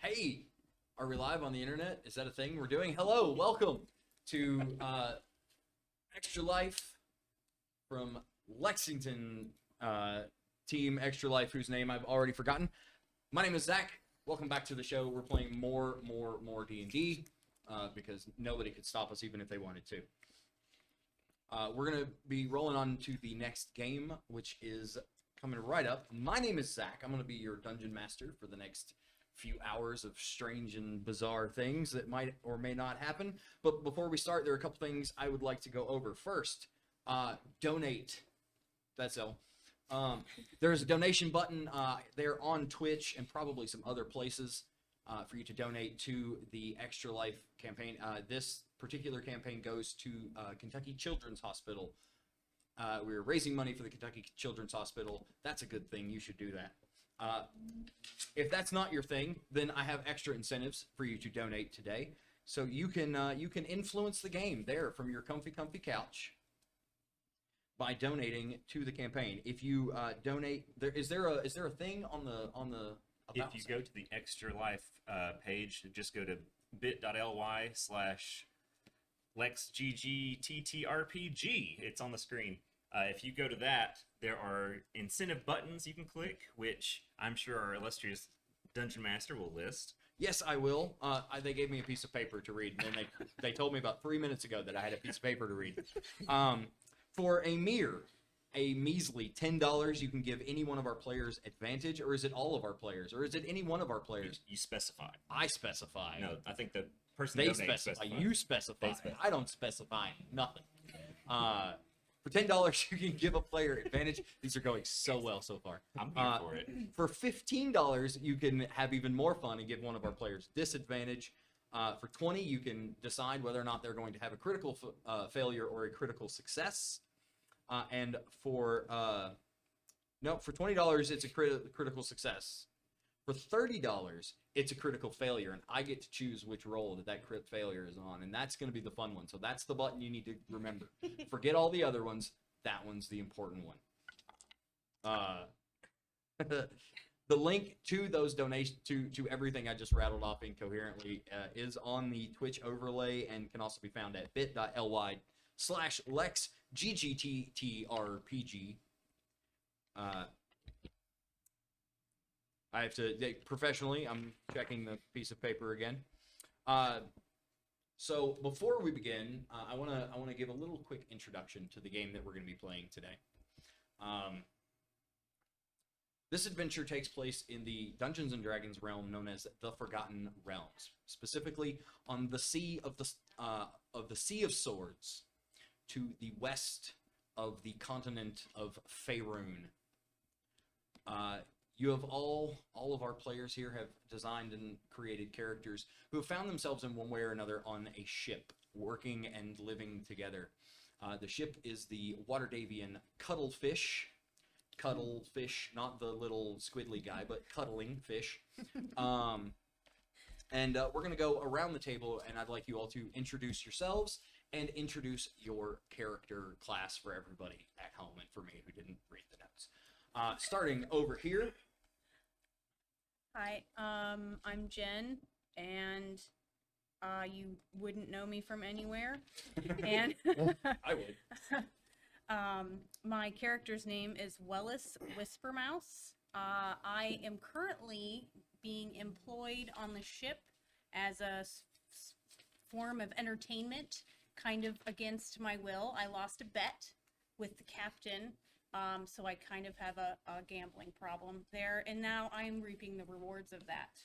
Hey, are we live on the internet? Is that a thing we're doing? Hello, welcome to Extra Life from Lexington, Team Extra Life, whose name I've already forgotten. My name is Zach. Welcome back to the show. We're playing more D&D because nobody could stop us even if they wanted to. We're going to be rolling on to the next game, which is coming right up. My name is Zach. I'm going to be your dungeon master for the next few hours of strange and bizarre things that might or may not happen. But before we start, there are a couple things I would like to go over. First, donate. That's all. There's a donation button there on Twitch and probably some other places for you to donate to the Extra Life campaign. This particular campaign goes to Kentucky Children's Hospital. We're raising money for the Kentucky Children's Hospital. That's a good thing. You should do that. If that's not your thing, then I have extra incentives for you to donate today. So you can influence the game there from your comfy couch by donating to the campaign. If you donate, is there a thing on the if you go to the Extra Life page, just go to bit.ly/LexGGTTRPG. It's on the screen. If you go to that, there are incentive buttons you can click, which I'm sure our illustrious Dungeon Master will list. Yes, I will. They gave me a piece of paper to read, and then they told me about 3 minutes ago that I had a piece of paper to read. For a measly $10, you can give any one of our players advantage, or is it all of our players, or is it any one of our players? You specify. I specify. No, I think the person they donating specify. You specify. I don't specify nothing. For $10, you can give a player advantage. These are going so well so far. I'm here for it. For $15, you can have even more fun and give one of our players disadvantage. For $20, you can decide whether or not they're going to have a critical failure or a critical success. And for $20, it's a critical success. For $30, it's a critical failure, and I get to choose which roll that crit failure is on, and that's going to be the fun one. So that's the button you need to remember. Forget all the other ones. That one's the important one. The link to those donations, to everything I just rattled off incoherently, is on the Twitch overlay and can also be found at bit.ly/LexGGTTRPG. I have to, professionally, I'm checking the piece of paper again. So before we begin, I want to give a little quick introduction to the game that we're going to be playing today. This adventure takes place in the Dungeons and Dragons realm known as the Forgotten Realms, specifically on the Sea of the Sea of Swords, to the west of the continent of Faerun. You have all of our players here have designed and created characters who have found themselves in one way or another on a ship, working and living together. The ship is the Waterdhavian Cuttlefish. Cuttlefish, not the little squiddly guy, but cuddling fish. And we're going to go around the table, and I'd like you all to introduce yourselves and introduce your character class for everybody at home and for me who didn't read the notes. Starting over here. Hi, I'm Jen, and you wouldn't know me from anywhere. And I would. My character's name is Wellis Whispermouse. I am currently being employed on the ship as a form of entertainment, kind of against my will. I lost a bet with the captain. So I kind of have a gambling problem there, and now I'm reaping the rewards of that.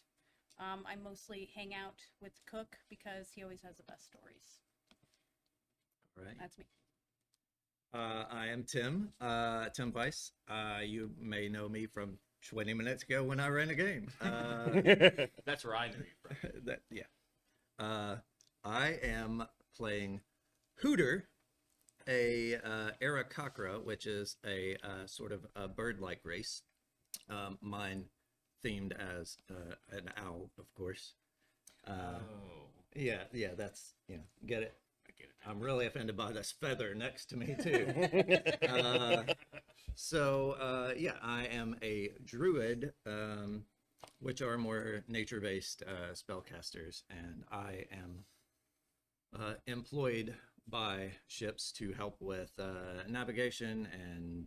I mostly hang out with the cook because he always has the best stories. All right. That's me. I am Tim, Tim Weiss. You may know me from 20 minutes ago when I ran a game. That's where I knew you from. I am playing Hooter, a Arakakra, which is a sort of a bird-like race. Mine themed as an owl, of course. Yeah, that's, get it. I get it. I'm really offended by this feather next to me too. I am a druid which are more nature-based spellcasters, and I am employed by ships to help with navigation and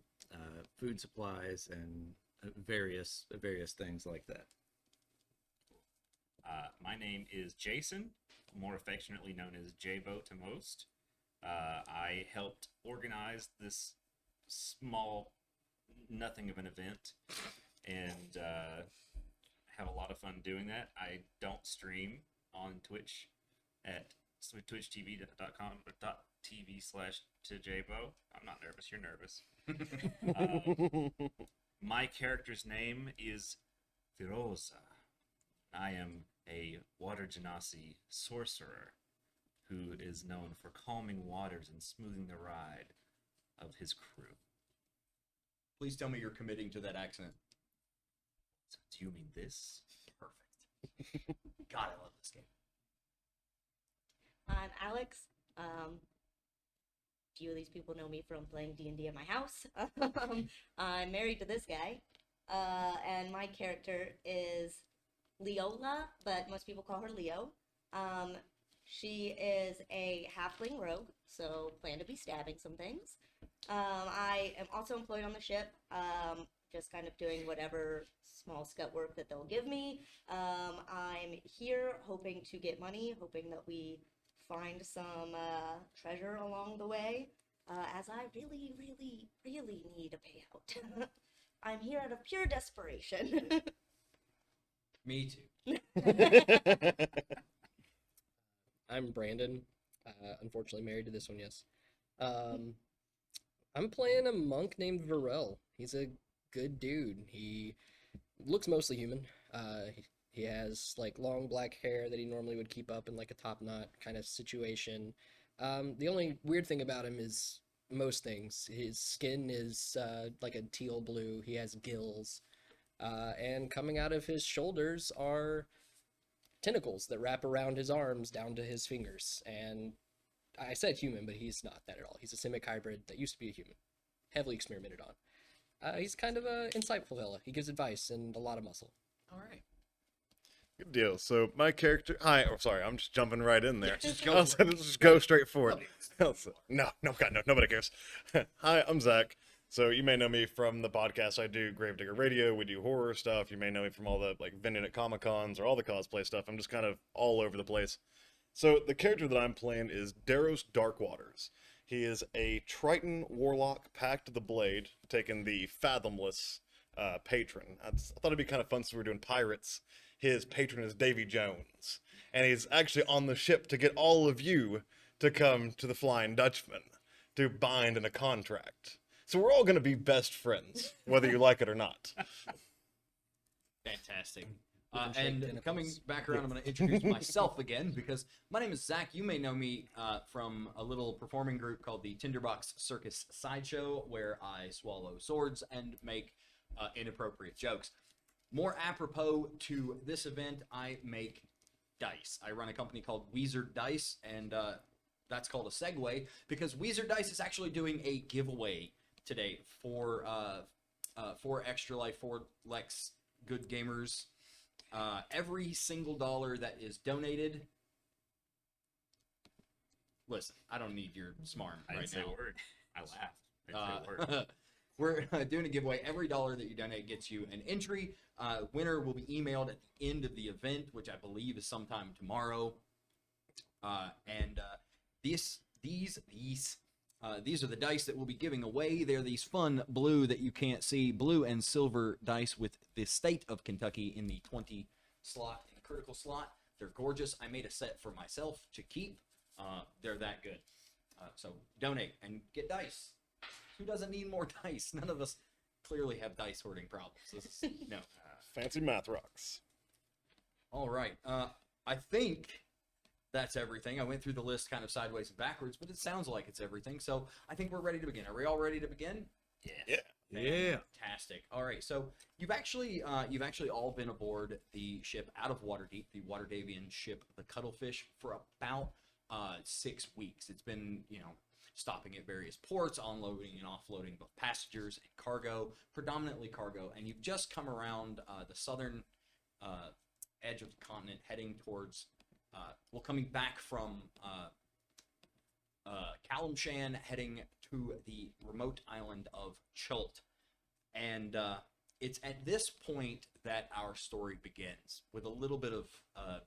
food supplies and various things like that. My name is Jason, more affectionately known as J-Bo to most. I helped organize this small nothing of an event and have a lot of fun doing that. I don't stream on Twitch at twitchtv.com.tv/TJbo. I'm not nervous. You're nervous. My character's name is Firoza. I am a water genasi sorcerer who is known for calming waters and smoothing the ride of his crew. Please tell me you're committing to that accent. So do you mean this? Perfect. God, I love this game. I'm Alex. Few of these people know me from playing D&D at my house. I'm married to this guy, and my character is Leola, but most people call her Leo. She is a halfling rogue, so plan to be stabbing some things. I am also employed on the ship, just kind of doing whatever small scut work that they'll give me. I'm here hoping to get money, hoping that we find some treasure along the way, as I really, really, really need a payout. I'm here out of pure desperation. Me too. I'm Brandon. Unfortunately married to this one, yes. I'm playing a monk named Varel. He's a good dude. He looks mostly human. He has like long black hair that he normally would keep up in like a top knot kind of situation. The only weird thing about him is most things. His skin is like a teal blue. He has gills. And coming out of his shoulders are tentacles that wrap around his arms down to his fingers. And I said human, but he's not that at all. He's a simic hybrid that used to be a human. Heavily experimented on. He's kind of an insightful fella. He gives advice and a lot of muscle. All right. Good deal. So my character, hi. Oh, sorry, I'm just jumping right in there. Yeah, just go I'll for it. let's just go straight for it. No, God, no, nobody cares. Hi, I'm Zach. So you may know me from the podcast I do, Gravedigger Radio. We do horror stuff. You may know me from all the like vending at Comic Cons or all the cosplay stuff. I'm just kind of all over the place. So the character that I'm playing is Daros Darkwaters. He is a Triton warlock, packed to the blade, taking the Fathomless patron. I thought it'd be kind of fun since we were doing pirates. His patron is Davy Jones, and he's actually on the ship to get all of you to come to the Flying Dutchman to bind in a contract. So we're all going to be best friends, whether you like it or not. Fantastic. With them And shaped coming tentacles. back around, I'm going to introduce myself again because my name is Zach. You may know me from a little performing group called the Tinderbox Circus Sideshow, where I swallow swords and make inappropriate jokes. More apropos to this event, I make dice. I run a company called Weezer Dice, and that's called a segue because Weezer Dice is actually doing a giveaway today for Extra Life, for Lex Good Gamers. Every single dollar that is donated. Listen, I don't need your smarm I didn't right say now. a word. I laughed. I didn't say a word. We're doing a giveaway. Every dollar that you donate gets you an entry. Winner will be emailed at the end of the event, which I believe is sometime tomorrow. These are the dice that we'll be giving away. They're these fun blue that you can't see, blue and silver dice with the state of Kentucky in the 20 slot, in the critical slot. They're gorgeous. I made a set for myself to keep. They're that good. So donate and get dice. Who doesn't need more dice? None of us clearly have dice hoarding problems. This is, no. Fancy math rocks. All right. I think that's everything. I went through the list kind of sideways and backwards, but it sounds like it's everything. So I think we're ready to begin. Are we all ready to begin? Yeah. Yeah. Fantastic. All right. So you've actually all been aboard the ship out of Waterdeep, the Waterdavian ship, the Cuttlefish, for about 6 weeks. It's been, stopping at various ports, onloading and offloading both passengers and cargo, predominantly cargo. And you've just come around the southern edge of the continent, heading towards, coming back from Kalimshan, heading to the remote island of Chult. And it's at this point that our story begins, with a little bit of a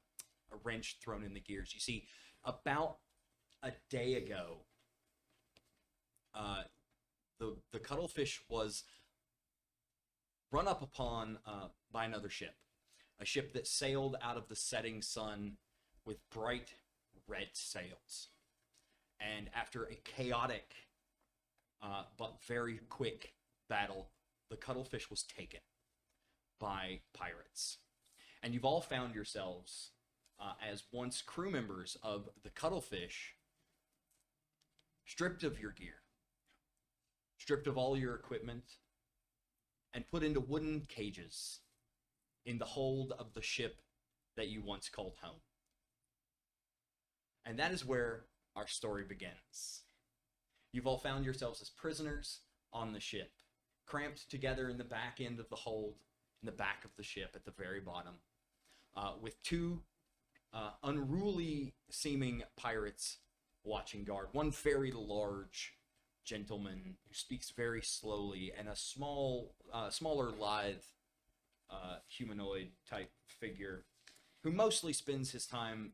wrench thrown in the gears. You see, about a day ago, the cuttlefish was run up upon by another ship, a ship that sailed out of the setting sun with bright red sails. And after a chaotic but very quick battle, the cuttlefish was taken by pirates. And you've all found yourselves as once crew members of the cuttlefish, stripped of your gear, stripped of all your equipment, and put into wooden cages in the hold of the ship that you once called home. And that is where our story begins. You've all found yourselves as prisoners on the ship, cramped together in the back end of the hold, in the back of the ship at the very bottom, with two unruly seeming pirates watching guard. One very large gentleman who speaks very slowly, and a smaller, lithe, humanoid type figure who mostly spends his time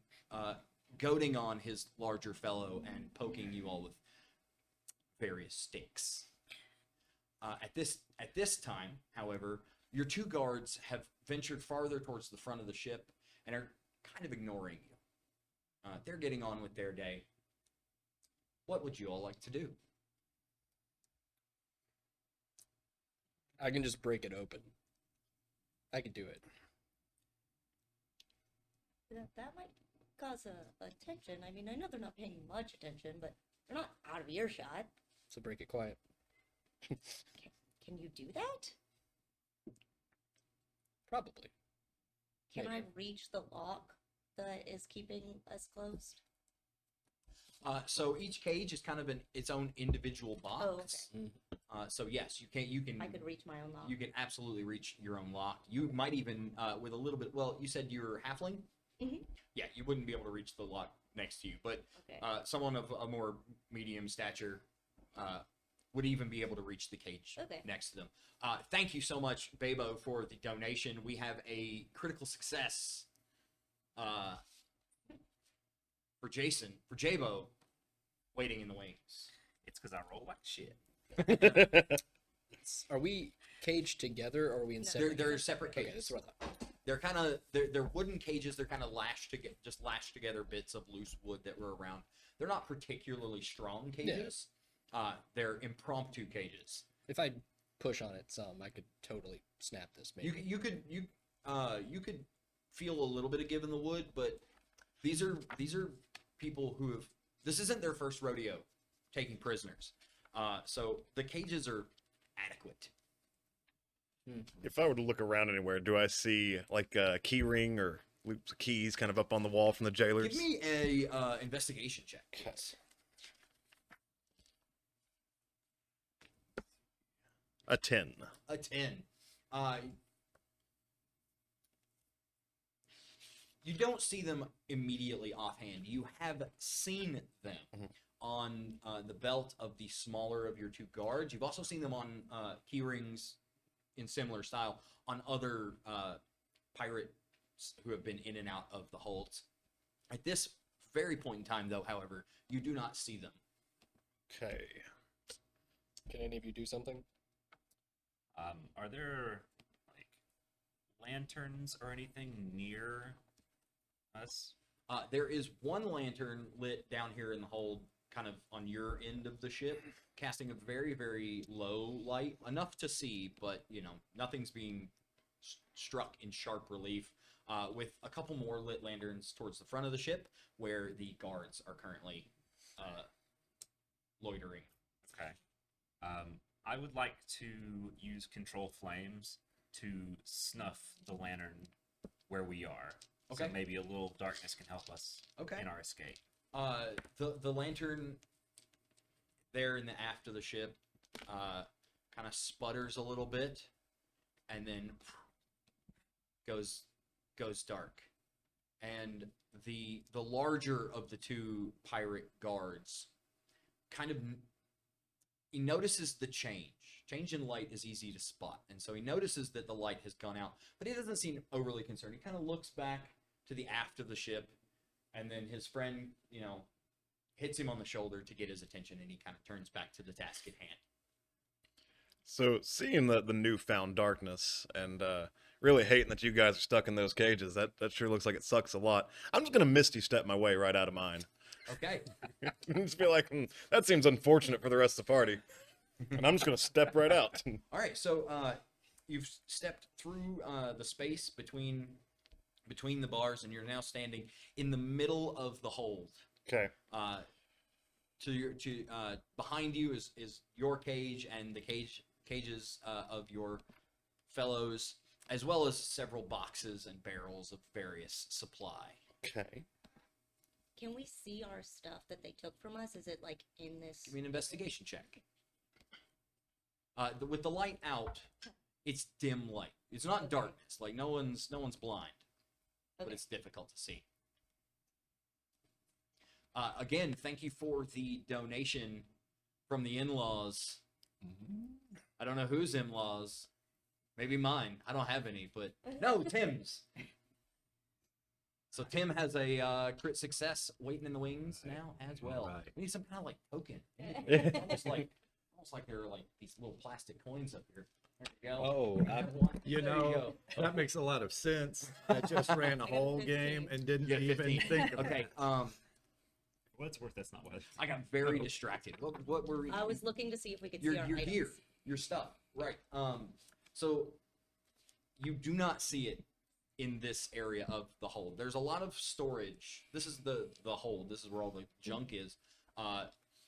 goading on his larger fellow and poking you all with various sticks. At this time, however, your two guards have ventured farther towards the front of the ship and are kind of ignoring you. They're getting on with their day. What would you all like to do? I can just break it open. I could do it. That might cause a tension. I mean, I know they're not paying much attention, but they're not out of earshot. So break it quiet. Can you do that? Probably. Can I Maybe. reach the lock that is keeping us closed? So each cage is kind of its own individual box. Oh, okay. So yes, you can. I could reach my own lock. You can absolutely reach your own lock. You might even, with a little bit. Well, you said you're halfling. Mhm. Yeah, you wouldn't be able to reach the lock next to you, but Okay. someone of a more medium stature would even be able to reach the cage Okay. next to them. Thank you so much, Babo, for the donation. We have a critical success for Jason, for Jabo, waiting in the wings. It's because I roll like shit. Are we caged together, or are we in No. separate? They're separate Okay, cages. that's what I thought. They're kind of they're wooden cages. They're kind of lashed together bits of loose wood that were around. They're not particularly strong cages. They're impromptu cages. If I push on it some, I could totally snap this. Maybe. You could feel a little bit of give in the wood, but these are people who have, this isn't their first rodeo taking prisoners. So the cages are adequate. If I were to look around anywhere, do I see like a key ring or loops of keys kind of up on the wall from the jailers? Give me a investigation check, please. A 10. A 10. You don't see them immediately offhand. You have seen them on the belt of the smaller of your two guards. You've also seen them on key rings in similar style on other pirates who have been in and out of the holds. At this very point in time, though, however, you do not see them. Okay. Can any of you do something? Are there like lanterns or anything near us? There is one lantern lit down here in the hold, kind of on your end of the ship, casting a very, very low light, enough to see, but, you know, nothing's being struck in sharp relief, with a couple more lit lanterns towards the front of the ship, where the guards are currently loitering. Okay. I would like to use control flames to snuff the lantern where we are. Okay. So maybe a little darkness can help us Okay. in our escape. The lantern there in the aft of the ship kind of sputters a little bit, and then goes goes dark, and the larger of the two pirate guards kind of he notices the change. Change in light is easy to spot, and so he notices that the light has gone out, but he doesn't seem overly concerned. He kind of looks back to the aft of the ship, and then his friend, hits him on the shoulder to get his attention, and he kind of turns back to the task at hand. So, seeing the newfound darkness and really hating that you guys are stuck in those cages, that sure looks like it sucks a lot. I'm just gonna Misty step my way right out of mine. Okay. Just be like, that seems unfortunate for the rest of the party, and I'm just gonna step right out. All right, so you've stepped through the space between the bars, and you're now standing in the middle of the hold. Okay. Behind you is your cage and the cages of your fellows, as well as several boxes and barrels of various supply. Okay. Can we see our stuff that they took from us? Is it like in this? Give me an investigation check. With the light out, it's dim light. It's not Okay. darkness. Like no one's blind, but Okay. it's difficult to see. Again, thank you for the donation from the in-laws. I don't know whose in-laws. Maybe mine. I don't have any, but no, Tim's. So Tim has a crit success waiting in the wings now as well. Alright. We need some kind of like token. almost like there are like these little plastic coins up here. There you go. Oh, There go. that makes a lot of sense. I just ran a whole 15. game and didn't You get even 15. think about Okay. it. What it's worth, that's not what. I got very distracted. What were I was looking to see if we could your see our gear, items. your stuff, right? So you do not see it in this area of the hold. There's a lot of storage. This is the hold. This is where all the junk is.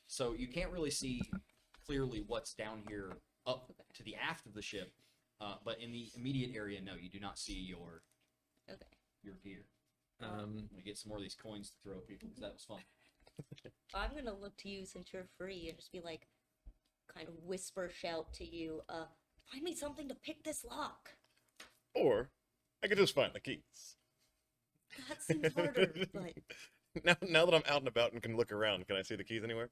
So you can't really see clearly what's down here up to the aft of the ship. But in the immediate area, no, you do not see your gear. I'm gonna get some more of these coins to throw at people because that was fun. I'm gonna look to you since you're free and just be like, kind of whisper shout to you, find me something to pick this lock. Or I could just find the keys. That seems harder, but Now that I'm out and about and can look around, can I see the keys anywhere?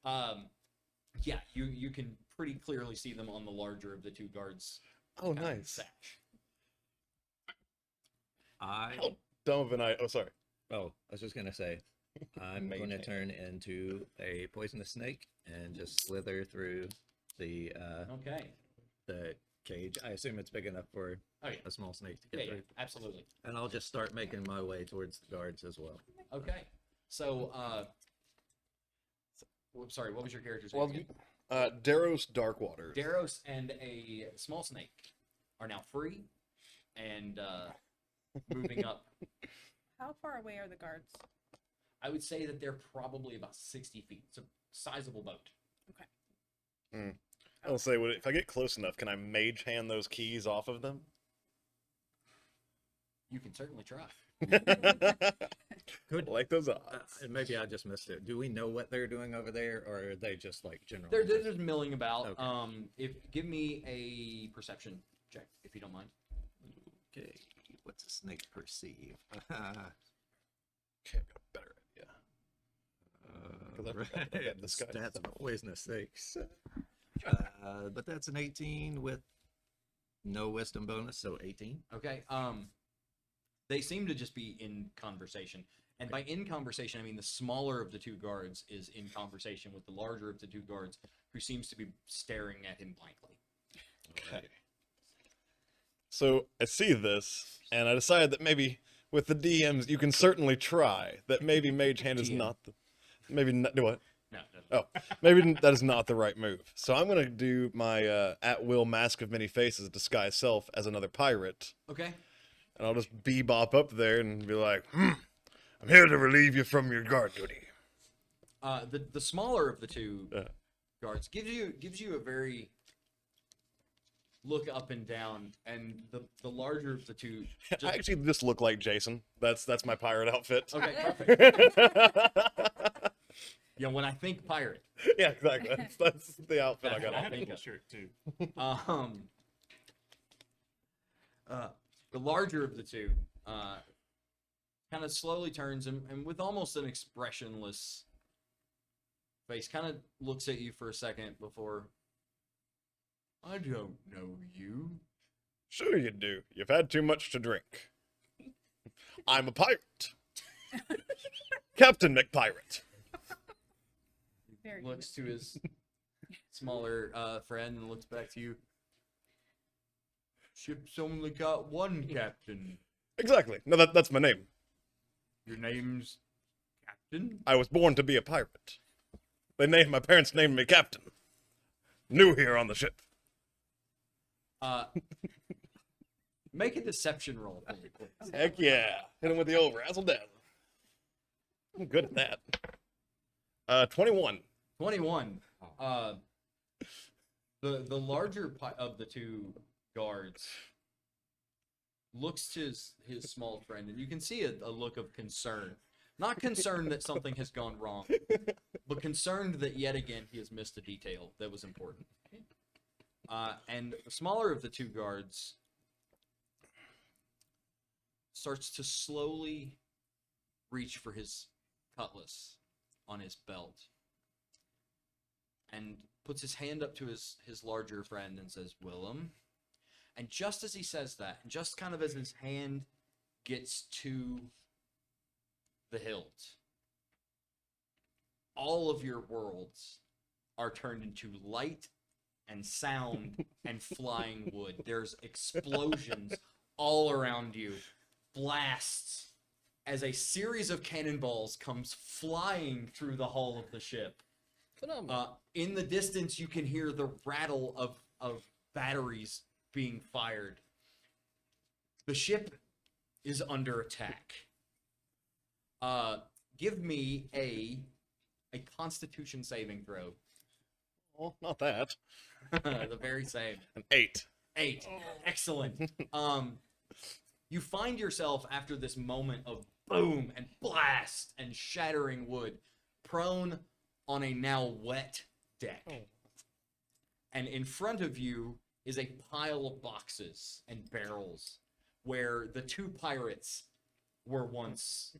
Yeah, you can pretty clearly see them on the larger of the two guards. Oh, nice. Sash. I Dumb of an eye. Oh, sorry. Oh, I was just gonna say, I'm Mage going to hand. turn into a poisonous snake and just slither through the Okay. the cage. I assume it's big enough for Oh yeah. a small snake to Yeah, get yeah, through. absolutely. And I'll just start making my way towards the guards as well. Okay. So, sorry, what was your character's Well, name? Daros Darkwaters. Daros and a small snake are now free and moving up. How far away are the guards? I would say that they're probably about 60 feet. It's a sizable boat. I'll say, if I get close enough, can I mage hand those keys off of them? You can certainly try. Could Like those odds. and maybe I just missed it. Do we know what they're doing over there, or are they just like general? They're just milling about. Okay. Give me a perception check, if you don't mind. Okay, what's a snake perceive? Okay, I've got a better idea. 'Cause I forgot to get this guy. Stats of poisonous snakes. But that's an 18 with no wisdom bonus, so 18. Okay. They seem to just be in conversation. And by in conversation, I mean the smaller of the two guards is in conversation with the larger of the two guards, who seems to be staring at him blankly. Okay. So I see this, and I decided that maybe with the DMs, you can certainly try that maybe Mage Hand is TM. not the. Maybe not. What? No. Oh, maybe that is not the right move. So I'm gonna do my at-will Mask of Many Faces disguise self as another pirate, Okay. and I'll just bebop up there and be like, I'm here to relieve you from your guard duty. The smaller of the two Uh. guards gives you a very look up and down, and the larger of the two. I actually just look like Jason. That's my pirate outfit. Okay, perfect. Yeah, when I think pirate, Yeah, exactly. That's the outfit I That's got what I on. had a think cool of. shirt too. the larger of the two kind of slowly turns and with almost an expressionless face, kind of looks at you for a second before. I don't know you. Sure you do. You've had too much to drink. I'm a pirate. Captain McPirate. Very Looks to his smaller friend and looks back to you. Ship's only got one captain. Exactly. No, that's my name. Your name's Captain? I was born to be a pirate. My parents named me Captain. New here on the ship. Make a deception roll for me, please. Heck yeah. Hit him with the old razzle dazzle. I'm good at that. 21. 21. The larger of the two guards looks to his small friend, and you can see a look of concern. Not concerned that something has gone wrong, but concerned that yet again he has missed a detail that was important. And the smaller of the two guards starts to slowly reach for his cutlass on his belt and puts his hand up to his larger friend and says, Willem. And just as he says that, and just kind of as his hand gets to the hilt, all of your worlds are turned into light and sound and flying wood. There's explosions all around you, blasts, as a series of cannonballs comes flying through the hull of the ship. Phenomenal. In the distance, you can hear the rattle of batteries being fired. The ship is under attack. Give me a Constitution saving throw. Oh, not that. The very same. An 8. 8. Excellent. You find yourself after this moment of boom and blast and shattering wood, prone on a now wet deck. And in front of you is a pile of boxes and barrels where the two pirates were once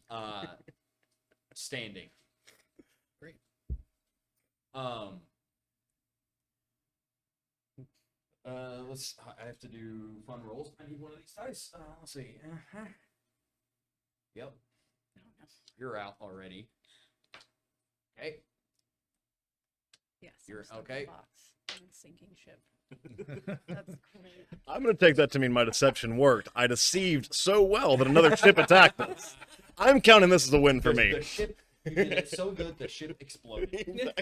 standing. Great. I have to do fun rolls. I need one of these dice. Let's see. Yep. You're out already. Okay. Yes. You're I'm stuck in a okay. box on a sinking ship. That's great. I'm going to take that to mean my deception worked. I deceived so well that another ship attacked us. I'm counting this as a win for The me. ship, you did it so good, the ship exploded.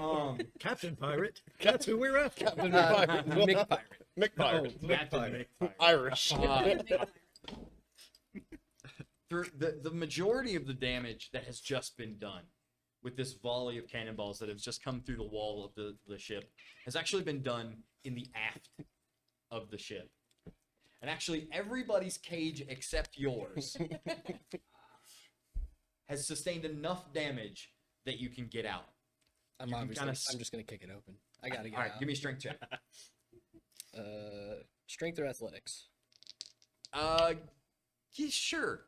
Captain Pirate. That's who we're after. Captain McPirate. Mick Pirate. McPirate. Oh, Captain Pirate. McPirate. Irish. Through the majority of the damage that has just been done with this volley of cannonballs that have just come through the wall of the ship has actually been done in the aft of the ship. And actually, everybody's cage except yours has sustained enough damage that you can get out. I'm You can obviously. kinda I'm just gonna kick it open. I gotta get All right, out. give me a strength check. Strength or athletics? Yeah, sure.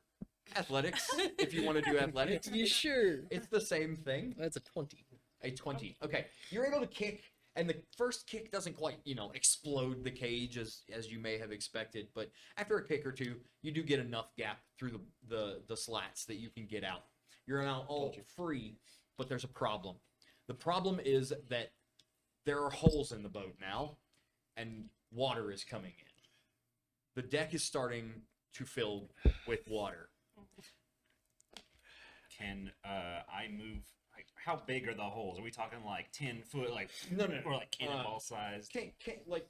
Athletics, if you want to do athletics. You sure? It's the same thing. That's a 20. A 20. Okay. You're able to kick, and the first kick doesn't quite, explode the cage as you may have expected, but after a kick or two, you do get enough gap through the slats that you can get out. You're now all free, but there's a problem. The problem is that there are holes in the boat now, and water is coming in. The deck is starting to fill with water. Can I move? Like, how big are the holes? Are we talking like 10 foot, like No. or like cannonball size? Like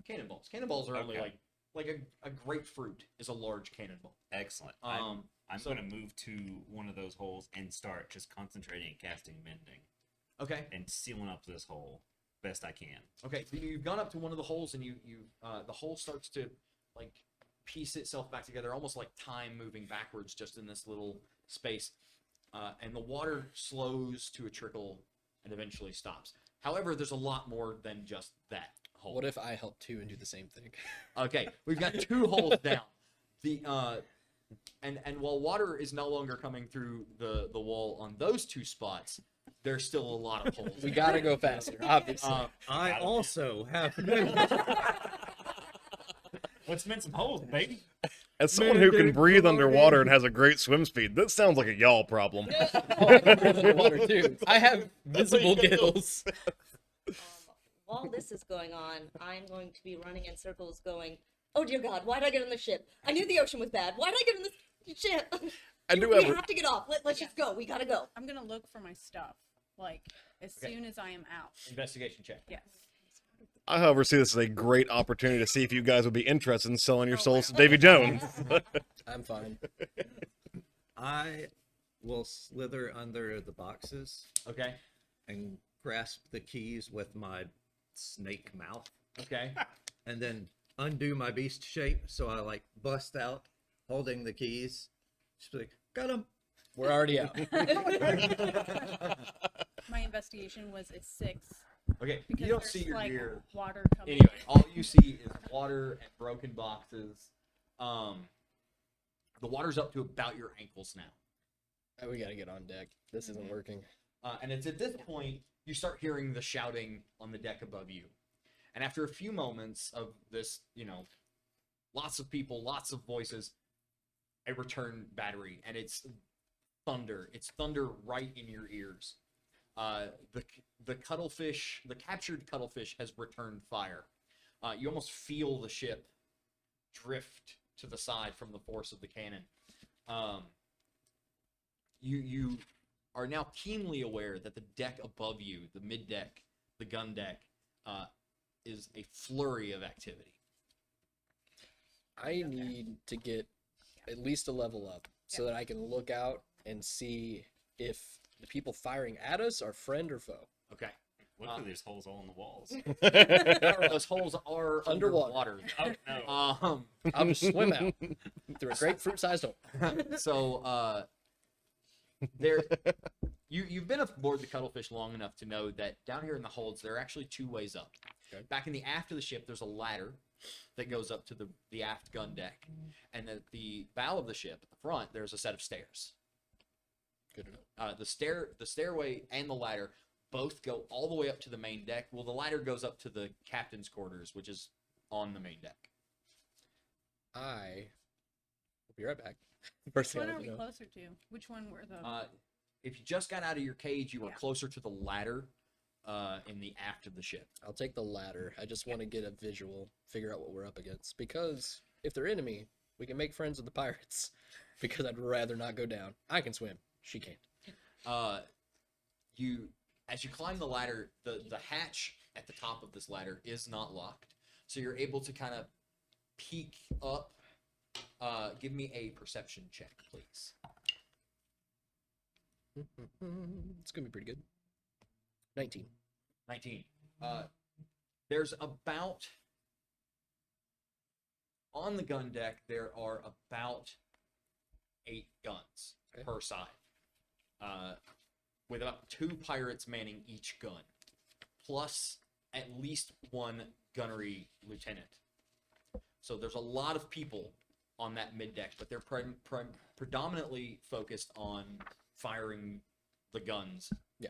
cannonballs. Cannonballs are only Okay. like a grapefruit is a large cannonball. Excellent. I'm So- going to move to one of those holes and start just concentrating and casting mending Okay. and sealing up this hole best I can. Okay. So you've gone up to one of the holes, and the hole starts to like piece itself back together, almost like time moving backwards, just in this little space. And the water slows to a trickle and eventually stops. However, there's a lot more than just that hole. What if I help too and do the same thing? Okay, we've got two holes down. The And while water is no longer coming through the wall on those two spots, there's still a lot of holes. We gotta go faster, obviously. I Got it. also have Let's mend some holes, baby. As someone who can Mandate breathe underwater and party. has a great swim speed, that sounds like a y'all problem. Oh, I can breathe underwater too. I have visible gills. While this is going on, I'm going to be running in circles going, oh dear God, why did I get on the ship? I knew the ocean was bad. Why did I get on this ship? I do we have a- have to get off. Let's just go. We gotta go. I'm gonna look for my stuff, like as Okay. soon as I am out. Investigation check. Yes. I, however, see this as a great opportunity to see if you guys would be interested in selling your Oh, souls to wow. Davy Jones. I'm fine. I will slither under the boxes Okay. and grasp the keys with my snake mouth, Okay. and then undo my beast shape. So I like bust out, holding the keys. Just be like, got him. We're already out. My investigation was a 6 Okay. because You don't there's see your like gear. water coming. Anyway, all you see is water and broken boxes. The water's up to about your ankles now. We gotta get on deck. This isn't working. And it's at this point you start hearing the shouting on the deck above you. And after a few moments of this, lots of people, lots of voices, a return battery, and it's thunder. It's thunder right in your ears. The cuttlefish, the captured cuttlefish, has returned fire. You almost feel the ship drift to the side from the force of the cannon. You are now keenly aware that the deck above you, the mid deck, the gun deck, is a flurry of activity. I need to get at least a level up so that I can look out and see if the people firing at us are friend or foe. Okay. Luckily, there's holes all in the walls. Those holes are Underwater. underwater. Oh, no. I'll just swim out through a grapefruit-sized hole. So there you've been aboard the cuttlefish long enough to know that down here in the holds there are actually two ways up. Okay. Back in the aft of the ship there's a ladder that goes up to the aft gun deck, and at the bow of the ship at the front there's a set of stairs. Good to know. The stairway and the ladder both go all the way up to the main deck. Well, the ladder goes up to the captain's quarters, which is on the main deck. I will be right back. First Which thing one I are we know. closer to? Which one were the? If you just got out of your cage, you were Yeah. closer to the ladder in the aft of the ship. I'll take the ladder. I just want to get a visual, figure out what we're up against. Because if they're enemy, we can make friends with the pirates. Because I'd rather not go down. I can swim. She can't. As you climb the ladder, the hatch at the top of this ladder is not locked, so you're able to kind of peek up. Give me a perception check, please. It's gonna be pretty good. 19. 19. There's about on the gun deck there are about 8 guns Okay. per side, with about 2 pirates manning each gun, plus at least 1 gunnery lieutenant. So there's a lot of people on that mid deck, but they're predominantly focused on firing the guns. Yeah.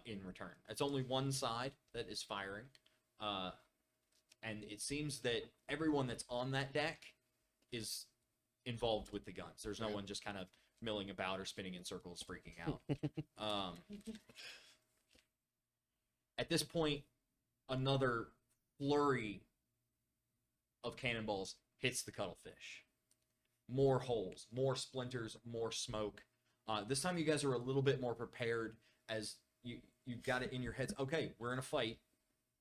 In return, it's only one side that is firing, and it seems that everyone that's on that deck is involved with the guns. There's no one just kind of milling about or spinning in circles, freaking out. At this point, another flurry of cannonballs hits the cuttlefish. More holes, more splinters, more smoke. This time, you guys are a little bit more prepared, as you've got it in your heads. Okay, we're in a fight.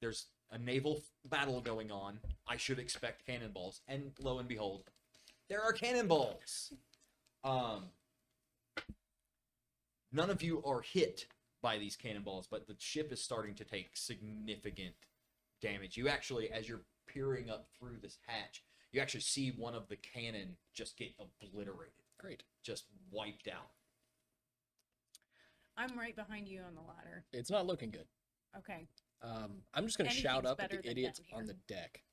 There's a naval battle going on. I should expect cannonballs, and lo and behold, there are cannonballs. None of you are hit by these cannonballs, but the ship is starting to take significant damage. You actually, as you're peering up through this hatch, you actually see one of the cannon just get obliterated, Great. just wiped out. I'm right behind you on the ladder. It's not looking good. Okay. I'm just gonna shout Anything's up at better the than idiots down here. on the deck,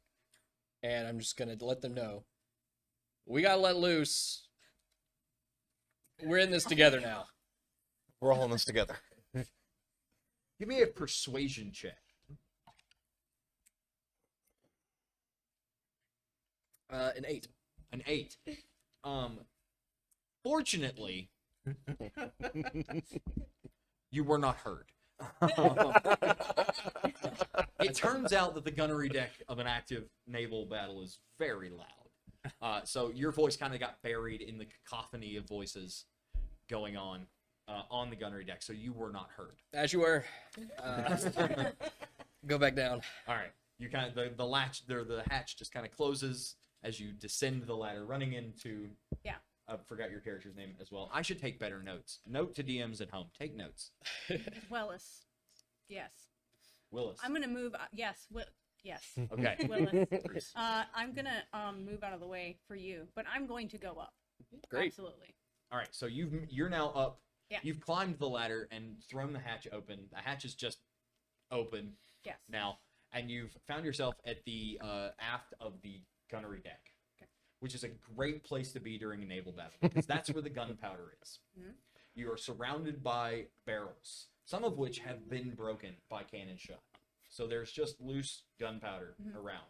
and I'm just gonna let them know we gotta let loose. We're in this together now. We're all in this together. Give me a persuasion check. An 8. An 8. Fortunately, you were not heard. It turns out that the gunnery deck of an active naval battle is very loud. So your voice kind of got buried in the cacophony of voices going on the gunnery deck. So you were not heard. As you were. Go back down. All right. You kind of the hatch just kind of closes as you descend the ladder, running into. Yeah. I forgot your character's name as well. I should take better notes. Note to DMs at home. Take notes. Willis. Yes. Willis. I'm gonna move. Yes. Yes. Okay. Willis. I'm gonna move out of the way for you, but I'm going to go up. Great. Absolutely. All right. So you're now up. Yeah. You've climbed the ladder and thrown the hatch open. The hatch is just open Yes. now, and you've found yourself at the aft of the gunnery deck, which is a great place to be during a naval battle because that's where the gunpowder is. Mhm. You are surrounded by barrels, some of which have been broken by cannon shot. So there's just loose gunpowder around.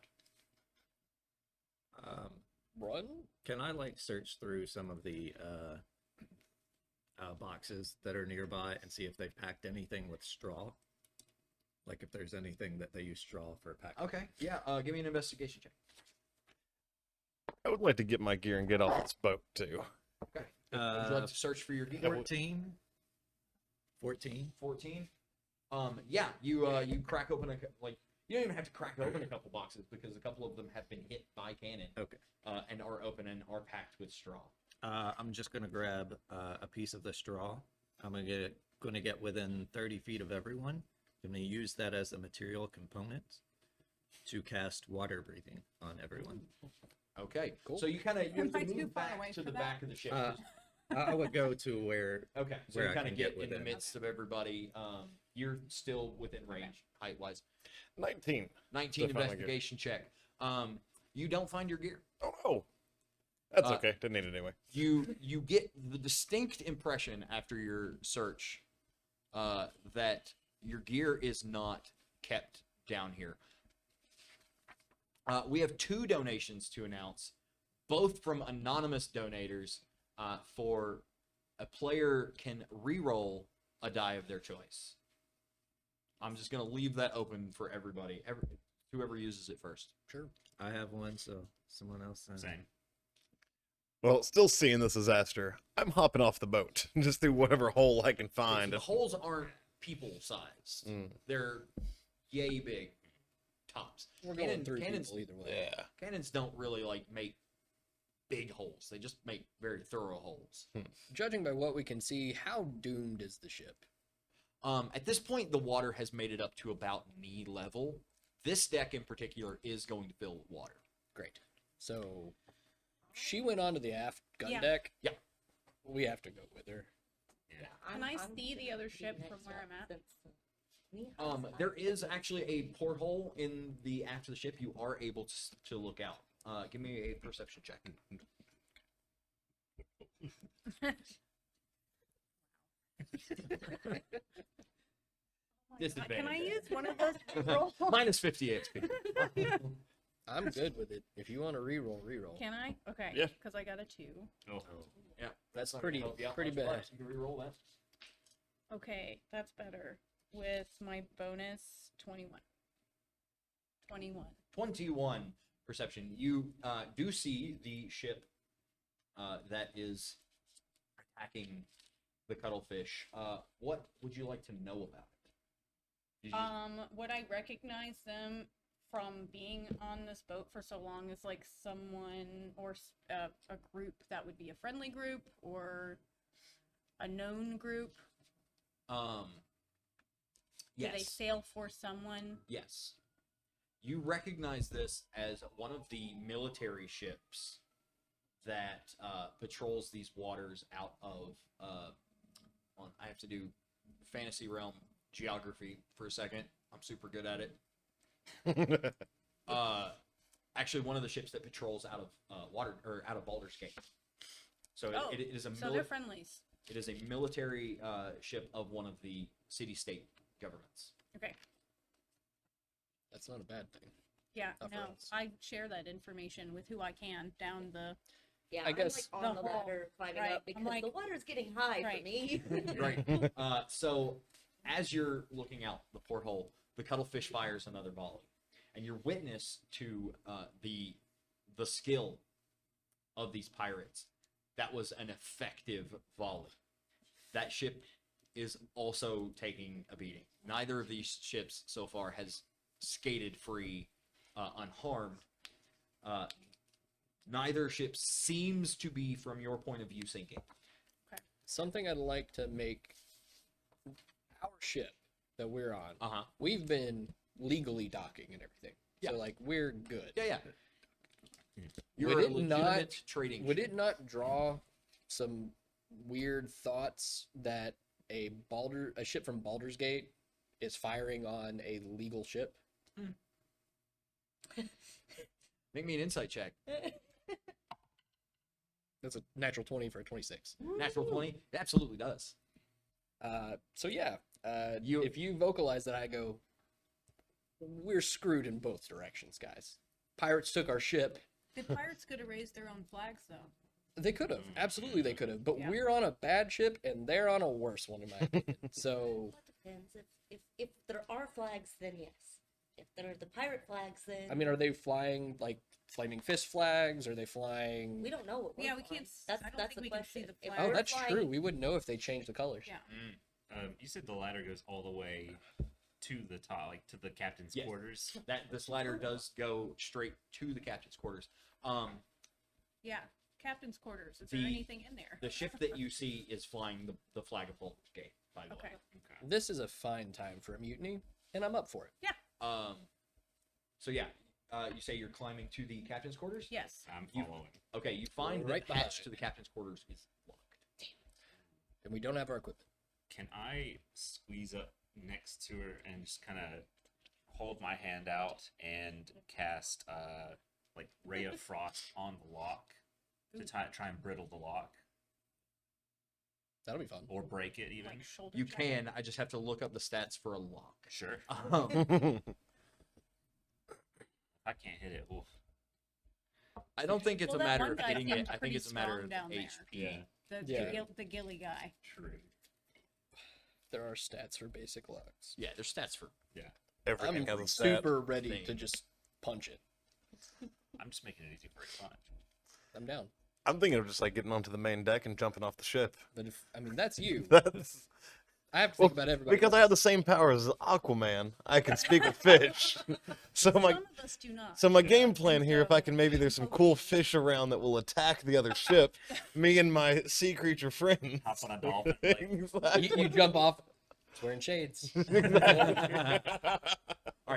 Run? Can I like search through some of the boxes that are nearby and see if they've packed anything with straw? Like if there's anything that they use straw for packing. Okay, yeah. Give me an investigation check. I would like to get my gear and get off this boat too. Okay. Would you like to search for your gear? 14. 14. 14. Yeah. You crack open you don't even have to crack open a couple boxes because a couple of them have been hit by cannon. Okay. And are open and are packed with straw. I'm just gonna grab a piece of the straw. I'm gonna get within 30 feet of everyone. I'm gonna use that as a material component to cast water breathing on everyone. Okay. Cool. So you kind of Am I to too move far back away to for the that? back of the ship. I would go to where. Okay. So where you I kind of can get get in the within. midst of everybody. You're still within range, height wise. 19. 19 Still find my gear. investigation check. You don't find your gear. Oh no. That's Uh, okay. Didn't need it anyway. You get the distinct impression after your search that your gear is not kept down here. We have 2 donations to announce, both from anonymous donators. For a player can re-roll a die of their choice. I'm just gonna leave that open for everybody. Whoever uses it first. Sure. I have one, so someone else. Same. Well, still seeing this disaster, I'm hopping off the boat just through whatever hole I can find. The holes aren't people sized. Mm. They're yay big tops. We're going through cannons, people either way. Yeah. cannons don't really make big holes. They just make very thorough holes. Judging by what we can see, how doomed is the ship? At this point, the water has made it up to about knee level. This deck in particular is going to fill with water. Great. So she went onto the aft gun Yeah. deck. Yeah. We have to go with her. Yeah. Can I see the other ship next from where one, I'm at? since There is actually a porthole in the aft of the ship. You are able to look out. Give me a perception check. Can I use one of those to roll? Minus 50 XP. I'm good with it. If you want to reroll, reroll. Can I? Okay. Yeah. Because I got a 2. Oh. Yeah, That's not pretty- gonna help you out pretty much, but bad. You can reroll that. Okay, that's better. With my bonus, 21. 21. 21 perception. You do see the ship that is attacking the cuttlefish. What would you like to know about it? Did you- Would I recognize them from being on this boat for so long as like someone or a group that would be a friendly group or a known group? Do they Yes. sail for someone? Yes. You recognize this as one of the military ships that patrols these waters out of. I have to do fantasy realm geography for a second. I'm super good at it. Actually, one of the ships that patrols out of out of Baldur's Gate. So Oh, it is a so they're friendlies. it is a military ship of one of the city-state governments. Okay. That's not a bad thing. Yeah, Not for no, us. I share that information with who I can down the. Yeah, I I'm guess- like on The the whole- ladder climbing right, up I'm because like- the water's getting high Right. for me. Right. So as you're looking out the porthole, the cuttlefish fires another volley, and you're witness to the skill of these pirates. That was an effective volley. That ship is also taking a beating. Neither of these ships so far has skated free unharmed. Neither ship seems to be, from your point of view, sinking. Something I'd like to make our ship that we're on. Uh-huh. We've been legally docking and everything. Yeah. So like we're good. Yeah. You're Would a it not- legitimate trading Would ship. it not draw some weird thoughts that a ship from Baldur's Gate is firing on a legal ship? Make me an insight check. That's a natural 20 for a 26. Natural 20? It absolutely does. So yeah, You- if you vocalize that, I go, we're screwed in both directions, guys. Pirates took our ship. The pirates could have raised their own flags, though. They could have, absolutely they could have, but Yeah. we're on a bad ship and they're on a worse one in my opinion. So That depends. If there are flags, then yes. If there are the pirate flags, then I mean, are they flying like flaming fist flags? Are they flying? we don't know what. We're Yeah, we flying. can't s- That's I don't that's think the we can see question. the If flag. Oh, we're that's flying- true. We would know if they changed the colors. Yeah. You said the ladder goes all the way to the top, like to the captain's Yes. quarters. That this ladder does go straight to the captain's quarters. Yeah. Captain's quarters. Is there The- anything in there? The ship that you see is flying the flag of Baldur's Gate, by the Okay. way. Okay. This is a fine time for a mutiny, and I'm up for it. So yeah, you say you're climbing to the captain's quarters? Yes. I'm You- following. Okay, you find Right the hatch behind. to the captain's quarters is locked. And we don't have our equipment. Can I squeeze up next to her and just kind of hold my hand out and cast like Ray of Frost on the lock to try and brittle the lock That'll be fun. or break it even? Like shoulder You check? can, I just have to look up the stats for a lock. Sure. Oh, I can't hit it. Oof. I don't think it's Well, a that matter one of guy hitting seemed it. I think pretty it's a matter strong of down there. HP. Yeah. Yeah. The gilly guy. True. There are stats for basic locks. Yeah, there's stats for. everything I'm has a stat. super ready thing. to just punch it. I'm just making it easy for a punch. I'm down. I'm thinking of just like getting onto the main deck and jumping off the ship. But if I mean that's you. That's I have to well, think about everybody. because I have the same powers as Aquaman. I can speak with fish. So my Some of us do not. so my game plan And here, if so- I can maybe there's some cool fish around that will attack the other ship, me and my sea creature friends. Hop on a dolphin. Like, you jump off. It's wearing shades. All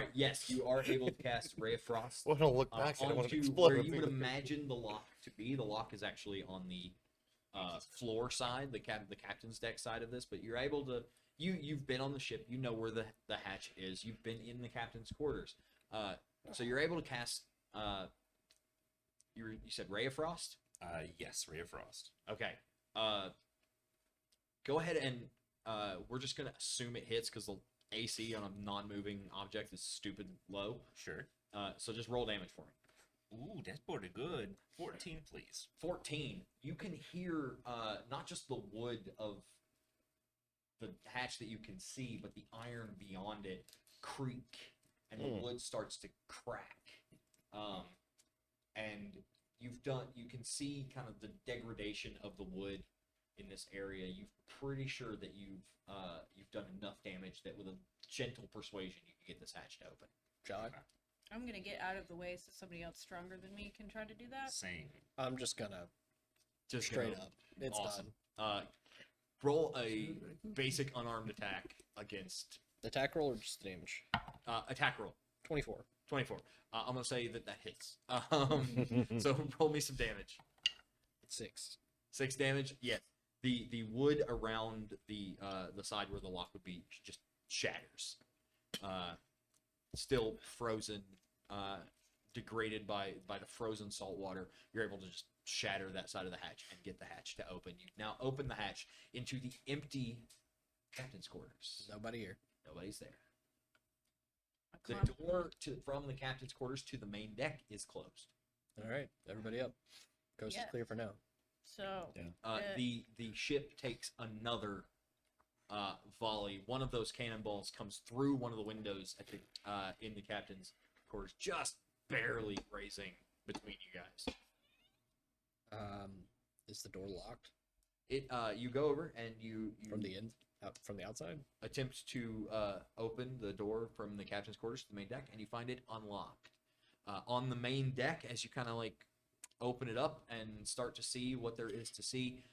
right. Yes, you are able to cast Ray of Frost Well, don't look back. I don't want to onto explode. where you would imagine the lock to be. The lock is actually on the floor side, the captain's deck side of this. But you're able to. You've been on the ship. You know where the hatch is. You've been in the captain's quarters. So you're able to cast. You said Ray of Frost. yes, Ray of Frost. Okay. Go ahead and we're just gonna assume it hits because the AC on a non-moving object is stupid low. Sure. So just roll damage for me. Ooh, that's pretty good. 14, please. 14. You can hear not just the wood of the hatch that you can see, but the iron beyond it creak, and the wood starts to crack. And you can see kind of the degradation of the wood in this area. You're pretty sure that you've done enough damage that with a gentle persuasion you can get this hatch to open. John, I'm gonna get out of the way so somebody else stronger than me can try to do that. Same. I'm just gonna Just straight go. up. It's Awesome. done. Roll a basic unarmed attack against Attack roll or just damage? attack roll. 24. 24. I'm gonna say that hits. So roll me some damage. 6. 6 damage. Yes. The wood around the side where the lock would be just shatters. Still frozen, degraded by the frozen salt water. You're able to just shatter that side of the hatch and get the hatch to open. You now open the hatch into the empty captain's quarters. Nobody here. Nobody's there. A The con- door from the captain's quarters to the main deck is closed. All right, everybody up. Coast is Yeah. clear for now. So The ship takes another volley. One of those cannonballs comes through one of the windows at the in the captain's quarters, just barely grazing between you guys. Is the door locked You go over and you from the from the outside? attempt to open the door from the captain's quarters to the main deck, and you find it unlocked. On the main deck, as you kind of like open it up and start to see what there is to see,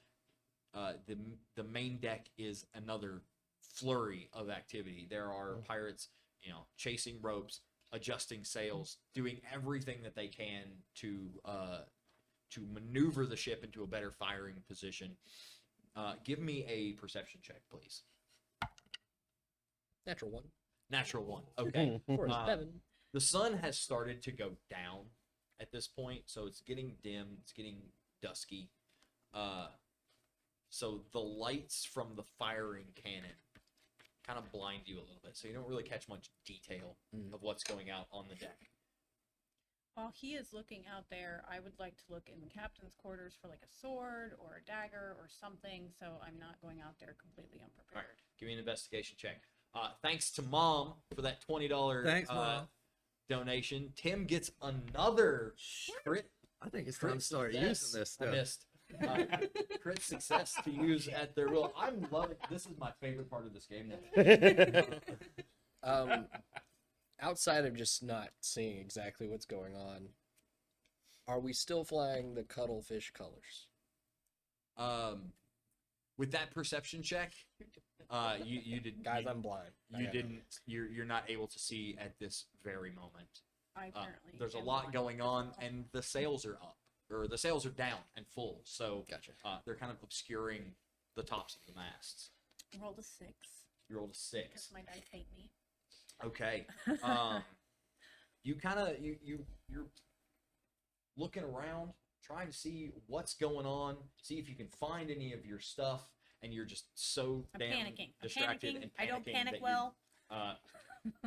the main deck is another flurry of activity. There are pirates, chasing ropes, adjusting sails, doing everything that they can to maneuver the ship into a better firing position. Give me a perception check, please. Natural one. Natural one. Okay. 4 is Uh, 7. The sun has started to go down at this point, so it's getting dim. It's getting dusky. So the lights from the firing cannon kind of blind you a little bit, so you don't really catch much detail of what's going out on the deck. while he is looking out there, I would like to look in the captain's quarters for like a sword or a dagger or something, so I'm not going out there completely All right, unprepared. give me an investigation check. Thanks to Mom for that $20 Thanks, Mom. donation. Tim gets another crit. I think it's time Crit to start success. using this I stuff. missed. Crit success to use at their will. I'm loving. This is my favorite part of this game now. Outside of just not seeing exactly what's going on, are we still flying the cuttlefish colors? With that perception check, you did. Guys, I'm blind. You didn't. You're not able to see at this very moment. I apparently There's a am lot blind. going on, and the sails are up, or the sails are down and full. So Gotcha. they're kind of obscuring the tops of the masts. Rolled a 6 You rolled a because 6. my dice hate me. Okay. You kind of you're looking around, trying to see what's going on, see if you can find any of your stuff, and you're just so I'm damn panicking. I'm distracted panicking. and I don't panicking panic that well.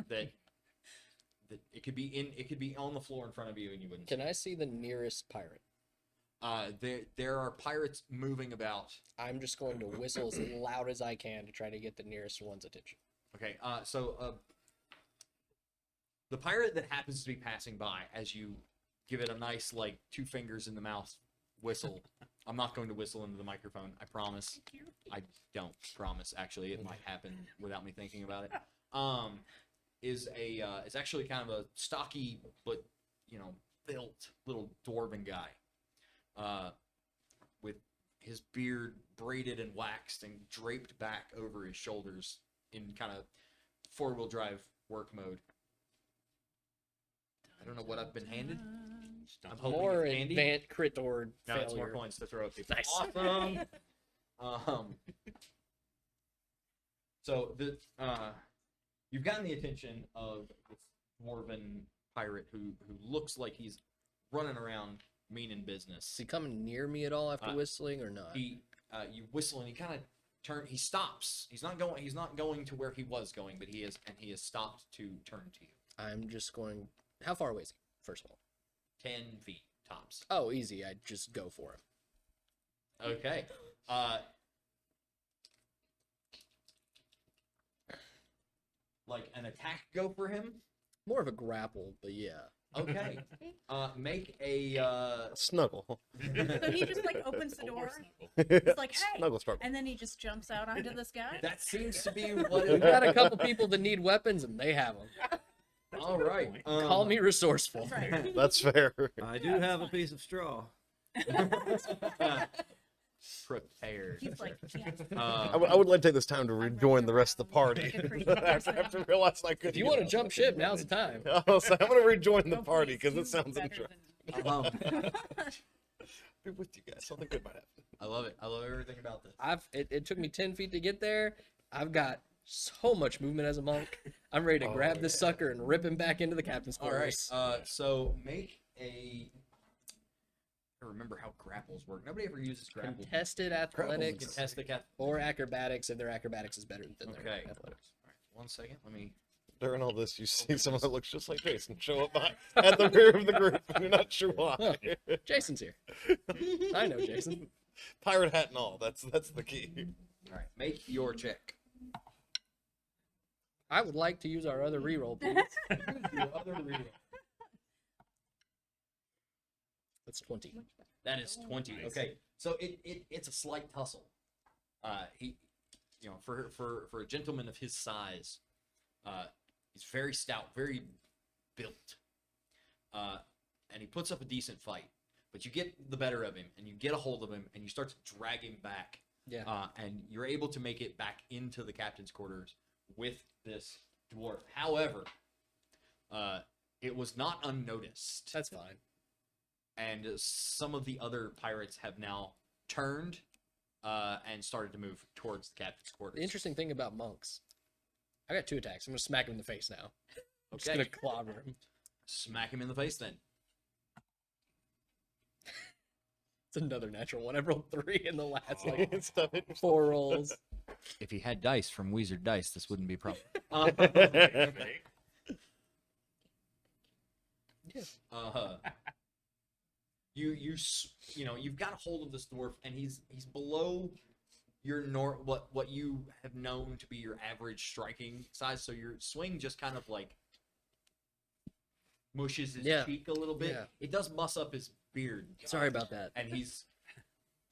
that it could be on the floor in front of you and you wouldn't. Can I see the nearest pirate? There are pirates moving about. I'm just going to whistle as loud as I can to try to get the nearest one's attention. Okay, so the pirate that happens to be passing by, as you give it a nice, like, 2 fingers in the mouth whistle. I'm not going to whistle into the microphone, I promise. I don't promise, actually. It might happen without me thinking about it. Is actually kind of a stocky, but, built little dwarven guy. With his beard braided and waxed and draped back over his shoulders in kind of 4-wheel drive work mode. I don't know what I've been handed. I'm hoping More it's candy. advanced crit or No, it's more failure. coins to throw at people. Nice. Awesome. So you've gotten the attention of this dwarven pirate who looks like he's running around meaning business. Is he coming near me at all after Uh, whistling or not? You whistle and he kind of he stops. He's not going to where he was going, but he has stopped to turn to you. I'm just going. How far away is he? First of all. 10 feet tops. Oh, easy. I just go for him. Okay. Like an attack go for him? More of a grapple, but yeah. Okay. Make a Snuggle. So he just like opens the door. It's He's like, hey, Snuggle struggle. and then he just jumps out onto this guy. that seems to be what We've got a couple people that need weapons, and they have them. All right. Call me resourceful. That's right. That's fair. I do have a piece of straw. prepared. He's like, yes. I would like to take this time to rejoin the rest of the party. Good for you. after realizing I couldn't. If you want to jump ship, now's the time. I'm going to rejoin the Oh, party please because do it sounds better interesting. than- Be with you guys. Something good might happen. I love it. I love everything about this. It took me 10 feet to get there. I've got so much movement as a monk. I'm ready to Oh, grab this sucker and rip him back into the captain's All right. quarters. So make a to remember how grapples work. Nobody ever uses grapples. Contested athletics Contested or acrobatics if their acrobatics is better than their Okay. athletics. All right, 1 second. Let me. During all this, you see someone that looks just like Jason show up at the rear of the group, and you're not sure why. Oh, Jason's here. I know Jason. Pirate hat and all. That's the key. All right, make your check. I would like to use our other reroll, please. That's 20. That is 20. Nice. Okay, so it's a slight tussle. He, for a gentleman of his size, he's very stout, very built, and he puts up a decent fight. But you get the better of him, and you get a hold of him, and you start to drag him back. Yeah. And you're able to make it back into the captain's quarters with this dwarf. However, it was not unnoticed. That's fine. And some of the other pirates have now turned and started to move towards the captain's quarters. The interesting thing about monks, I got 2 attacks. I'm going to smack him in the face now. I'm just Okay. going to clobber him. Smack him in the face then. It's another natural one. I rolled 3 in the last Stuff it. 4 rolls. If he had dice from Wizard Dice, this wouldn't be a problem. You've got a hold of this dwarf, and he's below your what you have known to be your average striking size. So your swing just kind of like mushes his cheek a little bit. Yeah. It does muss up his beard. Sorry about that. And he's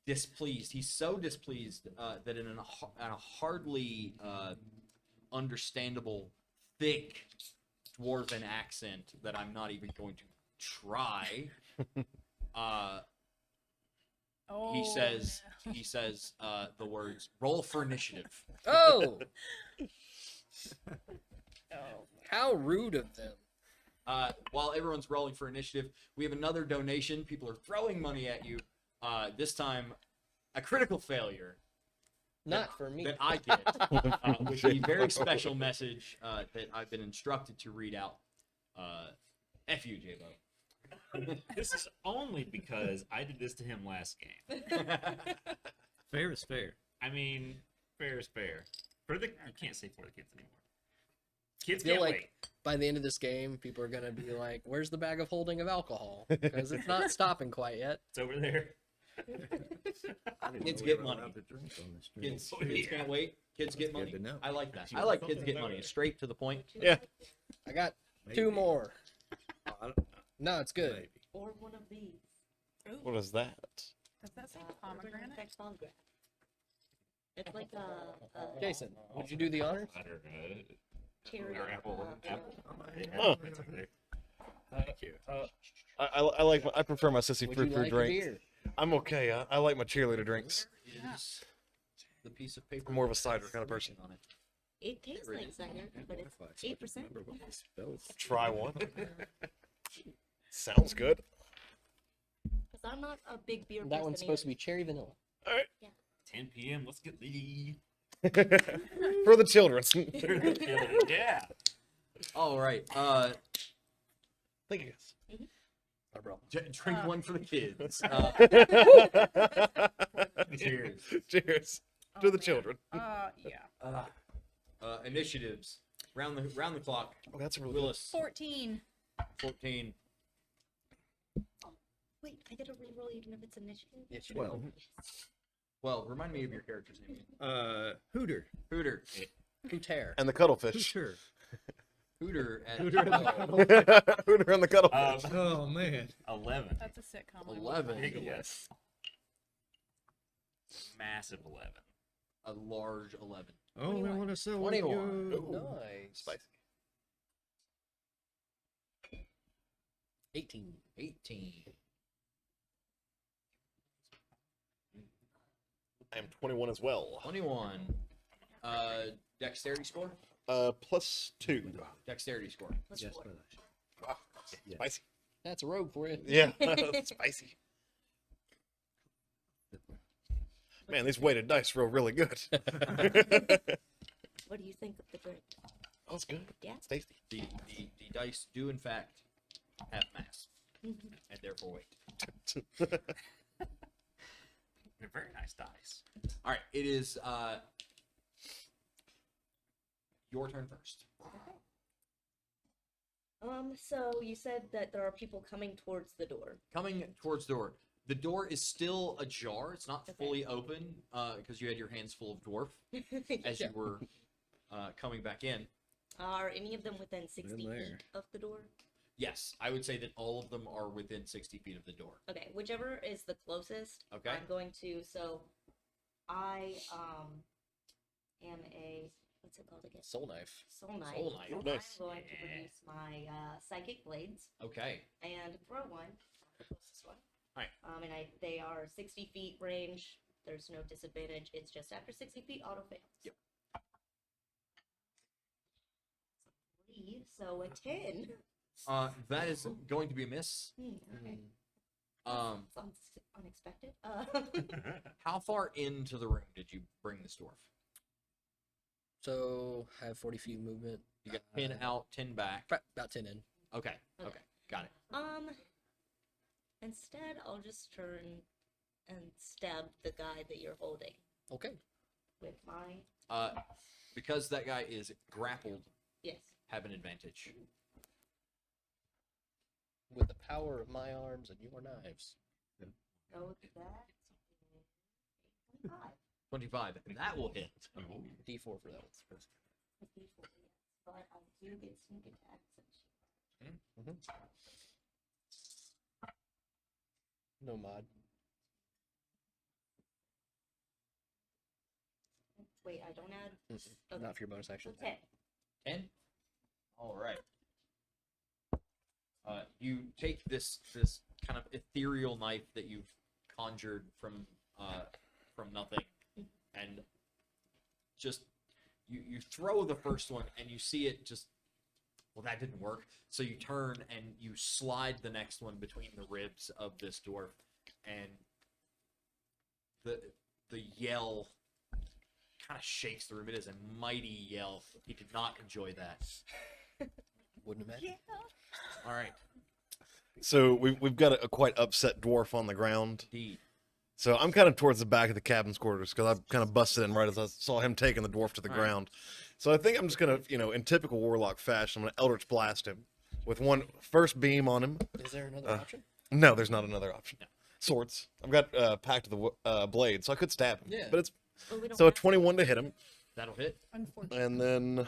displeased. He's so displeased that in a hardly understandable, thick dwarven accent that I'm not even going to try. He says the words "roll for initiative." Oh! How rude of them. While everyone's rolling for initiative, we have another donation. People are throwing money at you. This time, a critical failure Not for me. that I did, with the very special message that I've been instructed to read out. F you, J-Bo. This is only because I did this to him last game. Fair is fair. I mean, fair is fair. You can't say for the kids anymore. I Kids feel can't like wait. by the end of this game, people are going to be like, where's the bag of holding of alcohol? Because it's not stopping quite yet. It's over there. Kids get money. Kids can't wait. Kids get That's money. good to know. I like that. I like kids get money. It's straight to the point. Yeah. I got Maybe. 2 more. I don't- No, it's good. maybe. Or one of these. What is that? Does that say Pomegranate? pomegranate? Pomegranate. It's like a Jason, would you do the honors? I don't know. cherry. Or apple. Oh. It's over there. Thank you. I prefer my sissy Would fruit you fruit like a drinks. beer? I'm okay. I like my cheerleader drinks. Is the piece of paper I'm more of a cider kind of person. on it? It tastes like cider, but it's 8%. Remember what this spells. Try one. Sounds good. Because I'm not a big beer person. That one's supposed to either. be cherry vanilla. All right. 10 p.m. Let's get the. For the children. Yeah. All right. Thank you guys. No problem. Drink one for the kids. Cheers. Cheers Oh, to the man. children. Yeah. Initiatives. Round the clock. Oh, that's a really Willis, 14. 14. Wait, I get a reroll even if it's initiative? Yes, you 12. Well, remind me of your character's name. Hooter. Hooter. do. Tear. and the cuttlefish. Hooter. Hooter at Hooter and the cuddle. Hooter and the cuttlefish. Oh, man. 11. That's a sitcom. I will 11. find. Big 11. Massive 11. a large 11. Oh, we 21. want to sell 21. you. Nice. Spicy. 18. 18. I am 21 as well. 21. Dexterity score? +2. Dexterity score. Yes, but Yeah. Spicy. That's a rogue for you. Yeah, spicy. Man, these weighted dice roll really good. What do you think of the drink? Oh, it's good. Yeah. It's tasty. The dice do, in fact, have mass, and therefore weight. They're very nice dice. All right, it is your turn first. So you said that there are people coming towards the door. Coming towards the door. The door is still ajar. It's not Okay. fully open because you had your hands full of dwarf as you were coming back in. Are any of them within 60 In there. feet of the door? Yes, I would say that all of them are within 60 feet of the door. Okay, whichever is the closest. Okay. I'm going to. So, I am a what's it called again? Soul knife. Soul knife. Soul knife. So Nice. I'm going to produce my psychic blades Okay. and throw one. The closest one. Alright. And they are 60 feet range. There's no disadvantage. It's just after 60 feet, auto fails. Yep. 3, so a 10. That is going to be a miss. Okay. Um, Sounds unexpected. how far into the room did you bring this dwarf? So I have 40 feet movement. You got 10 out, 10 back. About 10 in. Okay. Okay. Got it. Instead, I'll just turn and stab the guy that you're holding Okay. with my Because that guy is grappled, yes. have an advantage. With the power of my arms and your knives. Go with that. 25. 25. That will hit. D4 for that one. But I do get sneak attack. No mod. Wait, I don't add. Okay. Not for your bonus So action. 10. 10? All right. You take this kind of ethereal knife that you've conjured from nothing, and just you throw the first one, and you see it just. Well, that didn't work. So you turn and you slide the next one between the ribs of this dwarf, and the yell kind of shakes the room. It is a mighty yell. He did not enjoy that. Wouldn't imagine. All right. So we've got a quite upset dwarf on the ground. Indeed. So I'm kind of towards the back of the cabin's quarters because I kind of busted in right as I saw him taking the dwarf to the All right. ground. So I think I'm just gonna, in typical warlock fashion, I'm gonna Eldritch Blast him with one first beam on him. Is there another option? No, there's not another option. No. Swords. I've got Pact of the Blade, so I could stab him. Yeah. But it's But we don't so a have 21 to hit him, That'll hit. Unfortunately. and then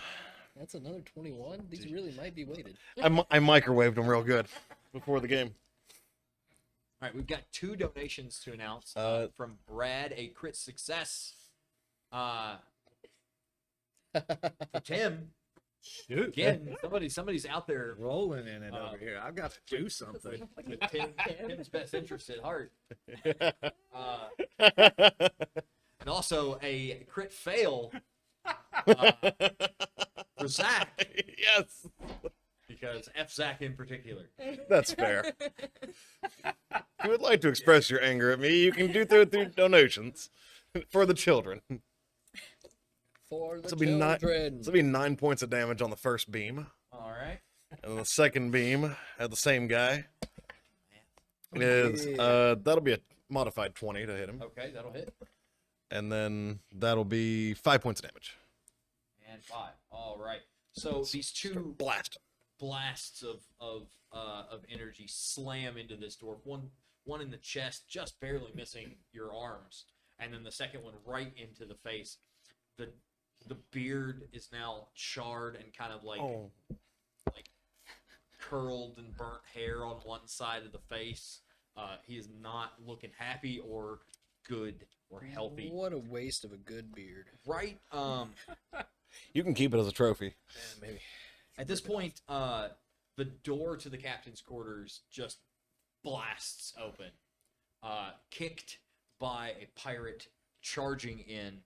That's another 21. These really might be weighted. I microwaved him real good before the game. All right, we've got 2 donations to announce from Brad, a crit success. For Tim, Shoot. again, somebody's out there Rolling in it over here. I've got to do something. with Tim's best interest at heart. And also a crit fail for Zach, Yes, because F Zach in particular. that's fair. If you would like to express your anger at me, you can do so through donations for the children. For the This will be nine. children. This will be 9 points of damage on the first beam, All right. and the second beam at the same guy is that'll be a modified 20 to hit him, Okay, that'll hit. and then that'll be 5 points of damage. And 5. All right. So these 2 Blast. blasts of energy slam into this dwarf. One in the chest, just barely missing your arms, and then the second one right into the face. The beard is now charred and kind of like curled and burnt hair on one side of the face. He is not looking happy or good or healthy. What a waste of a good beard. Right. You can keep it as a trophy. Yeah, maybe. At this point, the door to the captain's quarters just blasts open, kicked by a pirate charging in.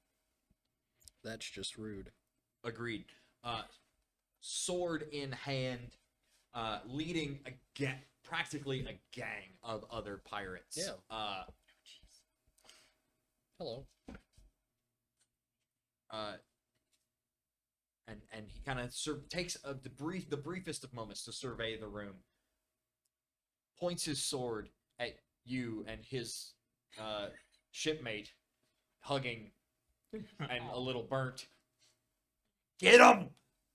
That's just rude. Agreed. Sword in hand, leading practically a gang of other pirates. Yeah. Hello. And he kind of takes the briefest of moments to survey the room. Points his sword at you and his shipmate hugging and a little burnt. Get him!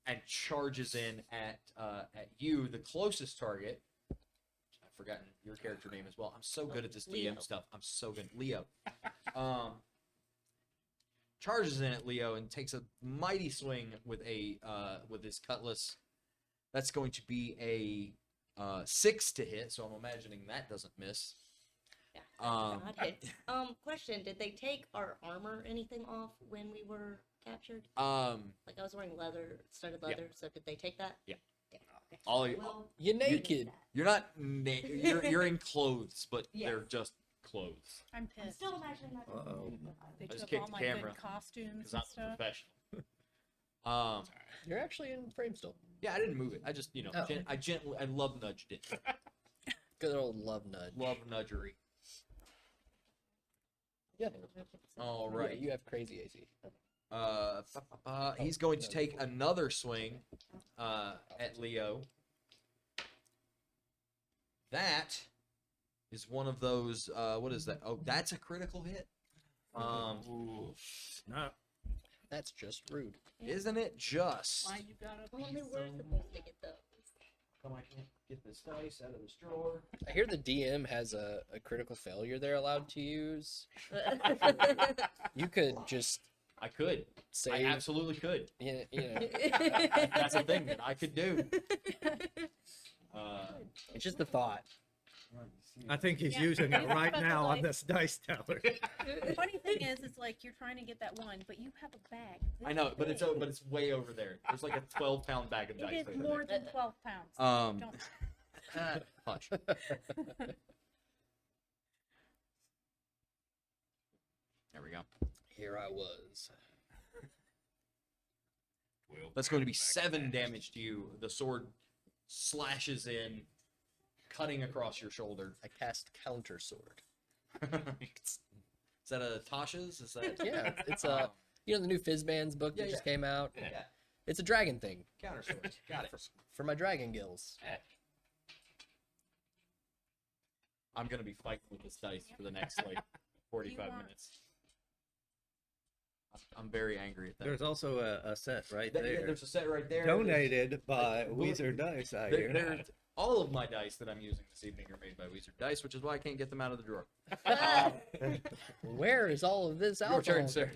And charges in at you, the closest target. I've forgotten your character name as well. I'm so good at this DM Leo. stuff. I'm so good. Leo. Charges in at Leo and takes a mighty swing with his cutlass. That's going to be a 6 to hit, so I'm imagining that doesn't miss. Yeah, not hit. Question: did they take our armor or anything off when we were captured? Like I was wearing studded Yeah. leather. So did they take that? Yeah. Yeah. Okay. all you, Well, You're naked. you're not you're in clothes, but Yes. they're just clothes. I'm I'm pissed. still imagining that. They I just took kicked all the my camera good costumes Because and I'm stuff. professional. You're actually in frame still. Yeah, I didn't move it. I just Oh. I love nudged it. Good old love nudge. Love nudgery. Yeah. All Yeah, right. you have crazy AC. He's going to take another swing at Leo. That is one of those. What is that? Oh, that's a critical hit. No. That's just rude. Isn't it just? Why you gotta be Only we're so- supposed to get those. Come, I can't get this dice out of this drawer. I hear the DM has a critical failure they're allowed to use. You could just I could. I say, absolutely could. you know, That's a thing that I could do. it's just a thought. I think he's Yeah. using it right But now on like- this dice tower. The funny thing is, it's like you're trying to get that one, but you have a bag. I know, but it's way over there. There's like a 12-pound bag of dice. It is over more there. than 12 pounds. Don't. Hush. There we go. Here I was. That's going to be 7 damage to you. The sword slashes in, cutting across your shoulder. I cast counter sword. Is that a Tasha's? Is that? Yeah, it's the new Fizzbands book that Yeah, just came out. Yeah. It's a dragon thing Counter sword. Got it. for my dragon gills. I'm gonna be fighting with this dice for the next like 45 want- minutes. I'm very angry at that. There's also a set right Yeah, there. there's a set right there. Donated by There's- Weezer Dice, I There- hear. there's- all of my dice that I'm using this evening are made by Wizard Dice, which is why I can't get them out of the drawer. Where is all of this Your alcohol? turn, sir.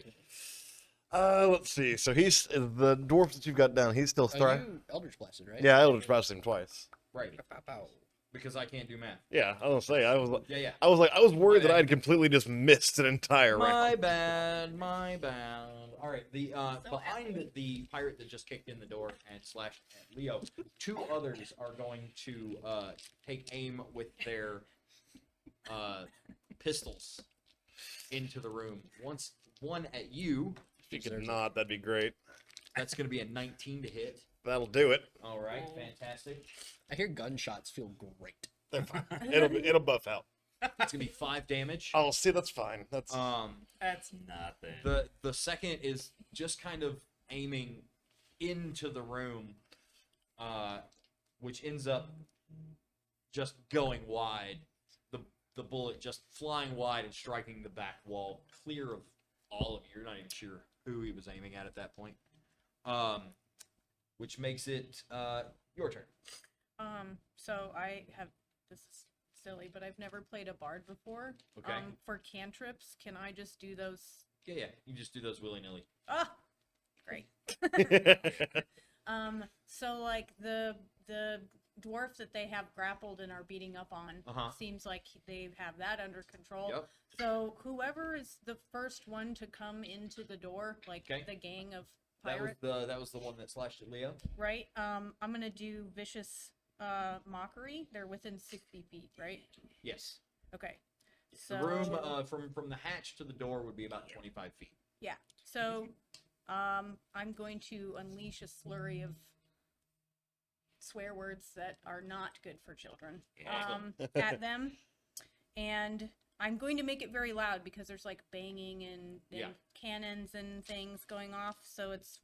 Let's see. So he's the dwarf that you've got down. He's still Oh, thriving. you Eldritch Blasted, right? Yeah, I Eldritch Blasted him twice. Right, Pow, pow. because I can't do math. Yeah, I was gonna say Yeah. I was worried that bad. I had completely just missed an entire round. My bad, my bad. All right, the So behind accurate. the pirate that just kicked in the door and slashed at Leo, 2 others are going to take aim with their pistols into the room. One at you. If you could not, that'd be great. That's going to be a 19 to hit. That'll do it. All right, fantastic. I hear gunshots feel great. They're fine. It'll buff out. It's going to be 5 damage. Oh, see, that's fine. That's That's nothing. The second is just kind of aiming into the room, which ends up just going wide. The bullet just flying wide and striking the back wall, clear of all of you. You're not even sure who he was aiming at that point. Which makes it your turn. So I have, this is silly, but I've never played a bard before. Okay. For cantrips, can I just do those? Yeah. You just do those willy nilly. Ah, great. So like the dwarf that they have grappled and are beating up on Uh-huh. seems like they have that under control. Yep. So whoever is the first one to come into the door, like Okay. the gang of That was pirates, that was the one that slashed at Leo. right? I'm gonna do vicious mockery. They're within 60 feet, right? Yes. Okay. So The room from the hatch to the door would be about 25 feet. yeah. So I'm going to unleash a slurry of swear words that are not good for children at them, and I'm going to make it very loud because there's like banging and Yeah. cannons and things going off. So it's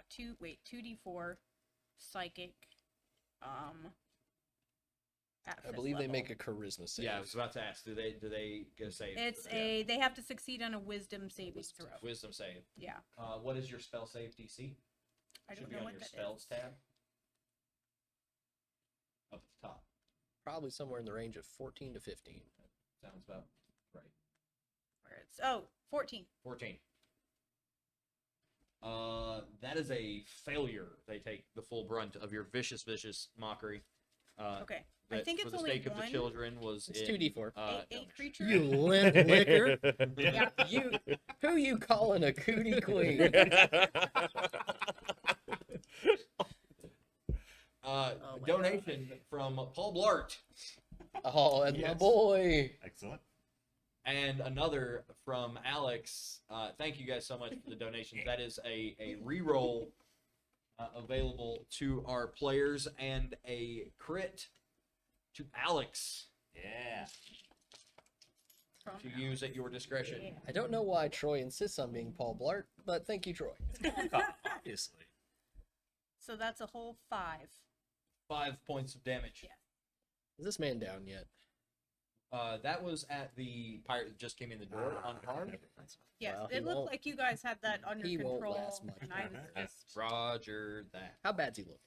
2d4 psychic, at I fifth believe they level. make a charisma save. Yeah, I was about to ask. Do they get a save? It's Yeah. they have to succeed on a wisdom saving throw. Wisdom save. Yeah. What is your spell save DC? I Should don't be know on what your that spells is. tab. Up at the top. Probably somewhere in the range of 14 to 15. Sounds about right. Where it's 14. 14. That is a failure. They take the full brunt of your vicious mockery. Okay. I That think for it's the only sake of the one. children was It's in, 2d4. Eight damage. creatures. You limp liquor. Yeah. Who you calling a cootie queen? my Donation from Paul Blart Oh, and my Yes. boy. Excellent. and another from Alex. Thank you guys so much for the donations. That is a reroll available to our players and a crit to Alex Yeah. From to use at your discretion. Yeah. I don't know why Troy insists on being Paul Blart, but thank you, Troy. Obviously. So that's a whole 5. 5 points of damage. Yeah. Is this man down yet? That was at the pirate that just came in the door unharmed. Yes, Well, he it looked won't- like you guys had that under he won't control, last much and I time. was just Roger that. How bad's he look?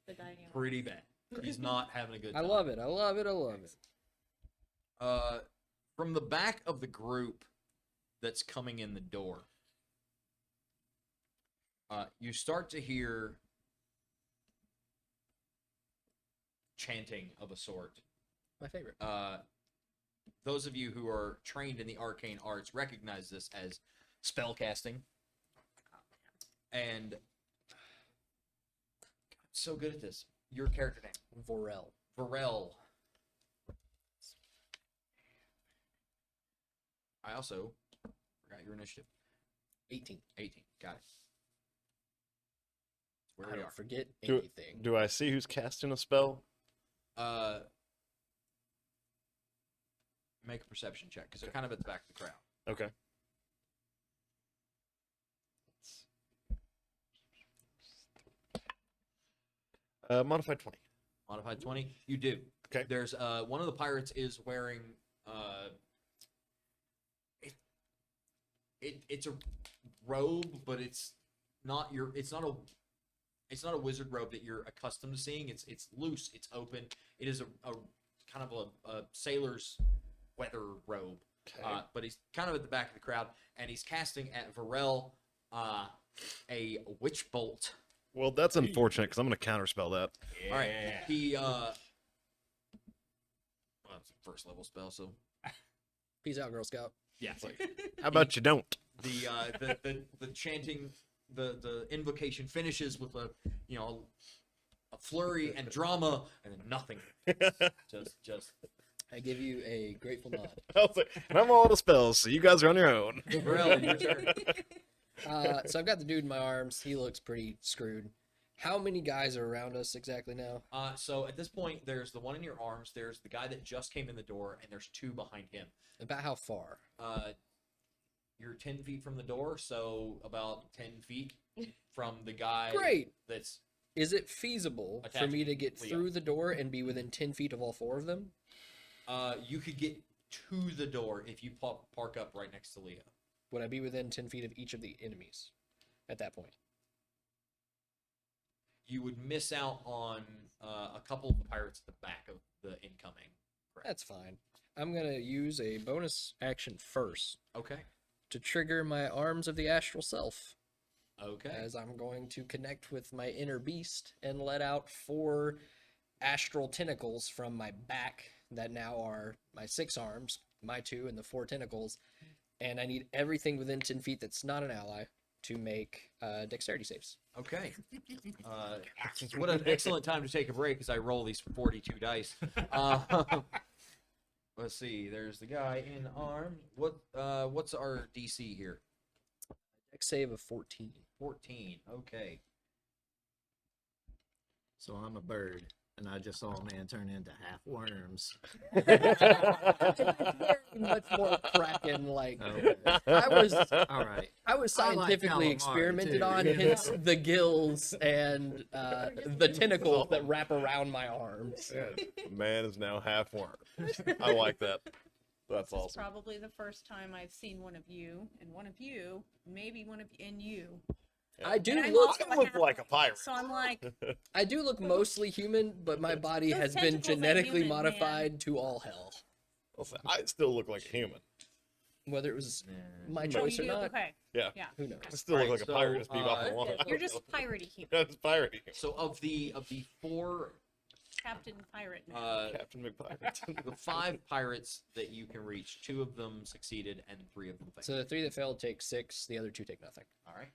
The dining room. Pretty bad. He's not having a good I time. love it. I love it. I love it. From the back of the group that's coming in the door, you start to hear chanting of a sort. My favorite. Those of you who are trained in the arcane arts recognize this as spell casting. And I'm so good at this. Your character name, Vorel. Varel. I also forgot your initiative. 18. 18. Got it. That's where I we don't are. forget Do- anything. Do I see who's casting a spell? Make a perception check because they're kind of at the back of the crowd. Okay. Modified 20. Modified 20. You do. Okay. There's one of the pirates is wearing it's a robe, but it's not a wizard robe that you're accustomed to seeing. It's loose, it's open. It is a kind of a sailor's weather robe. Okay. But he's kind of at the back of the crowd, and he's casting at Varel a witch bolt. Well, that's unfortunate because I'm going to counterspell that. Yeah. All right, he well, it's a first level spell, so Peace out, Girl Scout. yeah. How about you don't? The chanting, the invocation finishes with a flurry and drama, and then nothing. Just I give you a grateful nod. I was like, and I'm all out of spells, so you guys are on your own. Varel, your turn. So I've got the dude in my arms. He looks pretty screwed. How many guys are around us exactly now? So at this point, there's the one in your arms. There's the guy that just came in the door, and there's 2 behind him. About how far? You're 10 feet from the door, so about 10 feet from the guy. Great. That's Is it feasible for Attached me to get Leo. through the door and be within 10 feet of all 4 of them? you could get to the door if you park up right next to Leo. Would I be within 10 feet of each of the enemies at that point? You would miss out on a couple of the pirates at the back of the incoming. That's fine. I'm going to use a bonus action first Okay. to trigger my Arms of the Astral Self, Okay. as I'm going to connect with my inner beast and let out 4 astral tentacles from my back that now are my 6 arms, my 2, and the 4 tentacles. And I need everything within 10 feet that's not an ally to make dexterity saves. Okay. What an excellent time to take a break as I roll these 42 dice. Let's see. There's the guy in arms. What's our DC here? Dex save of 14. 14. Okay. So I'm a bird. and I just saw a man turn into half worms. Very much more Kraken like. Okay. I was All right. I was I like scientifically calamari, experimented too, on, you hence know? the gills and the tentacles that wrap around my arms. Man is now half worm. I like that. That's This is awesome. probably the first time I've seen one of you, and one of you, maybe one of and you. I do And I'm look also I look like a halfling, pirate. So I'm like, I do look mostly human, but my body Those has been tentacles ain't genetically human, man. modified to all hell. Listen, I still look like a human. Whether it was my oh, choice you or do? not, Okay. Yeah. Yeah. who knows? I still look Alright, like a pirate. Just beat off so, the wall. You're just piratey human. Yeah, it's piratey. So of the 4, Captain Pirate. Now. Captain McPirate. the 5 pirates that you can reach, 2 of them succeeded and 3 of them failed. So the 3 that failed take 6, the other 2 take nothing. All right.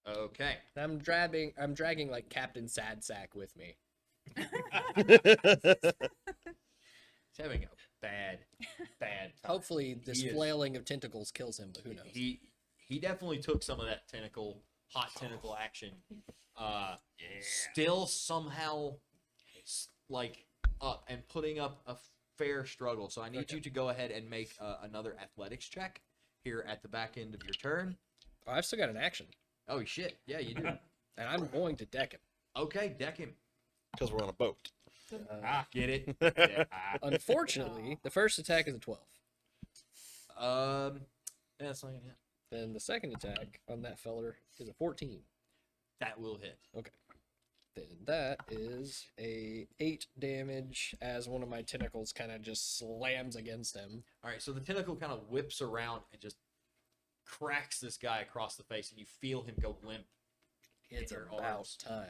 Okay. I'm dragging like Captain Sad Sack with me. He's having a bad time. Hopefully, this He is. flailing of tentacles kills him, but who knows? He definitely took some of that hot tentacle action. Yeah. Still somehow like up and putting up a fair struggle. So I need you to go ahead and make another athletics check here at the back end of your turn. Oh, I've still got an action, Oh shit! Yeah, you do. and I'm going to deck him. Okay, deck him. Because we're on a boat. Get it? Unfortunately, the first attack is a 12. Yeah, that's not gonna hit. Then the second attack on that feller is a 14. That will hit. Then that is a 8 damage as one of my tentacles kind of just slams against him. All right, so the tentacle kind of whips around and just cracks this guy across the face, and you feel him go limp. It's your about arms. time.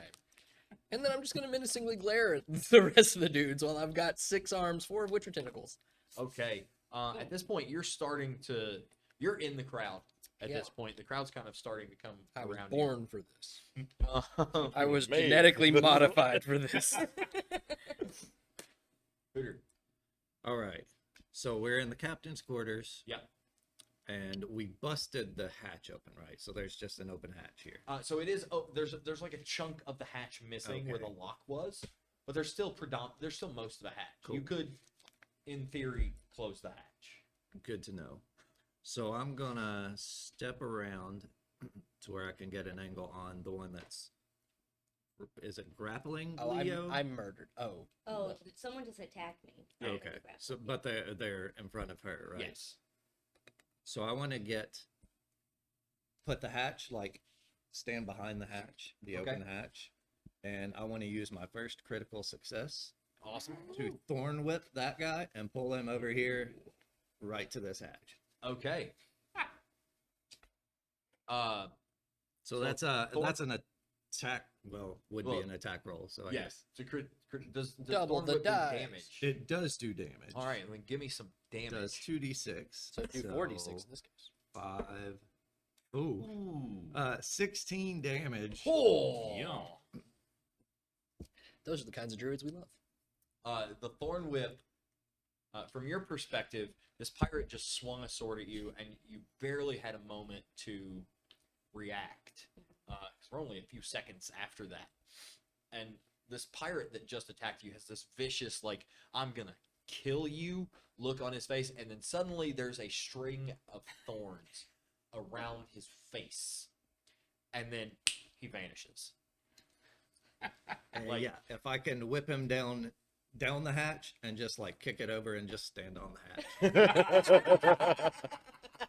And then I'm just gonna menacingly glare at the rest of the dudes while I've got 6 arms, 4 of which are tentacles. Okay. At this point, you're in the crowd. At this point, the crowd's kind of starting to come I was around born for this. you. I was Made. genetically modified for this. Hooter. All right. So we're in the captain's quarters. Yep. And we busted the hatch open, right? So there's just an open hatch here. So it is. Oh, there's like a chunk of the hatch missing where the Okay. lock was, but there's still There's still most of the hatch. Cool. You could, in theory, close the hatch. Good to know. So I'm gonna step around to where I can get an angle on the one that's. Is it grappling Oh, Leo? I'm murdered. Oh. Oh, no. someone just attacked me. Okay. So, but they're in front of her, right? Yes. So I want to put the hatch, like stand behind the hatch, the Okay. open hatch, and I want to use my first critical success Awesome. to thorn whip that guy and pull him over here, right to this hatch. Okay. So So that's thorn- an attack. Well, would Well, be an attack roll. So I Yes. It's a crit. Does Double Thorn the Whip do dice. damage? guess it does do damage. All right, then give me some It damage. does 2d6. So do 4d6 in this case. 5. Ooh. Ooh. 16 damage. Oh. Yeah. Those are the kinds of druids we love. The Thorn Whip, from your perspective, this pirate just swung a sword at you, and you barely had a moment to react. 'Cause we're only a few seconds after that. And this pirate that just attacked you has this vicious, like, I'm gonna kill you look on his face, and then suddenly there's a string of thorns around his face. And then he vanishes. And Like- yeah, if I can whip him down the hatch and just like kick it over and just stand on the hatch.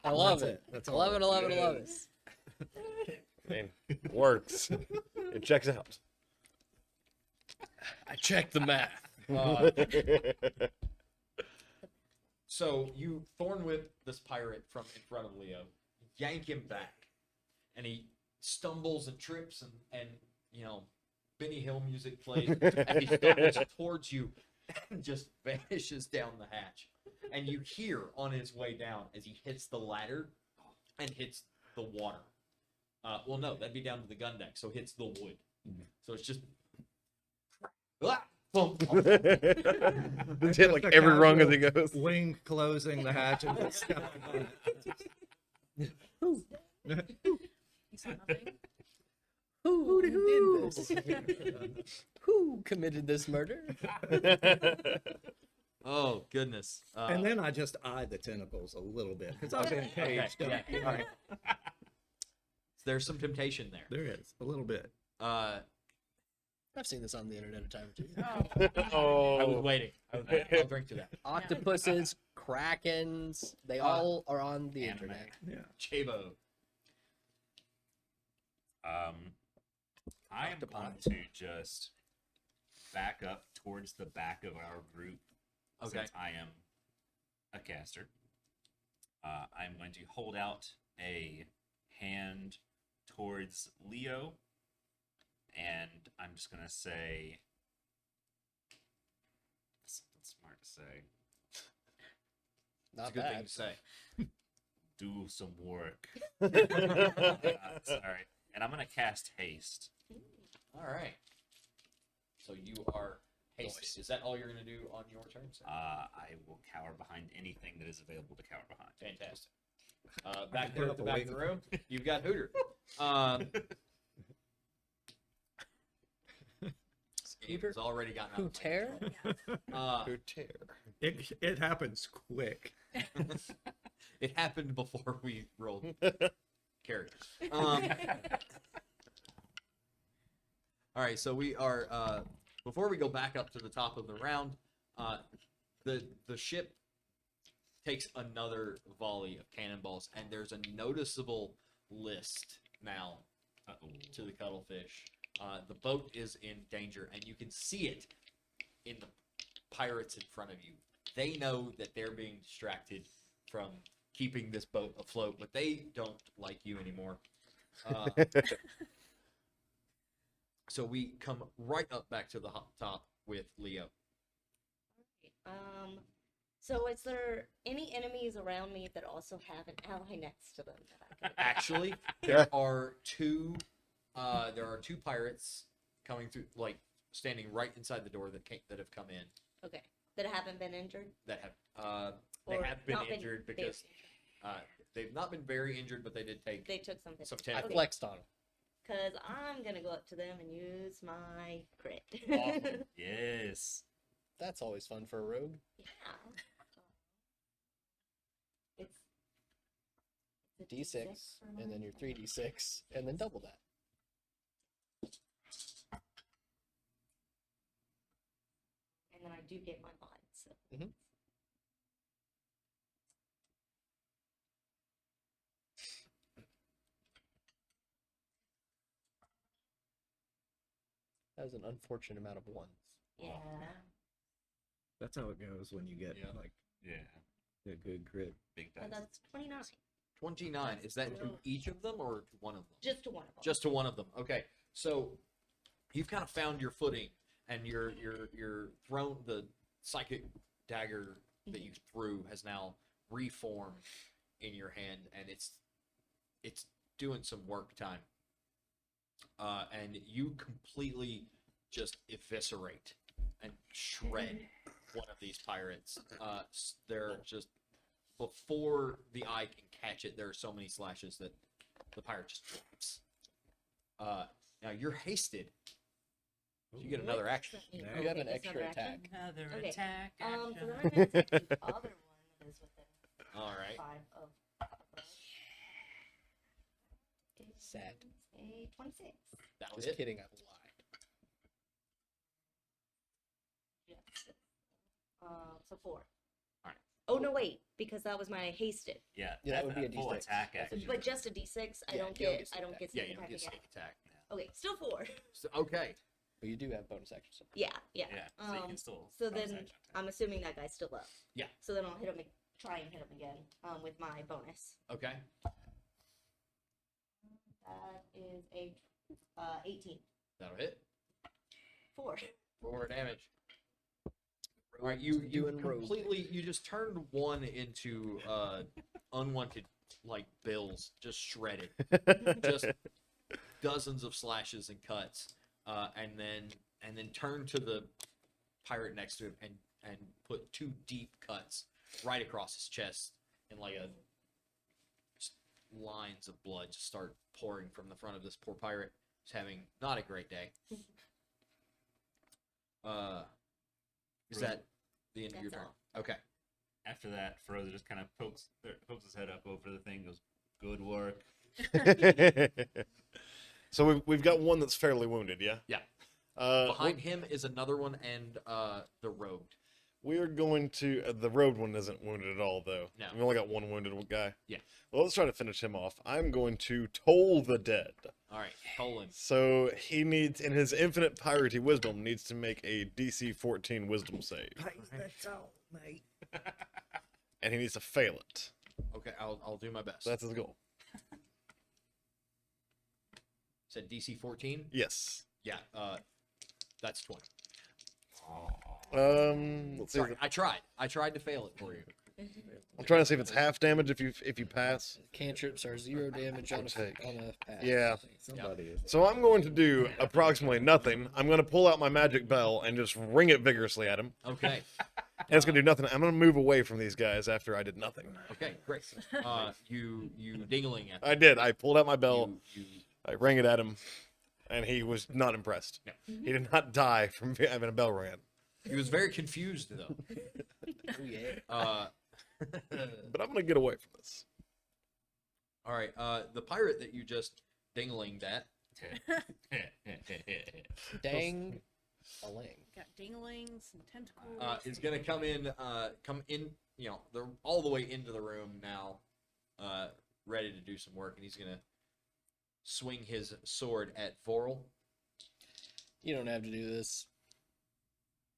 I love That's it. That's I all. love it, I love it, I love it. I mean, it works. It checks out. I checked the math. So you thorn whip this pirate from in front of Leo, yank him back, and he stumbles and trips, and you know, Benny Hill music plays as he stumbles towards you and just vanishes down the hatch. And you hear on his way down as he hits the ladder and hits the water. Well, no, that'd be down to the gun deck, so hits the wood. So it's just. Ah! Thump, thump, thump. It's hit like every rung as he goes. Wing closing the hatch and just stepping on it. He's not Who did this? Who committed this murder? Oh goodness. And then I just eye the tentacles a little bit because I've been okay, caged. yeah, all right. There's some temptation there. There is a little bit. Uh, I've seen this on the internet a time or two. I was waiting. I'll drink to that. Octopuses, krakens, they all are on the Anime. internet. Yeah. Chavo. I am Octopi. going to just back up towards the back of our group. Okay. Since I am a caster, I'm going to hold out a hand towards Leo, and I'm just going to say something smart to say. It's Not a good thing bad. to say. Do some work. Sorry. And I'm going to cast haste. All right. So you are hasted. Is that all you're going to do on your turn? Sir? I will cower behind anything that is available to cower behind. Fantastic. Back there at the back of the room, you've got Hooter. This game has already gotten out Who of tear? control. It happens quick. It happened before we rolled characters. All right, so we are before we go back up to the top of the round, the ship takes another volley of cannonballs, and there's a noticeable list now to the cuttlefish. The boat is in danger, and you can see it in the pirates in front of you. They know that they're being distracted from keeping this boat afloat, but they don't like you anymore. So we come right up back to the top with Leo. So is there any enemies around me that also have an ally next to them that I can Actually, there are two pirates coming through, like standing right inside the door that have come in. Okay. That haven't been injured? That have they Or have been not injured because they've not been very injured, but they did take they took something. some I tentacles. flexed on him. Because I'm going to go up to them and use my crit. Awesome. Yes. That's always fun for a rogue. Yeah. It's a D6, for and then my- your 3d6, and then double that. And then I do get my mod, so. Mhm. That was an unfortunate amount of ones. Yeah. That's how it goes when you get Yeah. like Yeah. a good crit. Big And dice. that's 29. 29. Is that to each of them or to one of them? Just to one of them. Just to one of them. Okay. So you've kind of found your footing, and you're thrown. The psychic dagger that you threw has now reformed in your hand, and it's doing some work time. And you completely just eviscerate and shred one of these pirates. They're just before the eye can catch it. There are so many slashes that the pirate just drops. Now you're hasted. So you get another action. You have an extra attack. Another Okay. attack. So action. then I'm going to take the other one that is within All right. 5 of Sad. a 26. That was Just it. kidding, I lied. Yes. So 4. Alright. Oh, no, wait. Because that was my hasted. Yeah. Yeah, that would be a full D6. attack That's action. But just a d6. I Yeah, don't you don't get. get I don't sneak get Yeah, sneak you don't attack get again. sneak attack. Okay, still 4. So, okay. But you do have bonus action. So. Yeah, yeah. Yeah. So you can still. So bonus then action attack. I'm assuming that guy's still up. Yeah. So then I'll hit him. Try and hit him again. With my bonus. Okay. That is a 18. That'll hit. 4. 4 damage. All right, you Doing rogue. completely you just turned one into unwanted like bills, just shredded, just dozens of slashes and cuts, and then turn to the pirate next to him and put 2 deep cuts right across his chest, and like just lines of blood just start pouring from the front of this poor pirate. He's having not a great day. Is that the end of your That's turn? Okay. After that, Frozen just kind of pokes his head up over the thing, goes, "Good work." So we've got one that's fairly wounded, yeah? Yeah. Uh, Behind him is another one and the road. we are going to... the road one isn't wounded at all, though. No. We only got one wounded guy. Yeah. Well, let's try to finish him off. I'm going to toll the dead. All right, toll him. So he needs, in his infinite piratey wisdom, needs to make a DC 14 wisdom save. And he needs to fail it. Okay, I'll do my best. That's his goal. Said DC 14. Yes. Yeah. That's 20. Let's see. Sorry, I tried to fail it for you. I'm trying to see if it's half damage if you pass. Cantrips are 0 damage on Take. a pass. Yeah. Somebody is. So I'm going to do approximately nothing. I'm going to pull out my magic bell and just ring it vigorously at him. Okay. And it's going to do nothing. I'm going to move away from these guys after I did nothing. Okay. Great. You dingling at I did. I pulled out my bell. you I rang it at him, and he was not impressed. No. He did not die from having a bell ring. He was very confused though. Oh, yeah. But I'm going to get away from this. All right. The pirate that you just dinglinged at. Dang. A ling. Got dinglings and tentacles. Is gonna come in, all the way into the room now, ready to do some work, and he's gonna swing his sword at Vorel. You don't have to do this.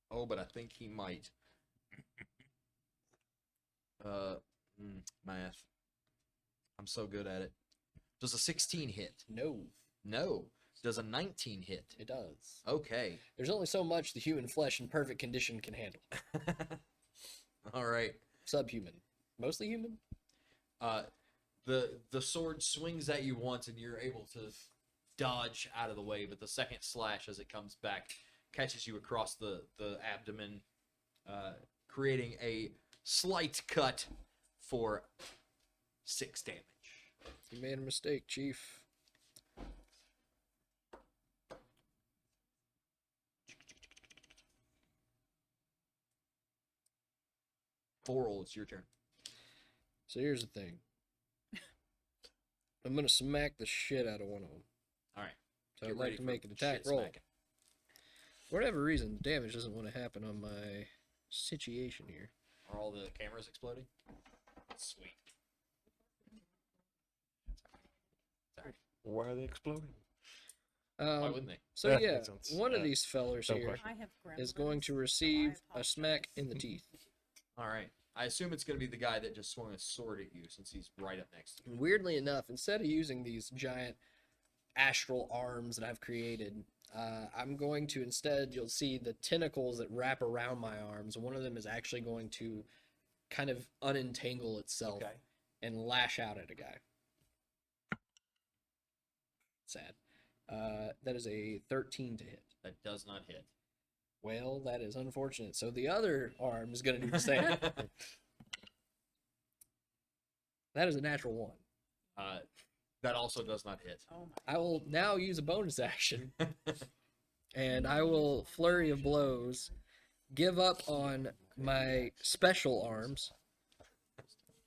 Oh, but I think he might. Math. I'm so good at it. Does a 16 hit? No, No. Does a 19 hit? it does. Okay. There's only so much the human flesh in perfect condition can handle. All right. Subhuman. Mostly human? The sword swings at you once, and you're able to dodge out of the way, but the second slash, as it comes back, catches you across the abdomen, creating a slight cut for 6 damage. You made a mistake, Chief. Vorel, it's your turn. So here's the thing. I'm gonna smack the shit out of one of them. All right. So Get I'd ready like to for make an attack shit roll. smacking. For whatever reason, damage doesn't want to happen on my situation here. Are all the cameras exploding? Sweet. Sorry. Why are they exploding? Why wouldn't they? So Yeah, yeah, makes sense. one of these fellers dumb here question. I have is going to gremlins, receive so I a smack in the apologize. teeth. All right. I assume it's going to be the guy that just swung a sword at you, since he's right up next to you. And weirdly enough, instead of using these giant astral arms that I've created, I'm going to instead, you'll see the tentacles that wrap around my arms. One of them is actually going to kind of unentangle itself Okay. and lash out at a guy. Sad. That is a 13 to hit. That does not hit. Well, that is unfortunate. So the other arm is going to do the same. That is a natural 1. That also does not hit. Oh my. I will now use a bonus action, and I will flurry of blows, give up on my special arms,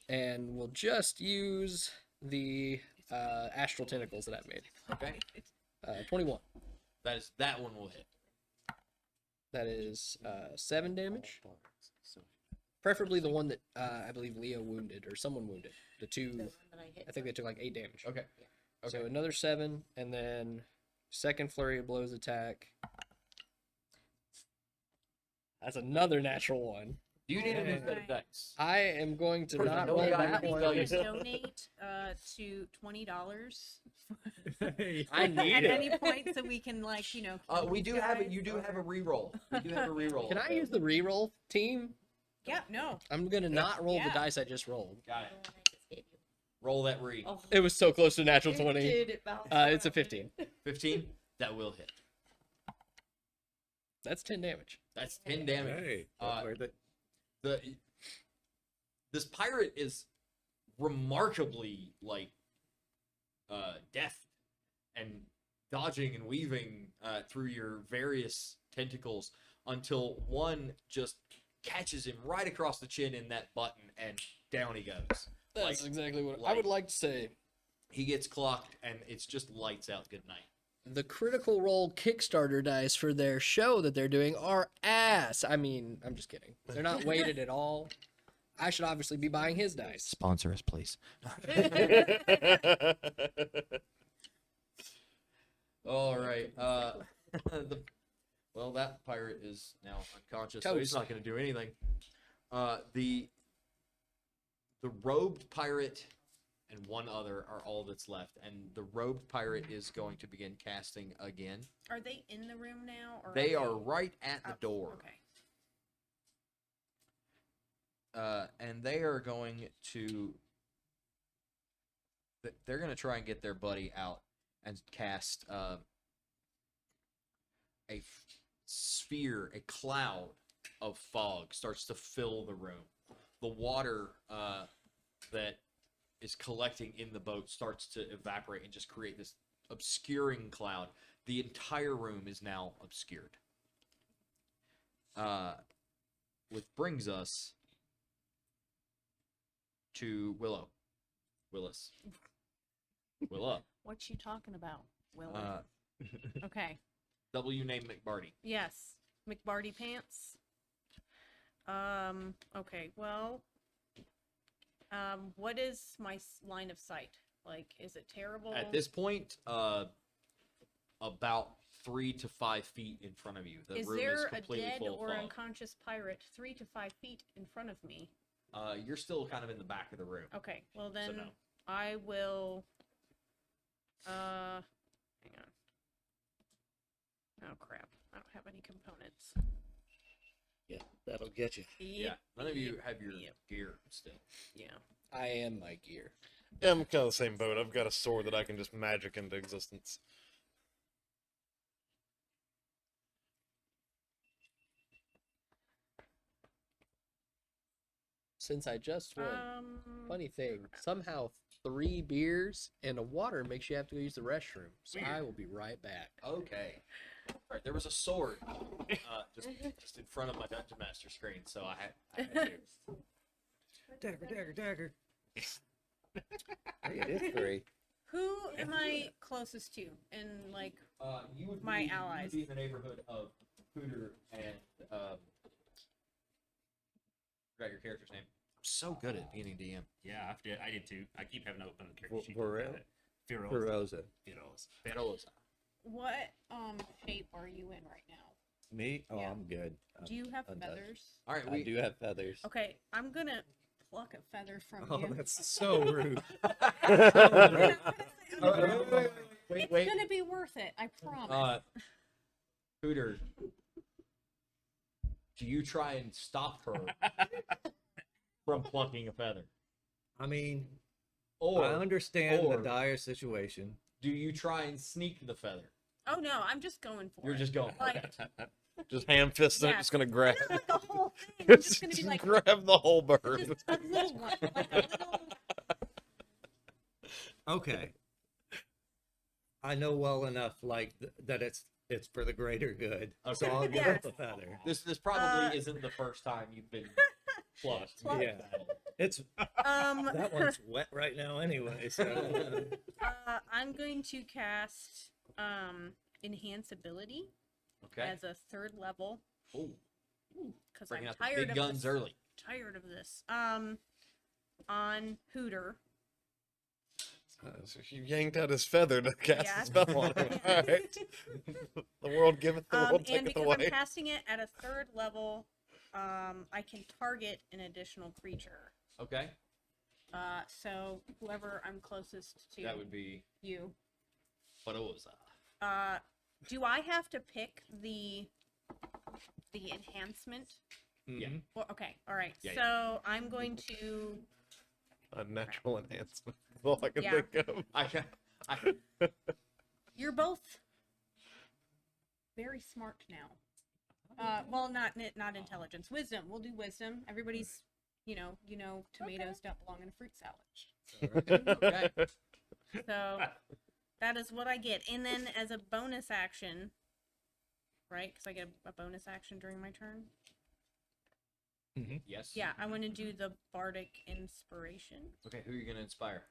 and will just use the astral tentacles that I've made. Okay. 21. That one will hit. That is 7 damage. Preferably the one that I believe Leo wounded, or someone wounded. The two, The one that I hit I think they took like 8 damage. Okay. Okay. So another 7, and then second flurry of blows attack. That's another natural 1. Do you need a new set of Right. dice? I am going to Person, not no roll guy that can one. tell you Please so. donate to $20 I need at it. any point so we can kill We these do have it. guys. You do have a reroll. We do have a reroll. Can I use the reroll team? Yeah, no. I'm gonna not roll the Yeah. dice I just rolled. Got The it. one I just gave you. Roll that re. Oh, It was so close to natural it 20. did, it bounced It's a around. 15. 15. That will hit. That's 10 damage. That's 10 damage. Hey, Uh, worth it. This pirate is remarkably deft, and dodging and weaving through your various tentacles until one just catches him right across the chin in that button, and down he goes. That's Like, exactly what I would like to say. he gets clocked, and it's just lights out. Good night. The Critical Role Kickstarter dice for their show that they're doing are ass. I mean, I'm just kidding. They're not weighted at all. I should obviously be buying his dice. Sponsor us, please. All right. Well, that pirate is now unconscious, so he's Toast. not going to do anything. The robed pirate and one other are all that's left, and the robed pirate is going to begin casting again. Are they in the room now? Or They are right at the Oh, door. Okay. And they are going to. They're going to try and get their buddy out and cast sphere, a cloud of fog starts to fill the room. The water that is collecting in the boat starts to evaporate and just create this obscuring cloud. The entire room is now obscured. Which brings us to Willis. Willow. What you talking about, Willow? Okay. W name McBarty. Yes. McBarty pants. Okay. Well. What is my line of sight? Like, is it terrible? At this point, about 3 to 5 feet in front of you. The Is room there is a completely dead full of or fog. unconscious pirate 3 to 5 feet in front of me? You're still kind of in the back of the room. Okay. Well then, no. I will. Hang on. Oh crap! I don't have any components. Yeah, that'll get you. Yeah, none of you have your Yep. gear still. Yeah. I am my gear. Yeah, I'm kind of the same boat. I've got a sword that I can just magic into existence. Since I just won. Funny crap. thing, somehow 3 beers and a water makes you have to go use the restroom. So Weird. I will be right back. Okay. All right, there was a sword just in front of my Dungeon Master screen, so I had to. Dagger, dagger, dagger. Hey, it is 3. Who am I closest to? And like, You would My be, you allies. would be in the neighborhood of Hooter and forgot your character's name. I'm so good at being DM. Yeah, I did too. I keep having to open the character sheet. Varel? Firoz. Perosa. Firoz. Perosa. what shape are you in right now? Me? Oh, Yeah. I'm good. Do you have untouched. feathers? All right, I do have feathers. Okay, I'm gonna pluck a feather from Oh, you. that's so rude. Wait, It's gonna be worth it. I promise. Hooter, do you try and stop her from plucking a feather? I mean, Or I understand or- the dire situation. do you try and sneak the feather? Oh no, I'm just going for You're it. just going. Like, Okay. Just ham fisting it, Yeah. just gonna grab. not like the whole thing. I'm just gonna be like grab the whole bird. just a little one, like a little. Okay. I know well enough, like that it's for the greater good. So Okay. I'll give Yes. up the feather. This probably isn't the first time you've been plucked. Plucked. Yeah. It's that one's wet right now anyway. So I'm going to cast enhance ability Okay. as a 3rd level Oh, because bringing I'm out the tired big of guns this. early. Tired of this. On Hooter. So you yanked out his feather to cast Yeah. a spell on him. All right. The world giveth, the world And taketh because away. I'm casting it at a 3rd level, I can target an additional creature. Okay. So whoever I'm closest to, That would be you. Perosa. Do I have to pick the enhancement? Yeah. Well, okay, all right. Yeah, So I'm going to. Unnatural enhancement. That's all I can Yeah. think of. I You're both very smart now. Well, not intelligence, wisdom. We'll do wisdom. Everybody's, tomatoes don't belong in a fruit salad. okay. So That is what I get. And then as a bonus action, right? Because I get a bonus action during my turn. Yes. Yeah, I want to do the Bardic Inspiration. Okay, who are you gonna inspire?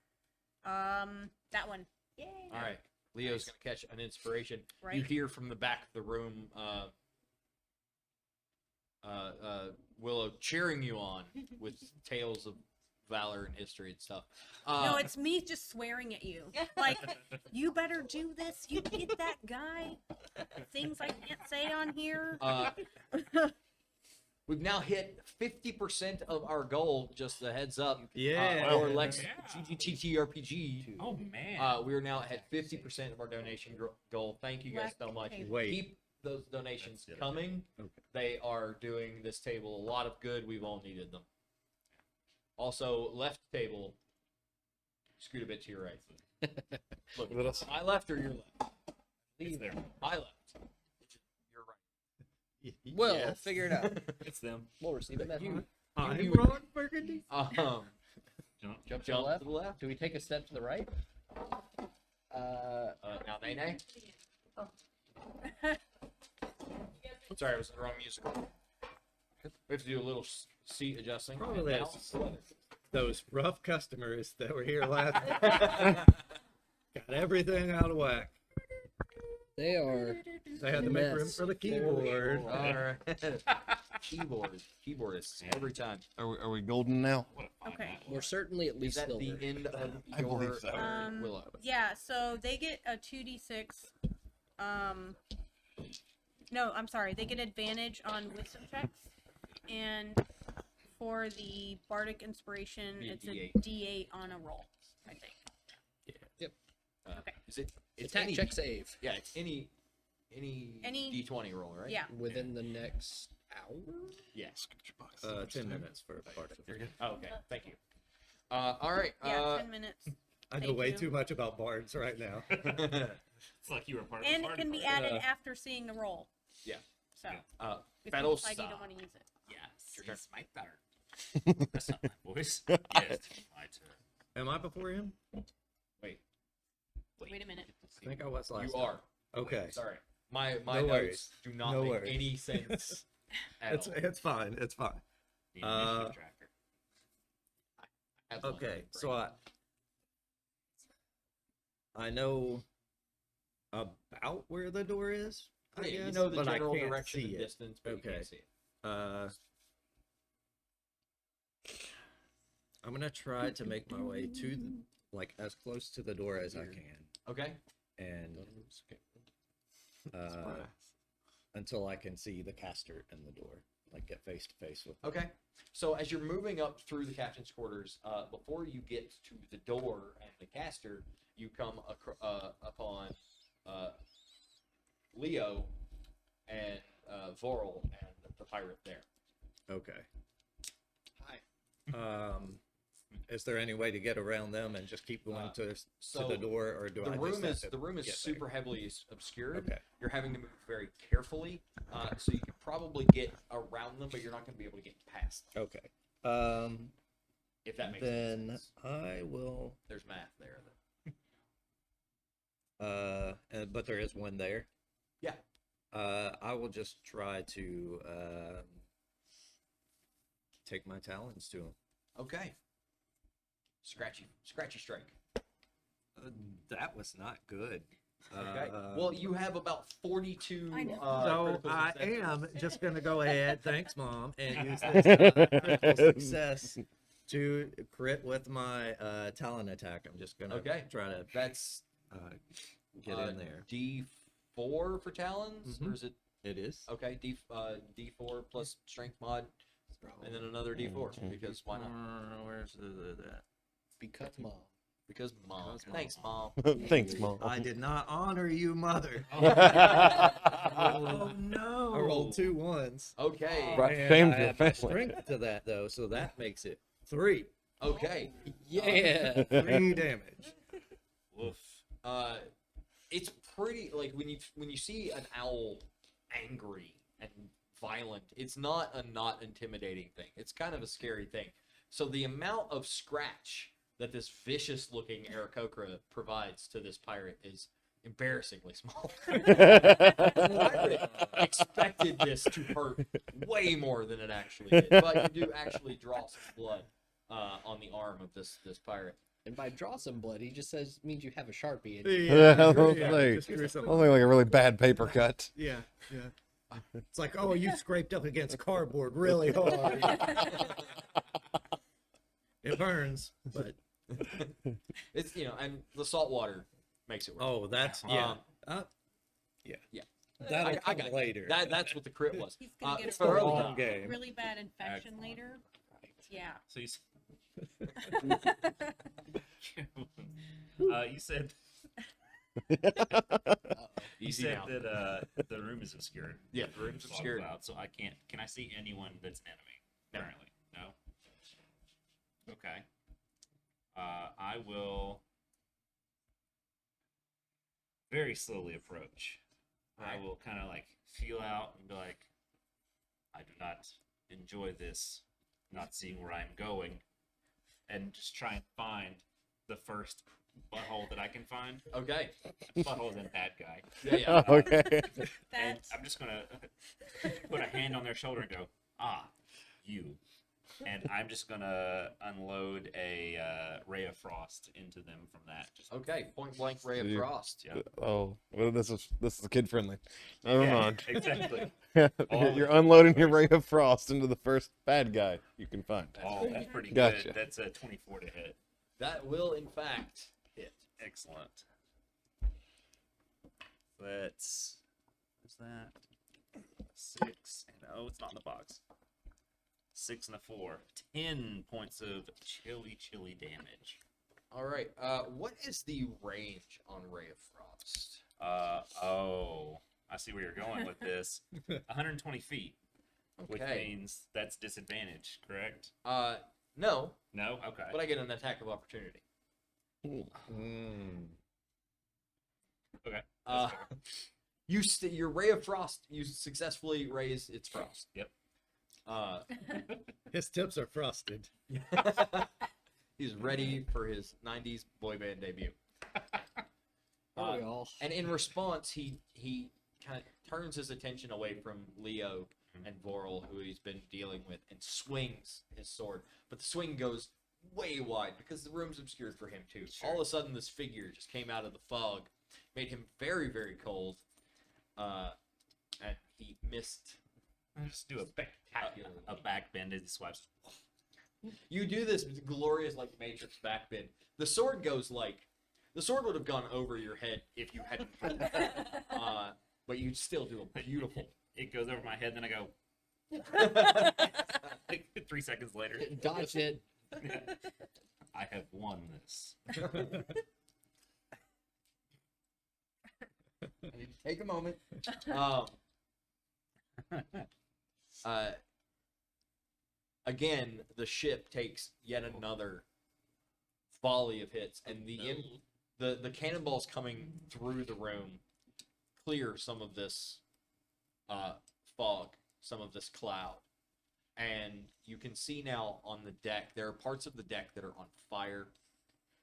That one. Yay. All right, Leo's gonna catch an inspiration. You Right. hear from the back of the room, Willow cheering you on with tales of valor and history and stuff. No, it's me just swearing at you. Like, you better do this. You get that guy. Things I can't say on here. We've now hit 50% of our goal. Just a heads up. Yeah. For Lex Yeah. TTRPG. Oh man. We are now at 50% of our donation goal. Thank you guys so much. Left Wait. Keep those donations That's it. coming. Okay. They are doing this table a lot of good. We've all needed them. Also, left table, scoot a bit to your right. Look, Is it us? my left or your left? It's there. My left. You're right. Well, Yes. figure it out. It's them. We'll receive it. You- I'm you- Ron Burgundy. Jump. Jump to the left? to the left. Do we take a step to the right? Now, Nene. Sorry, I was in the wrong musical. We have to do a little seat adjusting. Probably Now, those rough customers that were here last got everything out of whack. They are. They had to make room Mess. for the keyboard. All right. Keyboardists every time. Are we golden now? What a fine Okay. battle. We're certainly at Is least that silver. the end of I your believe so. Willow? Yeah, so they get a 2d6. No, I'm sorry. They get advantage on wisdom checks. And for the Bardic Inspiration, Be a it's D8. a D8 on a roll, I think. Okay. Is it? It's Attack any, check save Yeah, it's any Any- D20 roll, right? Yeah. within the next hour. Yes. 10 minutes for a part. Oh, okay. Thank you. All right. Yeah, 10 minutes. I know Thank way you. too much about bards right now. It's like you were part of the And it party can be party. added after seeing the roll. Yeah. So, Uh, if Battle you decide you Star. don't want to use it. Yeah, your turn. it's my turn. That's not my voice. Yes, my turn. Am I before him? Wait. Wait a minute. I think I was last You time. are. Okay. Sorry. My No notes worries. do not No make worries. any sense at It's all. it's fine. It's fine. The initiative tracker. I have one Okay, brain. so I know about where the door is. I Yeah, you guess, know the but I general can't direction see and it. distance, but you Okay. can't see it. I'm gonna try to make my way to like as close to the door as I can, Okay. and until I can see the caster in the door, like get face to face with. Okay. So as you're moving up through the captain's quarters, before you get to the door and the caster, you come upon Leo and Vorl and the pirate there. Okay. Hi. Is there any way to get around them and just keep going to so the door, or do The I room just have is to the room is get super heavily obscured. Okay. You're having to move very carefully, so you can probably get around them, but you're not going to be able to get past them. Okay. If that makes Then sense. I will. There's math there. But there is one there. Yeah. I will just try to take my talons to him. Okay. Scratchy strike. That was not good. Okay. Well, you have about 42. I know. So critical I successes. am just gonna go ahead. Thanks, Mom, and use this critical success to crit with my talon attack. I'm just gonna Okay. try to That's get in there. D4 for talons, or Mhm. is it? It is. Okay, D4 plus strength mod, and then another D4 because why not? Where's that? Because mom. Because mom. Because mom. Thanks, mom. Thanks, Mom. I did not honor you, mother. Oh no! I rolled 2 1s. Okay. Right. And Shamed I your add my family. strength to that though, so that makes it 3. Okay. Yeah. 3 damage. Woof. It's pretty like when you see an owl angry and violent, it's not intimidating thing. It's kind of a scary thing. So the amount of scratch that this vicious-looking Aarakocra provides to this pirate is embarrassingly small. Pirate expected this to hurt way more than it actually did, but you do actually draw some blood on the arm of this pirate. And by draw some blood, he just says means you have a Sharpie. And Yeah, I was yeah, like, just screw some- I was like a really bad paper cut. Yeah, yeah. It's like, oh, you scraped up against cardboard really hard. It burns, but It's and the salt water makes it worse. oh, that's yeah. Yeah. That'll I come got it. later. That's what the crit was. He's gonna get it's a early really, long game. really bad infection Excellent. later. Yeah. So you said you Easy said now. that the room is obscured. Yeah, the room's Talk obscured. about, so I can't. Can I see anyone that's an enemy No. currently? No. Okay. I will very slowly approach. I Alright. will kind of like feel out and be like, I do not enjoy this, not seeing where I'm going, and just try and find the first butthole that I can find. Okay. Butthole's in bad guy. Yeah, yeah. Okay. And That's I'm just gonna put a hand on their shoulder and go, you. And I'm just gonna unload a ray of frost into them from that. Just Okay. Point blank ray of Yeah. frost. yeah. Oh, well, this is kid friendly. Never Yeah, mind. exactly. You're unloading your ray of frost into the first bad guy you can find. Oh, that's pretty Gotcha. good. That's a 24 to hit. That will in fact hit. Excellent. That's what's that? 6 and it's not in the box. 6 and a 4. 10 points of chilly damage. All right. What is the range on ray of frost? I see where you're going with this. 120 feet, which Okay. means that's disadvantage, correct? No, No? Okay. but I get an attack of opportunity. Okay. Uh, That's fair. your ray of frost. You successfully raise its frost. Yep. His tips are frosted. He's ready for his '90s boy band debut. Oh, y'all. And in response, he kind of turns his attention away from Leo and Vorl, who he's been dealing with, and swings his sword. But the swing goes way wide because the room's obscured for him too. Sure. All of a sudden, this figure just came out of the fog, made him very, very cold, and he missed. Just do a Spectacularly. back bend as he swipes. You do this glorious like Matrix backbend. The sword would have gone over your head if you hadn't. But you'd still do a beautiful. It goes over my head, then I go. Like 3 seconds later, Dodge it. I have won this. Take a moment. Again, the ship takes yet another volley of hits, and the cannonballs coming through the room clear some of this fog, some of this cloud, and you can see now on the deck there are parts of the deck that are on fire,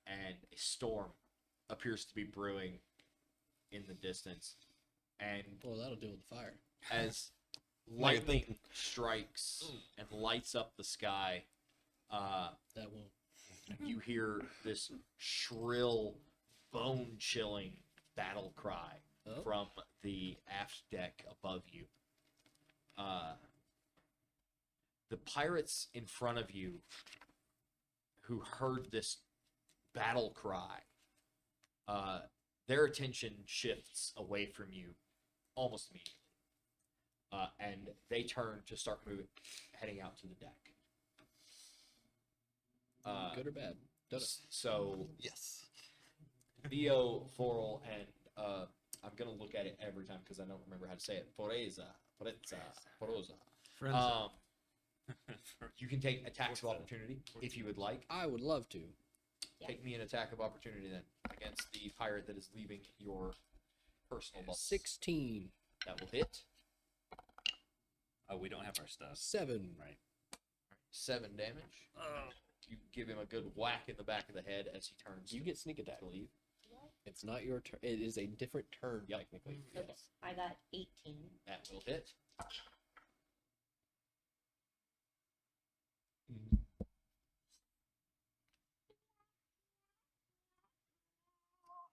and a storm appears to be brewing in the distance, and Well, that'll deal with the fire. as lightning strikes and lights up the sky, That won't. you hear this shrill, bone-chilling battle cry Oh. from the aft deck above you. The pirates in front of you who heard this battle cry, their attention shifts away from you almost immediately. And they turn to start heading out to the deck. Good or bad? Don't know. So Yes. Theo, Forel, and I'm gonna look at it every time because I don't remember how to say it. Foreza. Friends. You can take attacks of opportunity if you would like. I would love to. Take me an attack of opportunity then against the pirate that is leaving your personal bubble. 16. That will hit. Oh, we don't have our stuff. 7. Right. 7 damage. you give him a good whack in the back of the head as he turns. You get sneak attack. to leave. It's not your turn. It is a different turn, Yep. technically. Oops, I got 18. That will hit.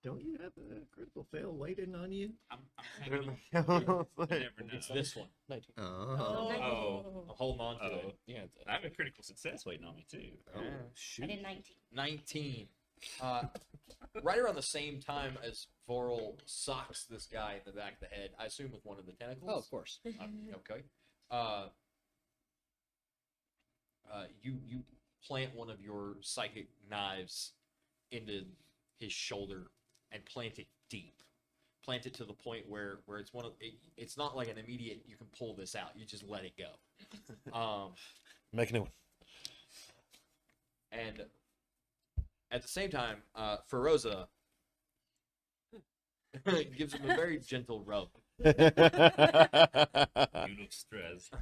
Don't you have a critical fail waiting on you? I'm hanging on. You never know. It's this one. 19. Oh. Oh. I'm holding on to Oh. it. Yeah. I have a critical success waiting on me too. Oh, I shoot. did 19. 19. Right around the same time as Vorl socks this guy in the back of the head, I assume with one of the tentacles. Oh, of course. Okay. You plant one of your psychic knives into his shoulder and plant it deep. Plant it to the point where it's it's not like an immediate you can pull this out. You just let it go. Making it. And at the same time, Feroza gives him a very gentle rub. You look stressed.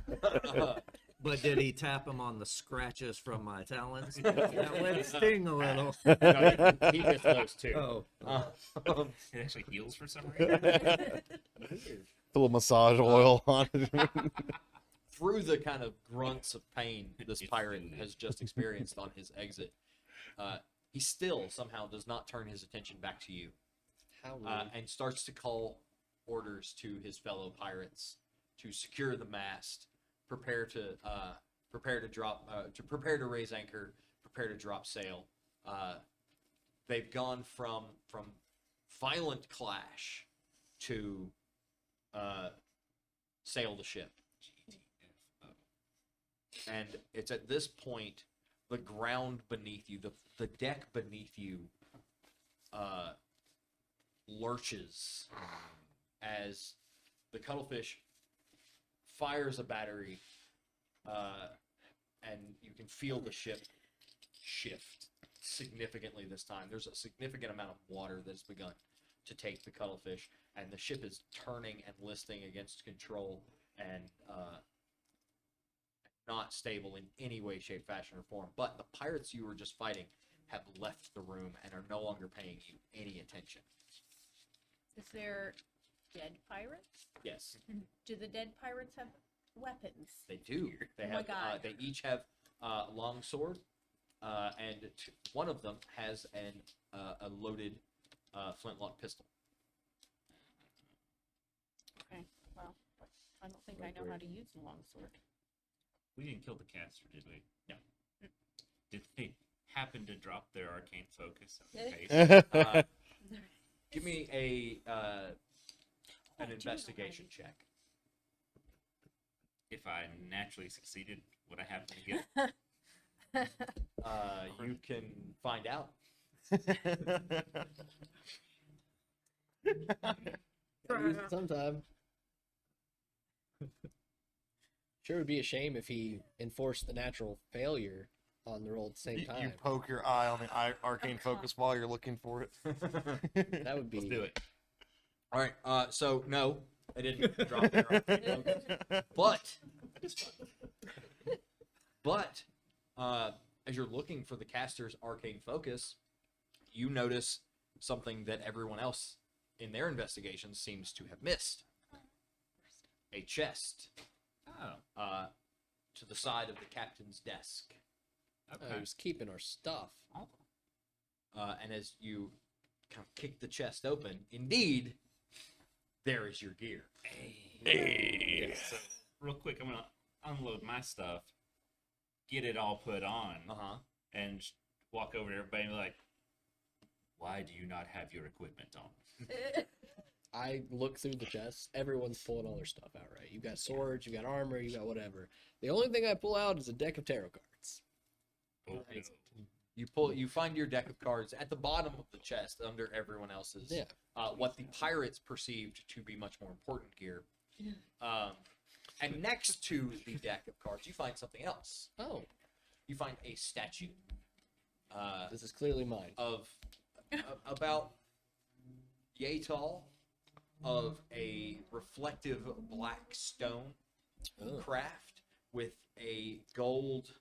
But did he tap him on the scratches from my talons? That would sting a little. No, he missed those too. Oh. Um, It actually heals for some reason. A little massage oil on it. through the kind of grunts of pain this It's pirate food. has just experienced on his exit, he still somehow does not turn his attention back to you, How and starts to call orders to his fellow pirates to secure the mast, prepare to drop, prepare to raise anchor, prepare to drop sail. They've gone from violent clash to sail the ship. And it's at this point the ground beneath you, the deck beneath you, lurches as the cuttlefish fires a battery, and you can feel the ship shift significantly this time. There's a significant amount of water that has begun to take the cuttlefish, and the ship is turning and listing against control, and not stable in any way, shape, fashion, or form. But the pirates you were just fighting have left the room and are no longer paying you any attention. Is there dead pirates? Yes, Do the dead pirates have weapons? they do. They Oh my have. God. They each have long sword, and one of them has a loaded flintlock pistol. Okay, well, I don't think I know how to use a longsword. We didn't kill the caster, did we? No. Did they happen to drop their arcane focus in the face? Give me an investigation check. If I naturally succeeded, would I happen to get? You can find out. Use it sometime. Sure would be a shame if he enforced the natural failure on the roll at the same You time. poke your eye on the arcane focus while you're looking for it. That would be. Let's do it. All right. So no, I didn't drop their arcane focus. But as you're looking for the caster's arcane focus, you notice something that everyone else in their investigation seems to have missed: a chest Oh, to the side of the captain's desk. okay. He was keeping our stuff. And as you kind of kick the chest open, indeed, there is your gear. Hey. So, real quick, I'm gonna unload my stuff, get it all put on, and walk over to everybody and be like, "Why do you not have your equipment on?" I look through the chest. Everyone's pulling all their stuff out, right? You got swords, you got armor, you got whatever. The only thing I pull out is a deck of tarot cards. Oh, You find your deck of cards at the bottom of the chest under everyone else's. Yeah. What the pirates perceived to be much more important gear. And next to the deck of cards, you find something else. Oh, You find a statue this is clearly mine. of about yay tall, of a reflective black stone Oh. craft with a gold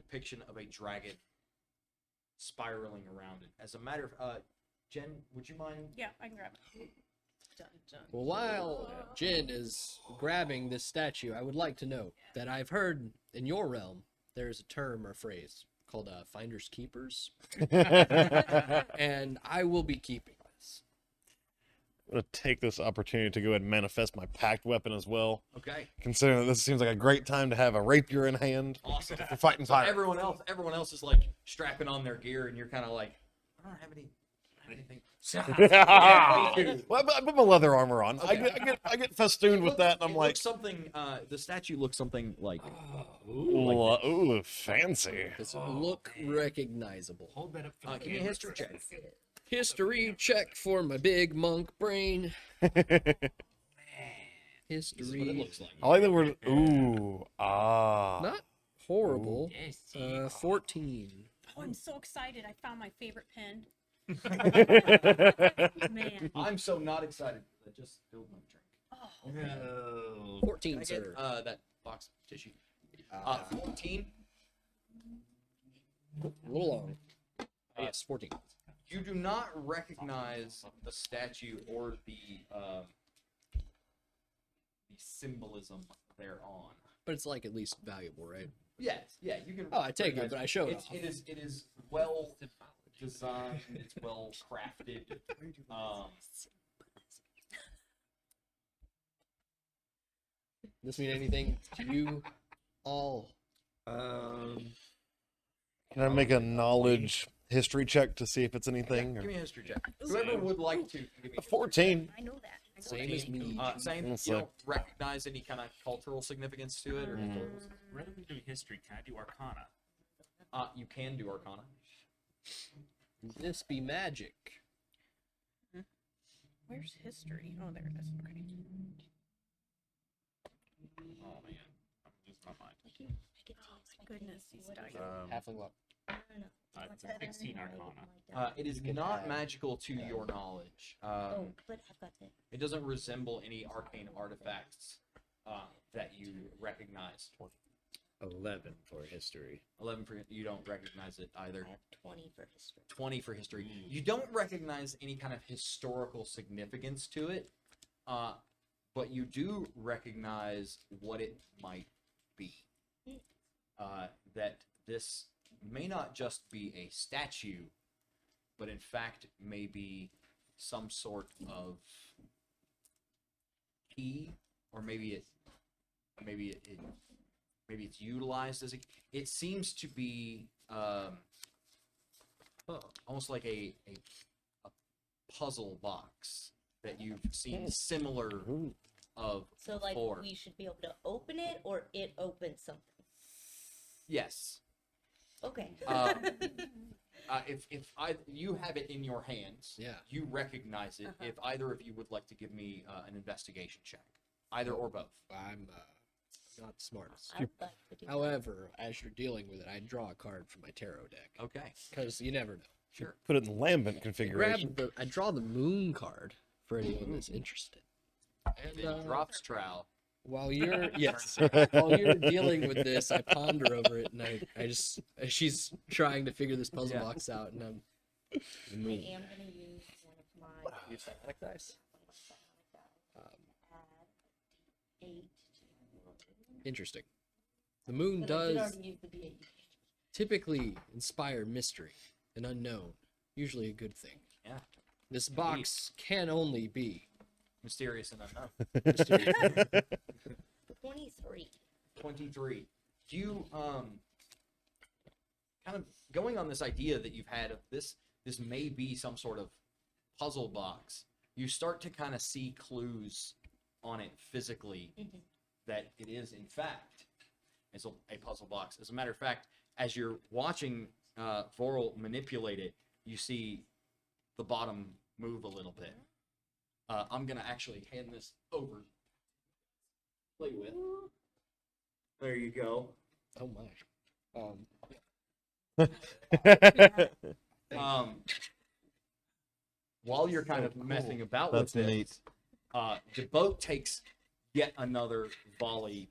depiction of a dragon spiraling around it. As a matter of, Jen, would you mind? Yeah, I can grab it. Dun, dun. Well, while Jin is grabbing this statue, I would like to note that I've heard in your realm there's a term or phrase called finders keepers, and I will be keeping this. I'm gonna take this opportunity to go ahead and manifest my packed weapon as well. Okay, Considering that this seems like a great time to have a rapier in hand awesome. for fighting So pirates. everyone else is like strapping on their gear, and you're kind of like, I don't have anything. Well, I put my leather armor on. Okay. I get festooned with that, and I'm It like, looks something. The statue looks something like. ooh, fancy. Does it look recognizable? Hold that up for the Give me a camera. history check. History check for my big monk brain. This is what it History. looks like. I like the word. Ooh, Not horrible. Yes. 14. Oh, I'm so excited. I found my favorite pen. Man. I'm so not excited. I just spilled my drink. Oh, No. 14, Can I sir. get that box of tissue? 14. A little long. Yes, 14. You do not recognize the statue or the symbolism thereon. But it's like at least valuable, right? Yes, yeah, you can. Oh, I take it, recognize but I show it It's- off. It is well designed. It's well crafted. This mean anything to you all? Um, Can I make a knowledge history check to see if it's anything? Give Or... me a history check. Whoever would like to give me A 14. I know that. I know Same that. as me. Same. Yes, You sir. don't recognize any kind of cultural significance to it, or Rather than doing history, can I do Arcana? you can do Arcana. This be magic. Where's history? Oh, there it is. Okay. Oh man, I'm losing my mind. Goodness, these dice. Halfling luck. It's a 16 Arcana. It is not magical to your knowledge. Oh, but I've got that. It doesn't resemble any arcane artifacts that you recognize. 11 for history. 11 for you don't recognize it either. I have 20 for history. 20 for history. You don't recognize any kind of historical significance to it, but you do recognize what it might be. That this may not just be a statue, but in fact may be some sort of key, or maybe it's utilized as a. It seems to be almost like a puzzle box that you've seen similar of So, like, before. we should be able to open it, or it opens something. Yes. Okay. If you have it in your hands, Yeah. you recognize it. Uh-huh. If either of you would like to give me an investigation check, either or both. I'm not the smartest. I'd like to do that. However, as you're dealing with it, I draw a card from my tarot deck. Okay. Because you never know. Sure. Put it in lambent I configuration. I draw the moon card for anyone that's interested. And It drops trowel. while you're while you're dealing with this, I ponder over it, and I just she's trying to figure this puzzle Yeah. box out, and I'm I am going to use one of my use that dice. add 8 to Interesting. The moon But I did does already use the D8. typically inspire mystery and unknown, usually a good thing. Yeah. This box can only be Mysterious and unknown. mysterious. 23. 23. Do you kind of going on this idea that you've had of this may be some sort of puzzle box, you start to kind of see clues on it physically that it is in fact is a puzzle box. As a matter of fact, as you're watching Voral manipulate it, you see the bottom move a little bit. I'm gonna actually hand this over. Play with. There you go. Oh my. While you're kind of messing about with That's this, neat. the boat takes yet another volley,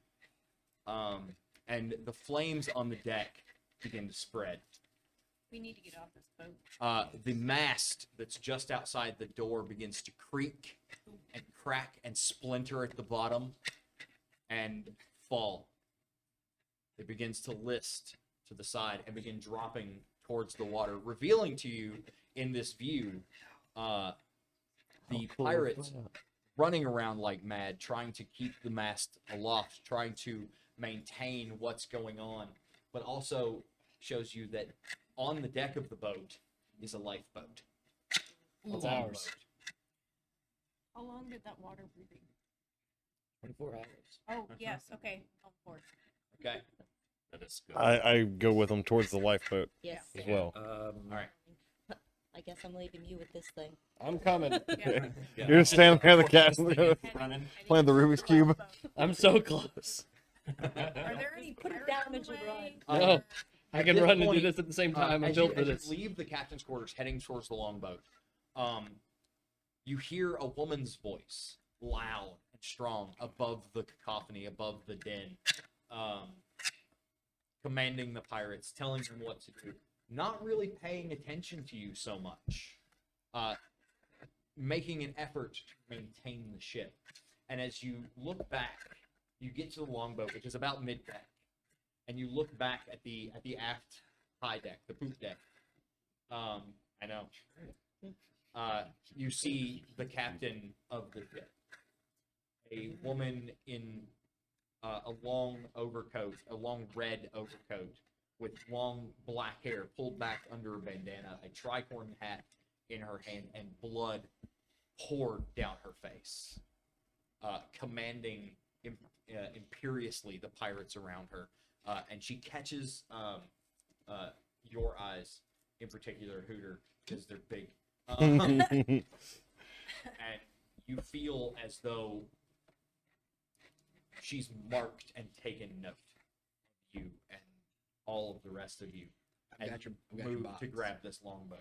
and the flames on the deck begin to spread. We need to get off this boat. The mast that's just outside the door begins to creak and crack and splinter at the bottom and fall. It begins to list to the side and begin dropping towards the water, revealing to you in this view the pirates running around like mad, trying to keep the mast aloft, trying to maintain what's going on, but also shows you that on the deck of the boat is a lifeboat. That's Long ours. boat. How long did that water breathing? 24 hours. Oh, yes. Okay. Of course. Okay. Let us go. I go with them towards the lifeboat Yes. as well. All right. I guess I'm leaving you with this thing. I'm coming. Yeah. You're just standing there, the cat Running. playing the Rubik's Cube. I'm so close. Are there any Put it pirates down on and the you'll way? No, I can this run and point, do this at the same time. I'm as built you, for as you this. leave the captain's quarters, heading towards the longboat, you hear a woman's voice, loud and strong, above the cacophony, above the din, commanding the pirates, telling them what to do, not really paying attention to you so much, making an effort to maintain the ship. And as you look back, you get to the longboat, which is about mid-deck, and you look back at the aft high deck, the poop deck. I know. You see the captain of the ship, a woman in a long overcoat, a long red overcoat with long black hair pulled back under a bandana, a tricorn hat in her hand, and blood poured down her face, commanding imperiously the pirates around her. And she catches your eyes in particular, Hooter, because they're big. And you feel as though she's marked and taken note of you and all of the rest of you I've and got your move box. to grab this longbow.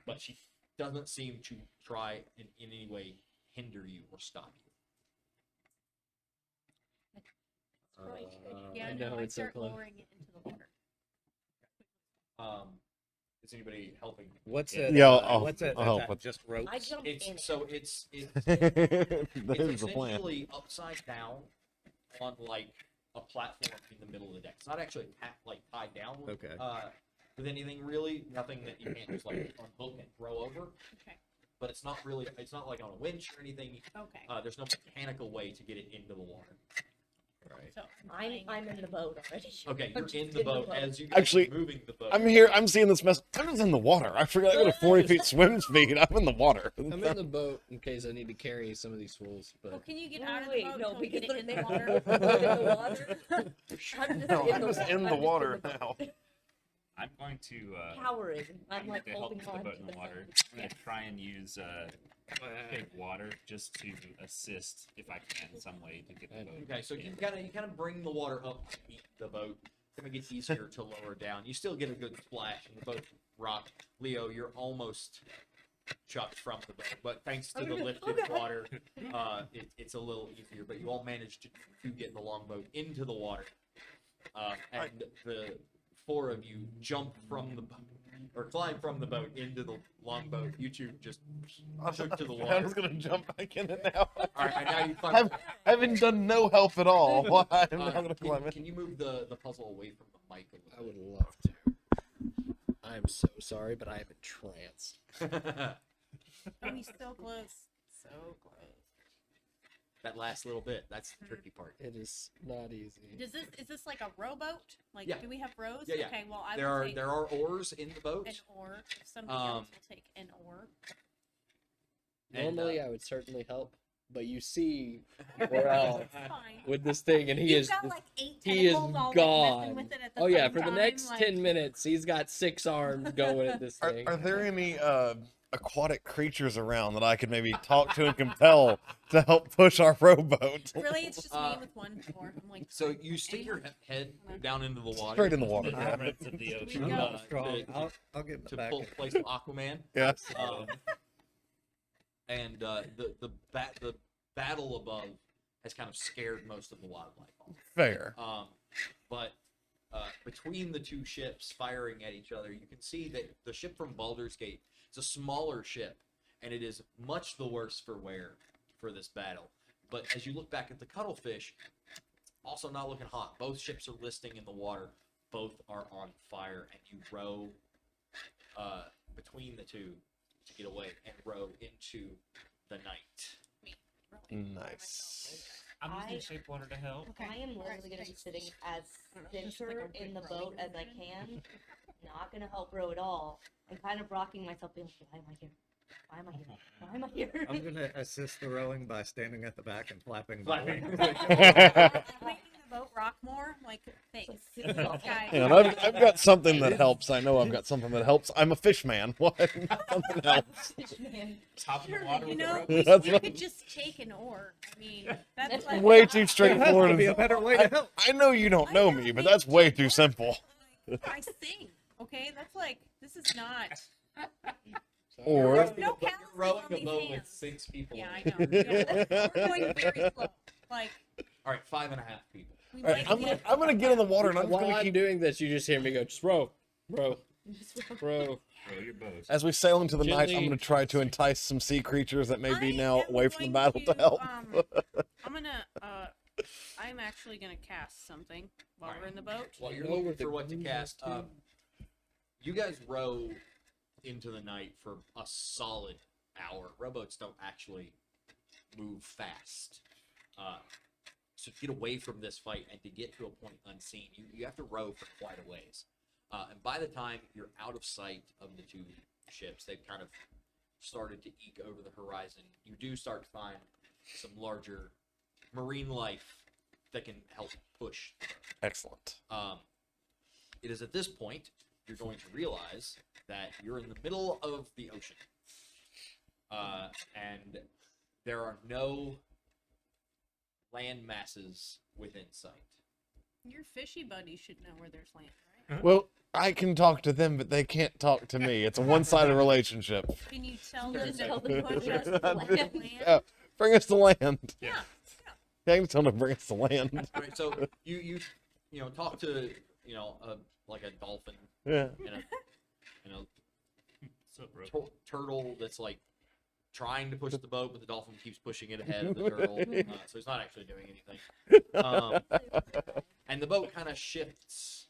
But she doesn't seem to try in any way hinder you or stop you. Yeah, I no, know, I it's so start close. lowering it into the water. Is anybody helping? What's Yeah. it? Yeah, I'll- what's it? I'll help Is that with- just ropes? I jumped in. It's so it's That it's is the plan. essentially upside down on like a platform in the middle of the deck. It's not actually like tied down with, Okay. with anything really. Nothing that you can't just like unhook and throw over. Okay. But it's not really. It's not like on a winch or anything. Okay. There's no mechanical way to get it into the water. Right. So I'm in the boat already. Okay, I'm you're just in the boat as you guys Actually, are moving the boat. I'm here. I'm seeing this mess. I was in the water. I forgot I got a 40 feet swim speed. I'm in the water. I'm in the boat in case I need to carry some of these fools. Well, But can you get Wait, out of the wait, boat no, until we because get it in the they're water? in the water. I'm just No, in I'm the just water. in the I'm just water in the boat. now. I'm going to Cowering. I'm I'm like going to help holding the on boat to in the the water. side. I'm going to try and use big water just to assist if I can in some way to get the boat. Okay, so in. you kind of bring the water up to meet the boat. It's gonna get easier to lower down. You still get a good splash, and the boat rock. Leo, you're almost chucked from the boat, but thanks to the lifted water, it's a little easier. But you all managed to get the longboat into the water, and the four of you jump from the boat or climb from the boat into the longboat. You two just took to the I'm water. just gonna jump back in it now. All right, and now you I climb. haven't done no help at all. Why? I'm not gonna climb Can, it. can you move the puzzle away from the mic I a would love to. I'm so sorry, but I am in trance. little bit? Oh, he's so close. So close. That last little bit, that's the tricky part. It is not easy. Is this like a rowboat? Like, Yeah. do we have rows? Yeah, yeah. Okay, well, I There will are take there are oars in the boat. an oar. If somebody else will take an oar. and, Normally, I would certainly help, but you see Morel It's fine. with this thing, and he You've is got like 8 he is tentacles all like gone. messing with it at the Oh yeah, same for the time, next like, 10 minutes, he's got 6 arms going at this thing. Are there any aquatic creatures around that I could maybe talk to and compel to help push our rowboat? Really, it's just me with one oar. I'm like, So you stick your head down into the water. Straight in the water. The Yeah. threats of the we ocean. go? Uh, Strong. to- I'll get to back. place Aquaman. Yes. And the battle above has kind of scared most of the wildlife off. Fair. But between the two ships firing at each other, you can see that the ship from Baldur's Gate is a smaller ship, and it is much the worse for wear for this battle. But as you look back at the Cuttlefish, also not looking hot. Both ships are listing in the water. Both are on fire, and you row between the two to get away and row into the night. Nice. I'm using shape water to help. I am literally going to be sitting as center in the boat as I can. Not going to help row at all. And kind of rocking myself, being like, why am I here? Why am I here? Why am I here? I'm gonna assist the rowing by standing at the back and flapping. Flapping. Making the boat rock more. Like, thanks. This guy. And I've got something that helps. I know I've got something that helps. I'm a fish man. What? Something else. Top of the Sure, water you with know, the rope. That's you right. could just take an oar. I mean, that's like Way too There has straightforward. to be a and- better way to help. I know you don't know me, but that's way too simple. I sing. Okay, that's like this is not. Or No You're counseling rowing on a these boat with hands. 6 people. Yeah, in I it. know. Yeah. We're going very slow. Like All right, 5.5 people. we all right, might I'm gonna get in the water and I'm just While gonna I'm keep doing this, you just hear me go, just row, row, row. Row your boat. as we sail into the night. I'm Gently- gonna try to entice some sea creatures that may be I now am away from the going battle to help. I'm gonna. I'm actually gonna cast something while we're in the boat. While you're Know looking where the for what to green cast, is, too. you guys row into the night for a solid hour. Rowboats don't actually move fast. So to get away from this fight and to get to a point unseen, you have to row for quite a ways. And by the time you're out of sight of the two ships, they've kind of started to eke over the horizon. You do start to find some larger marine life that can help push. Excellent. It is at this point you're going to realize that you're in the middle of the ocean, and there are no land masses within sight. Your fishy buddy should know where there's land, right? Well, I can talk to them, but they can't talk to me. It's a one-sided relationship. Can you tell Just them tell to them push to us to push us to land? Yeah, bring us to land. Yeah. Yeah, I can tell them to bring us to land. Right, so you talk to like a dolphin Yeah. and a What's up, bro? turtle that's like trying to push the boat, but the dolphin keeps pushing it ahead of the turtle, so he's not actually doing anything. And the boat kind of shifts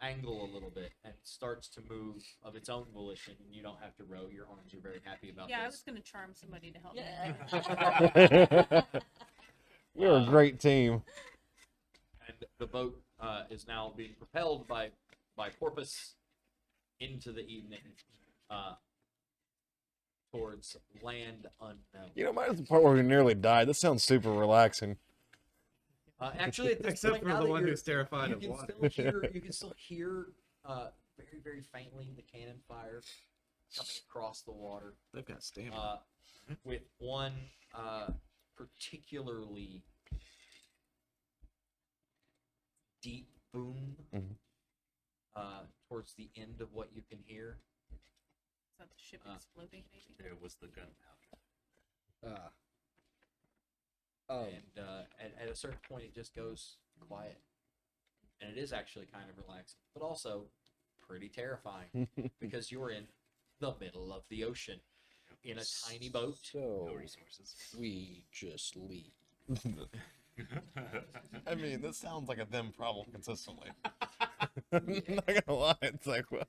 angle a little bit and starts to move of its own volition, and you don't have to row. Your arms are very happy about Yeah, I was this. gonna charm somebody to help me. We're a great team. And the boat is now being propelled by porpoise into the evening towards land unknown. You know, mine's the part where we nearly died. That sounds super relaxing. Actually, at this Except point, for now the that one you're- who's terrified you of can water. you can still hear very, very faintly the cannon fire coming across the water. They've got stamina. With one particularly deep boom Mhm. towards the end of what you can hear. Is that the ship Uh, exploding, maybe? There was the gunpowder. And at a certain point, it just goes quiet. And it is actually kind of relaxing, but also pretty terrifying because you're in the middle of the ocean in a tiny boat. No So resources. we just leave. I mean, this sounds like a them problem consistently. Not gonna lie, it's like, well,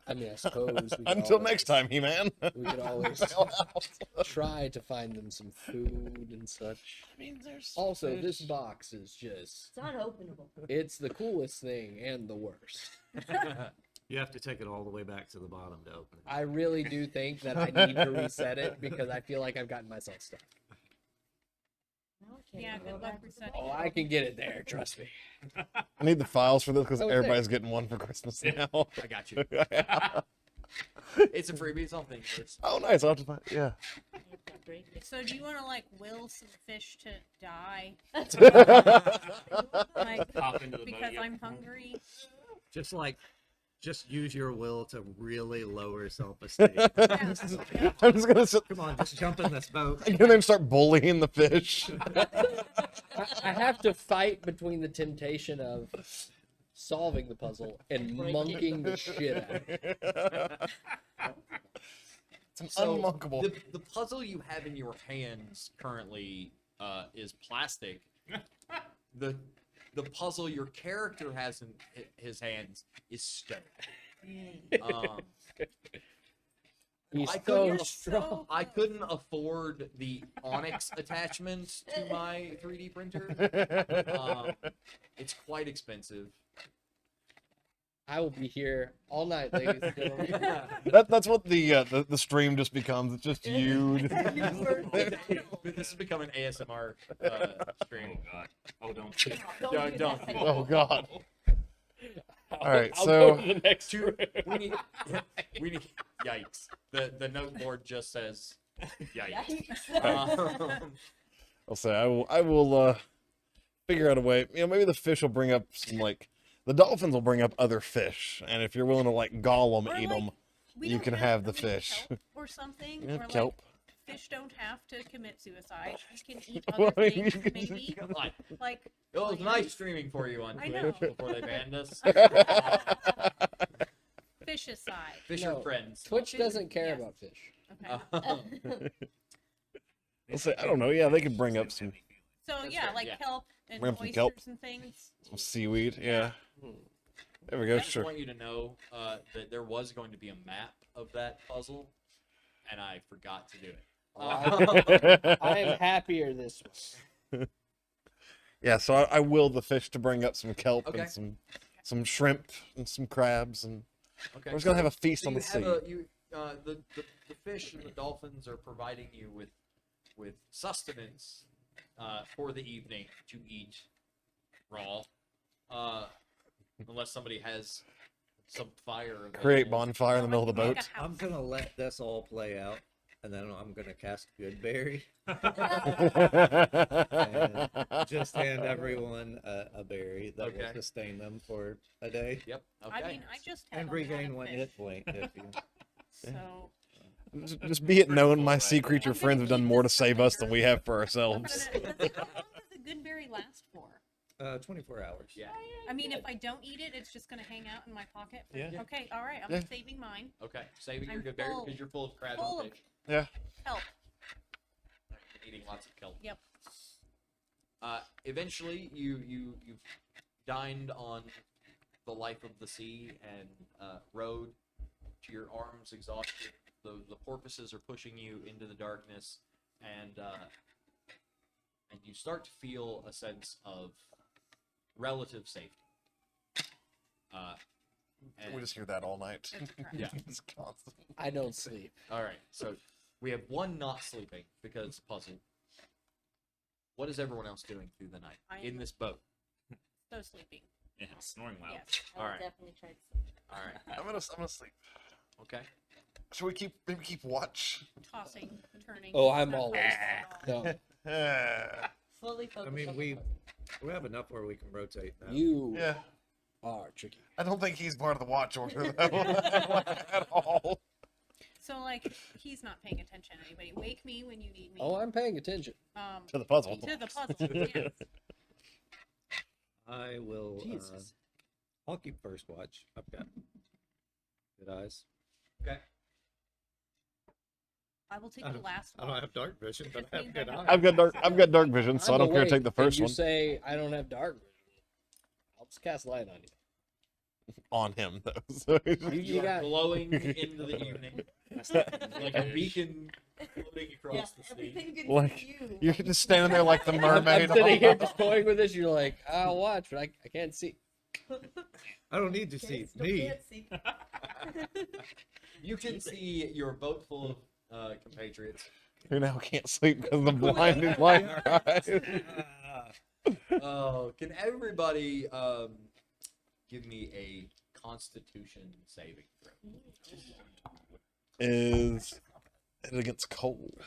I mean, I suppose we could until always- next time, He-Man. we could always Sail out. try to find them some food and such. I mean, there's Also, this box is just, It's unopenable. it's the coolest thing and the worst. You have to take it all the way back to the bottom to open it. I really do think that I need to reset it because I feel like I've gotten myself stuck. No, I can't Yeah, go good back luck to the resetting Oh, bottom. I can get it there, trust me. I need the files for this because Oh, it's there. everybody's getting one for Christmas now. I got you. It's a freebie, it's on Thingiverse. Oh, nice. I'll have to find. Yeah. I have to break it. So do you want to like will some fish to die? Hop Like into the because boat. I'm hungry? Just use your will to really lower self-esteem. Yeah. I'm just gonna sit Come on, just jump in this boat. and then start bullying the fish. I have to fight between the temptation of solving the puzzle and break it. monking the shit out of it. It's an So unmonkable. the puzzle you have in your hands currently is plastic. The puzzle your character has in his hands is stone. He's I so couldn't- strong. I couldn't afford the onyx attachment to my 3D printer. It's quite expensive. I will be here all night, ladies and gentlemen. That's what the stream just becomes. It's just you. This has become an ASMR stream. Oh god. Oh, don't. Don't. Oh God. All right, I'll so- go to the next Two, room. we need. Yikes! The note board just says, "Yikes." Yikes. I'll say I will figure out a way. Maybe the fish will bring up some like the dolphins will bring up other fish, and if you're willing to like Gollum Or, eat like, them, We you don't can have the like, fish. kelp or something. Yeah, Or like kelp. fish don't have to commit suicide. You can eat other things, maybe. Like, Like it was nice streaming for you on I Twitch know. before they banned us. fish aside. Fish No. are friends. Twitch doesn't care Yes. about fish. Okay. I'll say I don't know. Yeah, they could bring up some So That's yeah, fair, like yeah. kelp and Bring up some oysters kelp. and things. seaweed. Yeah. There we go. I just Sure. want you to know that there was going to be a map of that puzzle, and I forgot to do it. I am happier this way. Yeah. So I will the fish to bring up some kelp Okay. and some shrimp and some crabs, and Okay. we're just gonna have a feast So on you the have sea. the fish and the dolphins are providing you with sustenance for the evening to eat raw, unless somebody has some fire. Create available. bonfire in the middle of the Make boat. a house. I'm gonna let this all play out, and then I'm gonna cast Goodberry and just hand everyone a berry that will Okay. sustain them for a day Yep. Okay. I mean, I just had and a lot regain of one fish, hit point if you. So Just be it known, my Right. sea creature I'm gonna friends have done eat more to this save us than later. we have for I'm ourselves. gonna, how long does the good berry last for? 24 hours. Yeah. I mean, if I don't eat it, it's just gonna hang out in my pocket. Yeah. Okay. All right. I'm Yeah. saving mine. Okay. Saving your I'm good berry full. because you're full of crab Full and of- fish. Yeah. Help. You're eating lots of kelp. Yep. Eventually, you've dined on the life of the sea and rode to your arms exhausted. The porpoises are pushing you into the darkness, and you start to feel a sense of relative safety. And, We just hear that all night. It's a trap. yeah. It's constant. I don't sleep. All right. So we have one not sleeping because puzzle. What is everyone else doing through the night I in am- this boat? So sleeping. Yeah, snoring loud. Yes. I would Alright. definitely try to sleep. All right. I'm gonna sleep. Okay. Should we maybe keep watch? Tossing, turning. Oh, I'm not always focused at all. Yeah. Slowly focus. I mean, on we the puzzle. we have enough where we can rotate now. You Yeah. are tricky. I don't think he's part of the watch order though, at all. So like, he's not paying attention. Anybody, wake me when you need me. Oh, I'm paying attention. To the puzzle. To the puzzle. Yes. I will. Jesus. I'll keep first watch. I've got good eyes. Okay. I will take I the don't- last I one. don't have dark vision, but Just I have means good I eyes. have- I've got dark vision, so I I'm don't care to awake, take the first and one you say I don't have dark vision. I'll just cast light on you. on him though. So You are got- glowing into the evening like a beacon floating across Yeah, the sea. everything can Like, see you. you're just standing there like the I'm mermaid. sitting here just toying with this. You're like, I'll watch, but I can't see. I don't need to see Can't- still me. can't see. You can see your boat full of compatriots. Who now can't sleep because of the blinding light. Oh, can everybody give me a Constitution saving throw? Is it against cold?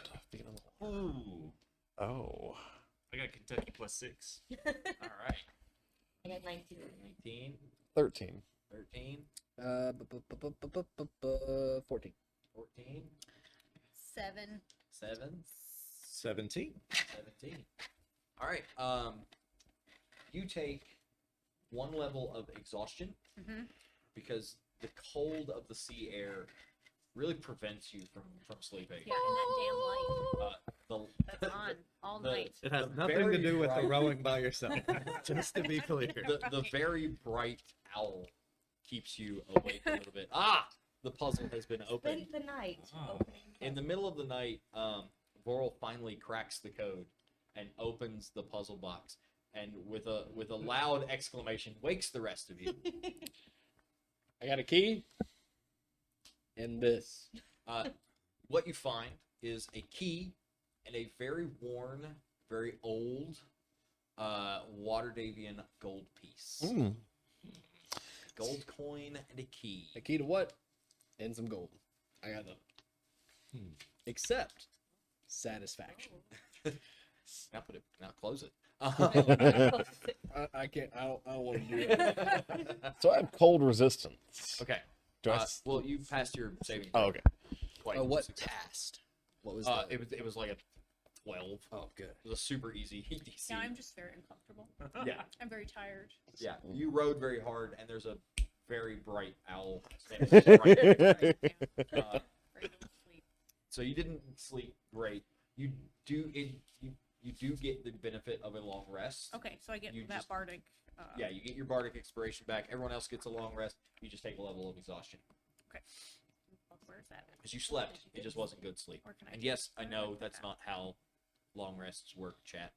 Ooh. Oh. I got Kentucky +6. All right. I got 19. 19, 13. 13, 14. 14, 7. 7, 17. 17. All right. You take 1 level of exhaustion Mhm. because the cold of the sea air really prevents you from sleeping. Yeah, and that damn light The, that's on all the- night. It has The nothing to very do with the bright- rowing by yourself. Just to be clear. the very bright owl keeps you awake a little bit. Ah, the puzzle has been opened. Spend the night Oh. opening. In the middle of the night, Voral finally cracks the code and opens the puzzle box, and with a loud exclamation, wakes the rest of you. I got a key. And this. What you find is a key and a very worn, very old Waterdavian gold piece. Gold coin and a key. A key to what? And some gold. I got them. Except satisfaction. Now put it. Now close it. I can't. I don't want to do it. So I have cold resistance. Okay. Do I Well, you passed your saving. Oh, throw. okay. Quite What successful. passed? What was It was like a 12. Oh, good. It was a super easy DC. Yeah, I'm just very uncomfortable. Yeah, I'm very tired. yeah. You rode very hard, and there's a very bright owl standing right there. Right, yeah. Uh, Ready to sleep. so you didn't sleep great. You do you do get the benefit of a long rest. Okay, so I get You that just- bardic. Yeah, you get your bardic inspiration back. Everyone else gets a long rest. You just take a level of exhaustion Where's that? because you slept. It just wasn't good sleep. Where can I And do yes, I that? know that's not how long rests work, chat.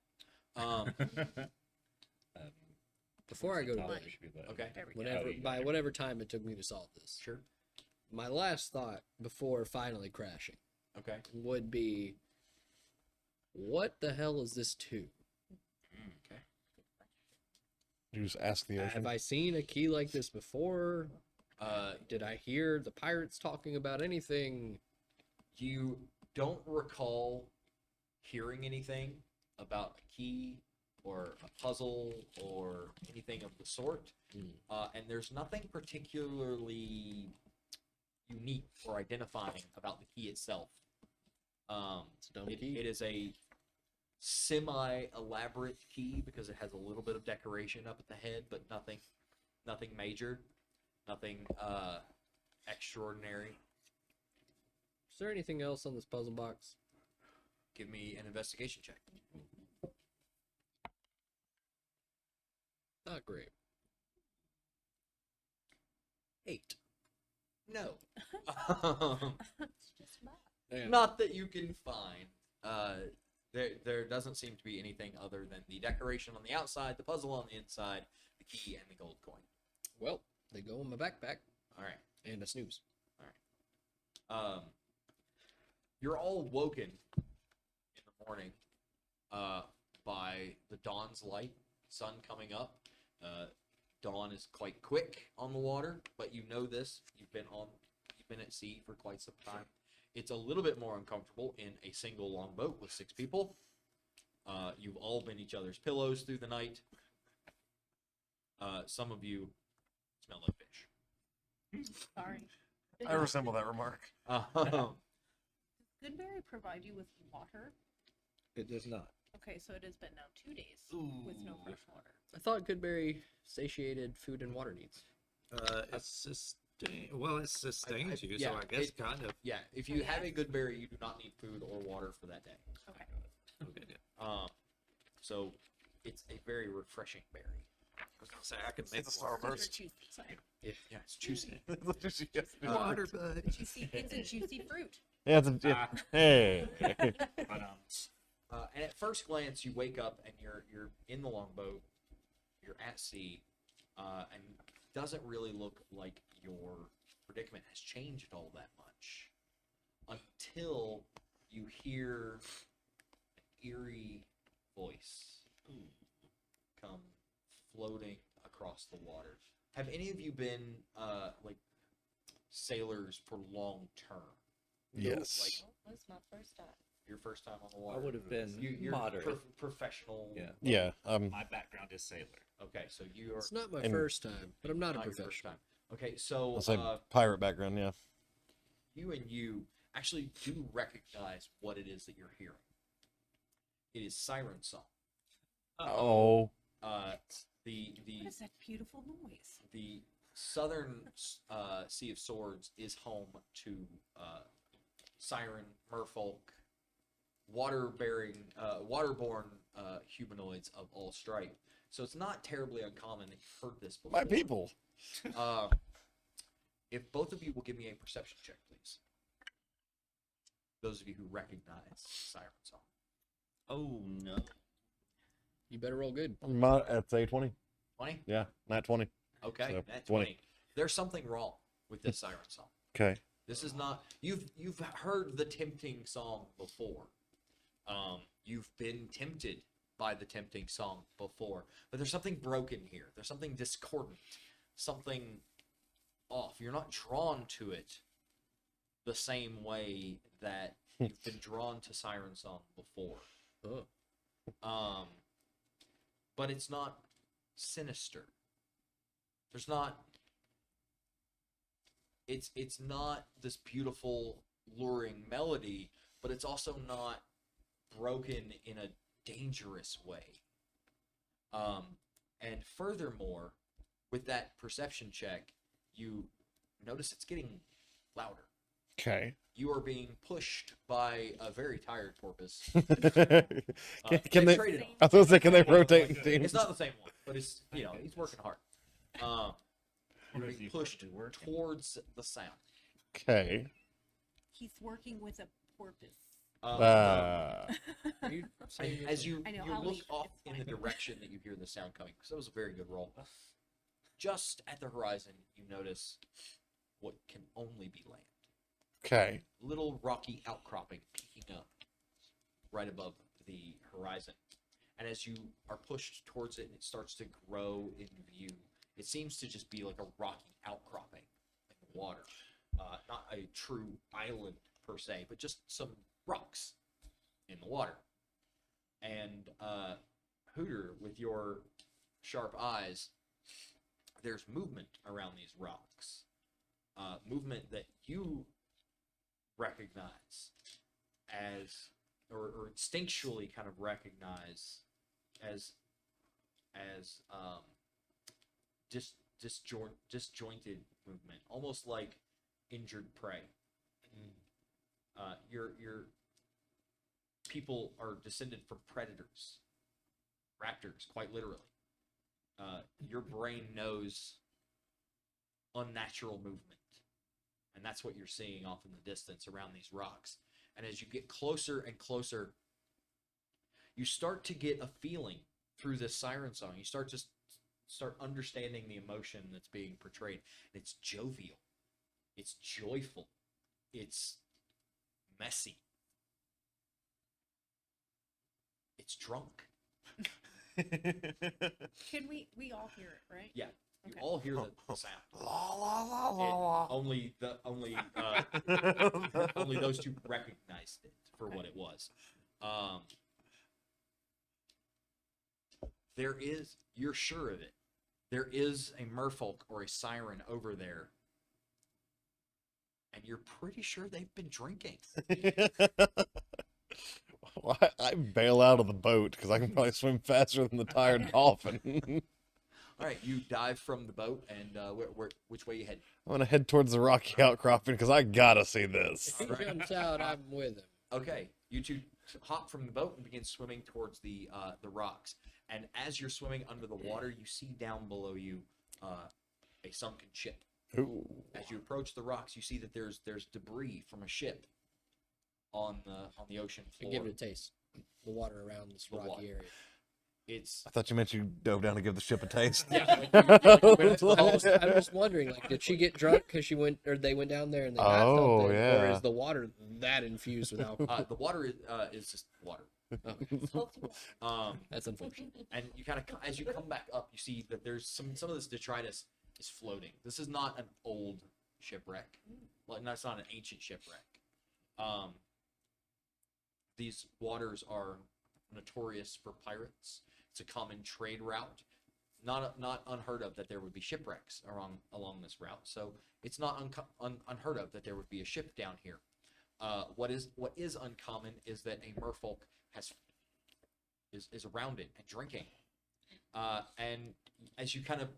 Before I go to Tyler bed, should be the- Okay. There we go. whenever you by got it. whatever time it took me to solve this, Sure. my last thought before finally crashing Okay. would be, what the hell is this to? Okay. You just ask the ocean. Have I seen a key like this before? Did I hear the pirates talking about anything? You don't recall hearing anything about a key or a puzzle or anything of the sort. And there's nothing particularly unique or identifying about the key itself. It's a dumb key. It is a semi-elaborate key because it has a little bit of decoration up at the head, but nothing major, nothing extraordinary. Is there anything else on this puzzle box? Give me an investigation check. Not great. 8. No. It's just bad. Yeah. Not that you can find. There doesn't seem to be anything other than the decoration on the outside, the puzzle on the inside, the key, and the gold coin. Well, they go in my backpack All right. and a snooze. You're all woken in the morning by the dawn's light, sun coming up. Dawn is quite quick on the water, but you know this. You've been at sea for quite some time. It's a little bit more uncomfortable in a single longboat with 6 people. You've all been each other's pillows through the night. Some of you smell like fish. Sorry. I resemble that remark. Goodberry provide you with water? It does not. Okay, so it has been now 2 days with no fresh water. I thought Goodberry satiated food and water needs. It sustains you, yeah, so I guess it- kind of. Yeah, if you have a good berry, you do not need food or water for that day. Okay. Okay, yeah. So it's a very refreshing berry. I was gonna say I can make It's a water. Starburst. Those are juicy. Sorry. Yeah, it's juicy. Water, bud. Juicy. It's a juicy fruit. Yeah, hey. But, And at first glance, you wake up and you're in the longboat. You're at sea, and it doesn't really look like your predicament has changed all that much until you hear an eerie voice come floating across the water. Have any of you been like sailors for long term? Yes. Like That was my first time. your first time on the I water? would have been You're moderate. professional. Yeah. Yeah. my background is sailor. Okay, so you are It's not my And- first time, but I'm not a not your first professional. time. Okay, so I'll say pirate background. Yeah. you actually do recognize what it is that you're hearing. It is Siren Song. Oh. What is that beautiful noise? The southern Sea of Swords is home to siren, merfolk, waterborne humanoids of all stripe. So it's not terribly uncommon that you've heard this before. My people. If both of you will give me a perception check, please. Those of you who recognize Siren Song. Oh no. You better roll good. That's a 20. 20? Yeah, not 20. Okay, So, that's 20. 20. There's something wrong with this Siren Song. Okay. This is not you've heard the tempting song before. You've been tempted by the tempting song before, but there's something broken here. There's something discordant, something off. You're not drawn to it the same way that you've been drawn to Siren Song before. Oh. But it's not sinister. There's not. It's not this beautiful, luring melody, but it's also not broken in a dangerous way. And furthermore, with that perception check, you notice it's getting louder. Okay. You are being pushed by a very tired porpoise. Can they? traded I was gonna say, can they rotate teams? It's not the same one, but it's he's working hard. You're What is being he pushed working? towards the sound. Okay. He's working with a porpoise. You say as you I know, you I'll look leave. off It's in the fine. direction that you hear the sound coming, because that was a very good roll. Just at the horizon, you notice what can only be land. Okay. Little rocky outcropping peeking up right above the horizon. And as you are pushed towards it and it starts to grow in view, it seems to just be like a rocky outcropping in the water. Not a true island per se, but just some rocks in the water. And Hooter, with your sharp eyes, there's movement around these rocks. Movement that you recognize as, or instinctually kind of recognize as disjointed movement, almost like injured prey. Your people are descended from predators, raptors, quite literally. Your brain knows unnatural movement, and that's what you're seeing off in the distance around these rocks. And as you get closer and closer, you start to get a feeling through this siren song. You start understanding the emotion that's being portrayed. And it's jovial, it's joyful, it's messy, it's drunk. Can we all hear it, right? Yeah, you Okay. all hear the sound. La la la la la. Only those two recognized it for what it was. You're sure of it. There is a merfolk or a siren over there, and you're pretty sure they've been drinking. Well, I bail out of the boat because I can probably swim faster than the tired dolphin. All right, you dive from the boat, and which way you head? I'm gonna head towards the rocky outcropping because I gotta see this. If he jumps out, I'm with him. Okay, you two hop from the boat and begin swimming towards the rocks. And as you're swimming under the water, you see down below you a sunken ship. Ooh. As you approach the rocks, you see that there's debris from a ship on the ocean I floor. give it a taste. The water around this The rocky water. area. It's I thought you meant you dove down to give the ship a taste. I'm just wondering, like, did she get drunk because they went down there and they got Oh, something, or yeah. is the water that infused with alcohol? the water is just water. That's unfortunate. And you kind of, as you come back up, you see that there's some of this detritus is floating. This is not an old shipwreck. Well, no, it's not an ancient shipwreck. These waters are notorious for pirates. It's a common trade route. Not unheard of that there would be shipwrecks along this route. So it's not unheard of that there would be a ship down here. What is uncommon is that a merfolk is around it and drinking. And as you kind of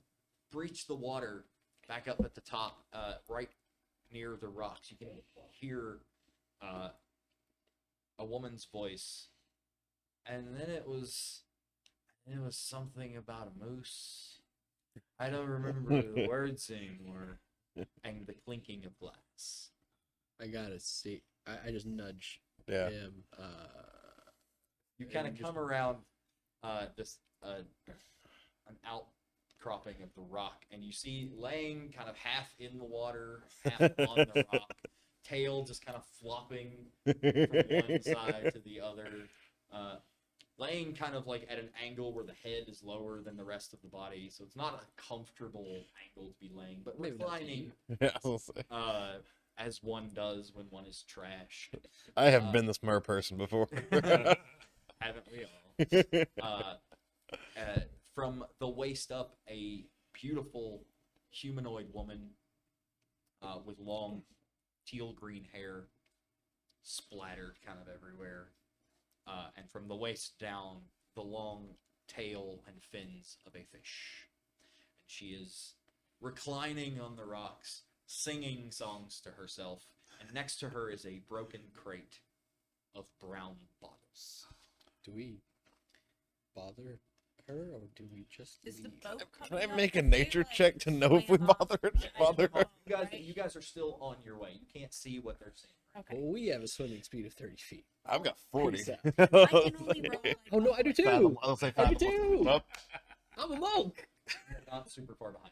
breach the water back up at the top, right near the rocks, you can hear a woman's voice, and then it was something about a moose. I don't remember the words anymore. And the clinking of glass. I gotta see. I just nudge Yeah. him. You kind of come around this an outcropping of the rock, and you see laying kind of half in the water, half on the rock, tail just kind of flopping from one side to the other, laying kind of like at an angle where the head is lower than the rest of the body, so it's not a comfortable angle to be laying, but Maybe not to reclining Yeah, I was gonna say. as one does when one is trashed. I have been this mer person before. Haven't we all? From the waist up, a beautiful humanoid woman with long teal green hair splattered kind of everywhere. And from the waist down, the long tail and fins of a fish. And she is reclining on the rocks, singing songs to herself. And next to her is a broken crate of brown bottles. Do we bother her, or do we just Is the leave? boat Can coming I up make a to say, nature like, check to know if we swim off? bother her? You guys are still on your way. You can't see what they're saying. Okay. Well, we have a swimming speed of 30 feet. I've got 40. Peace out. I can only roll. Like, Oh no, I do too. Fathom. I'll say I do fathom. too. Nope. I'm a monk. You're not super far behind.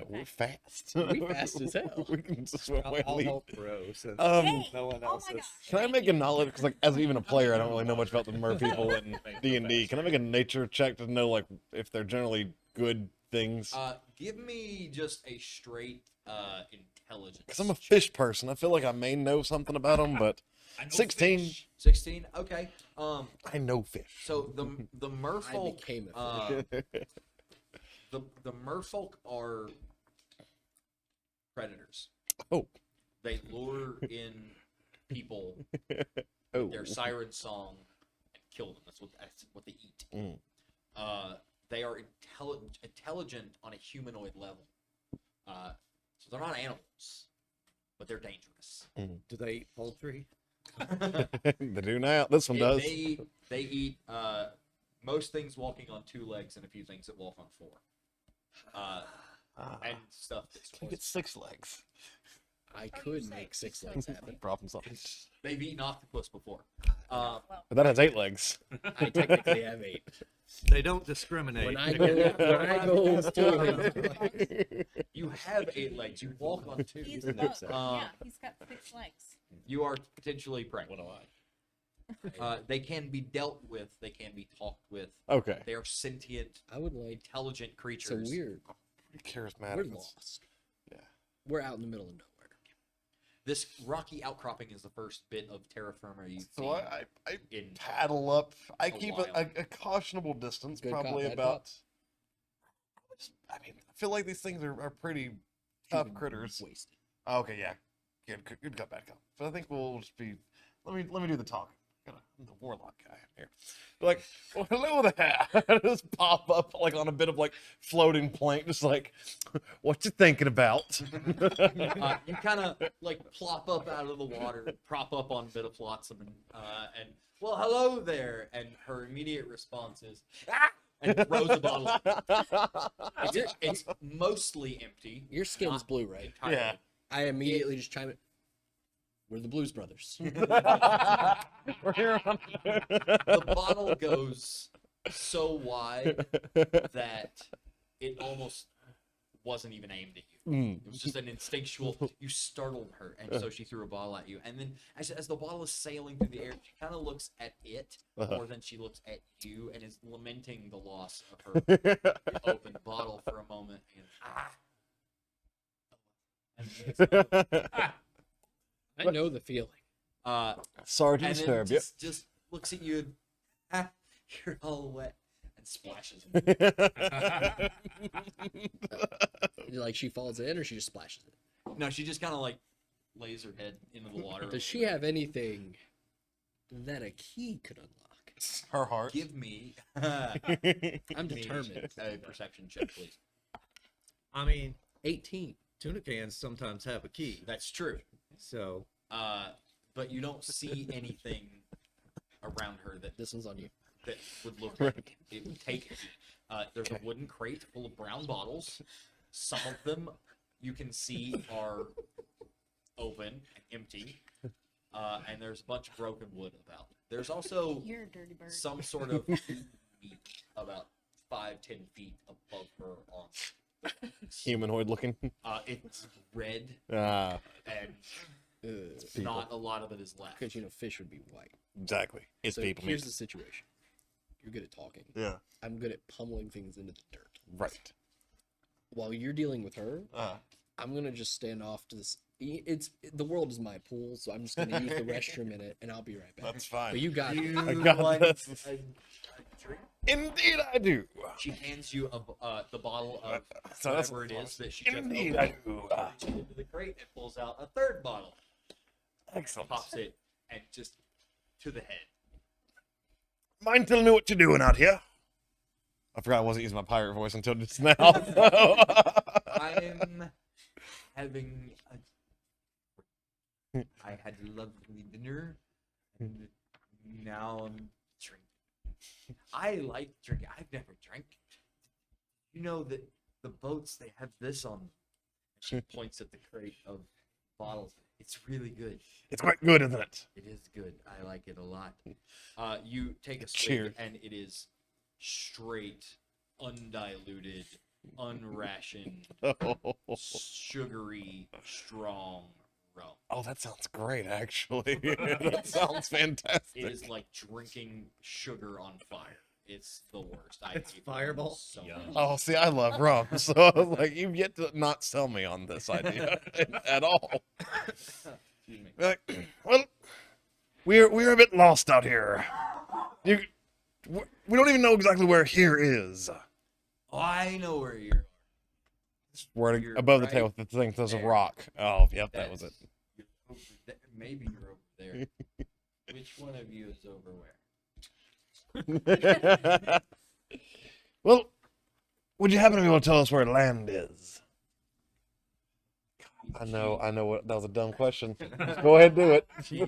We're fast. We fast as hell. We can just swim I'll, way I'll lead. help Bro since Hey! no one Oh else my is. gosh. Can I make a knowledge? Because like, as even a player, I don't really know much about the mer people in D&D. Can I make a nature check to know like if they're generally good things? Give me just a straight intelligence. Because I'm a fish person, I feel like I may know something about them, but I know 16. fish. 16. Okay. I know fish. So the I merfolk, became a fish. the merfolk are predators. Oh. They lure in people Oh. with their siren song and kill them. That's what they eat. Mm. They are intelligent on a humanoid level. So they're not animals, but they're dangerous. Do they eat poultry? They do now. This one does. They eat most things walking on 2 legs and a few things that walk on 4. And stuff that's Can get 6 legs. I How do could you say make 6 six legs legs? happen. Problem solved. they've eaten octopus before. Well, But that has 8 legs. I technically have 8. They don't discriminate. When I go to You have 8 legs. You walk on 2. he's I a think boat. so. Yeah, he's got 6 legs. You are potentially pregnant. They can be dealt with. They can be talked with. Okay. They are sentient, I would like. intelligent So creatures. weird. Charismatic. We're lost. Yeah. We're out in the middle of nowhere. This rocky outcropping is the first bit of terra firma you've So seen. I in paddle up. I a keep while. a cautionable distance, Good cop, probably bad about. I mean, I feel like these things are pretty tough critters. Wasted. Okay, yeah, good cop, bad cop. But I think we'll just be. Let me do the talking. I'm the warlock guy here. Like, well, hello there. Just pop up like on a bit of like floating plank, just like, what you thinking about? You kind of like plop up out of the water, prop up on a bit of flotsam, and well, hello there. And her immediate response is, ah! And throws a bottle. It's mostly empty. Your skin's not blue, right? entirely. Yeah. I immediately just chime in. We're the Blues Brothers. We're here on. The bottle goes so wide that it almost wasn't even aimed at you. Mm. It was just an instinctual. You startled her, and so she threw a bottle at you. And then, as the bottle is sailing through the air, she kind of looks at it more than she looks at you, and is lamenting the loss of her open bottle for a moment. And, I know the feeling. Sorry to and then disturb you. just looks at you. And, you're all wet, and splashes. Like she falls in, or she just splashes it. No, she just kind of like lays her head into the water. Does she have anything that a key could unlock? Her heart. Give me I'm determined. a perception check, please. I mean, 18. tuna cans sometimes have a key, That's true. so But you don't see anything around her that This one's on you. would look like it would take it. There's a wooden crate full of brown bottles. Some of them you can see are open and empty. And there's a bunch of broken wood about. There's also You're a dirty bird. some sort of meat about 5-10 feet above her arm. Humanoid looking. It's red Ah, and not a lot of it is left. Because, fish would be white. exactly. It's So people. here's the situation. You're good at talking. Yeah. I'm good at pummeling things into the dirt. Right. While you're dealing with her, I'm going to just stand off to this. The world is my pool, so I'm just going to use the restroom in it, and I'll be right back. That's fine. But you got it. I got want this. a drink? Indeed, I do. She hands you the bottle of So that's whatever it a is that she just Indeed, opened. I do. Reaches into the crate and pulls out a third bottle. Excellent. Pops it and just to the head. Mind telling me what you're doing out here? I forgot I wasn't using my pirate voice until just now. So. I'm having I had a lovely dinner, and now I'm drinking. I like drinking. I've never drank. You know that the boats, they have this on them. She points at the crate of bottles. It's really good. It's quite good, isn't it? It is good. I like it a lot. You take a Cheers. swig, and it is straight, undiluted, unrationed, sugary, strong rum. Oh, that sounds great, actually. That sounds fantastic. It is like drinking sugar on fire. It's the worst. It's hate rum Fireball? so Yum. much. Oh, see, I love rum, so I was like, you've yet to not sell me on this idea at all. Excuse me. Like, well, we're a bit lost out here. We don't even know exactly where here is. Oh, I know where you're. Where You're above the right tail, the thing there's a there. rock. Oh, yep, that was it. You're over there. Maybe you're over there. Which one of you is over where? Well, would you happen to be able to tell us where land is? I know what that was a dumb question. Just go ahead and do it. She,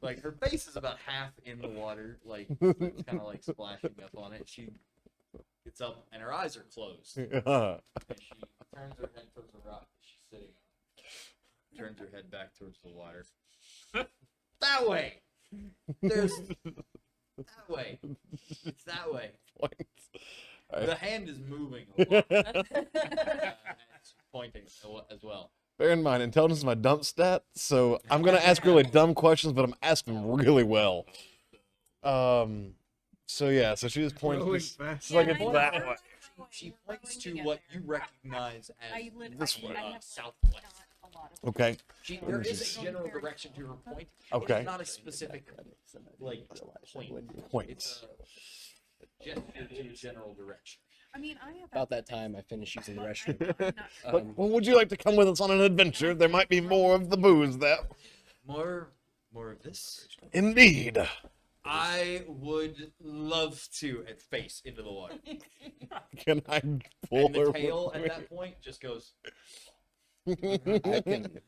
like, her face is about half in the water, like it's kind of like splashing up on it. She gets up and her eyes are closed. And she turns her head towards the rock that she's sitting on. Turns her head back towards the water. That way. There's that way. It's that way. The hand is moving a lot. And it's pointing as well. Bear in mind, intelligence is my dump stat, so I'm gonna ask really dumb questions, but I'm asking them really well. So yeah, so she just points. Growing This, fast. it's like Yeah, it's I that know. way. She points to what you recognize as I live This I, way. I have like, southwest. not a lot of Okay. There is a general direction to her point. Okay. It's not a specific like point. Points. It's a gesture to a general direction. I mean, I have About that time, I finished using the but restroom. I'm not sure. But well, would you like to come with us on an adventure? There might be more of the booze there. More of this. Indeed. I would love to at face into the water. Can I pull And her? the tail with at me? that point just goes. I can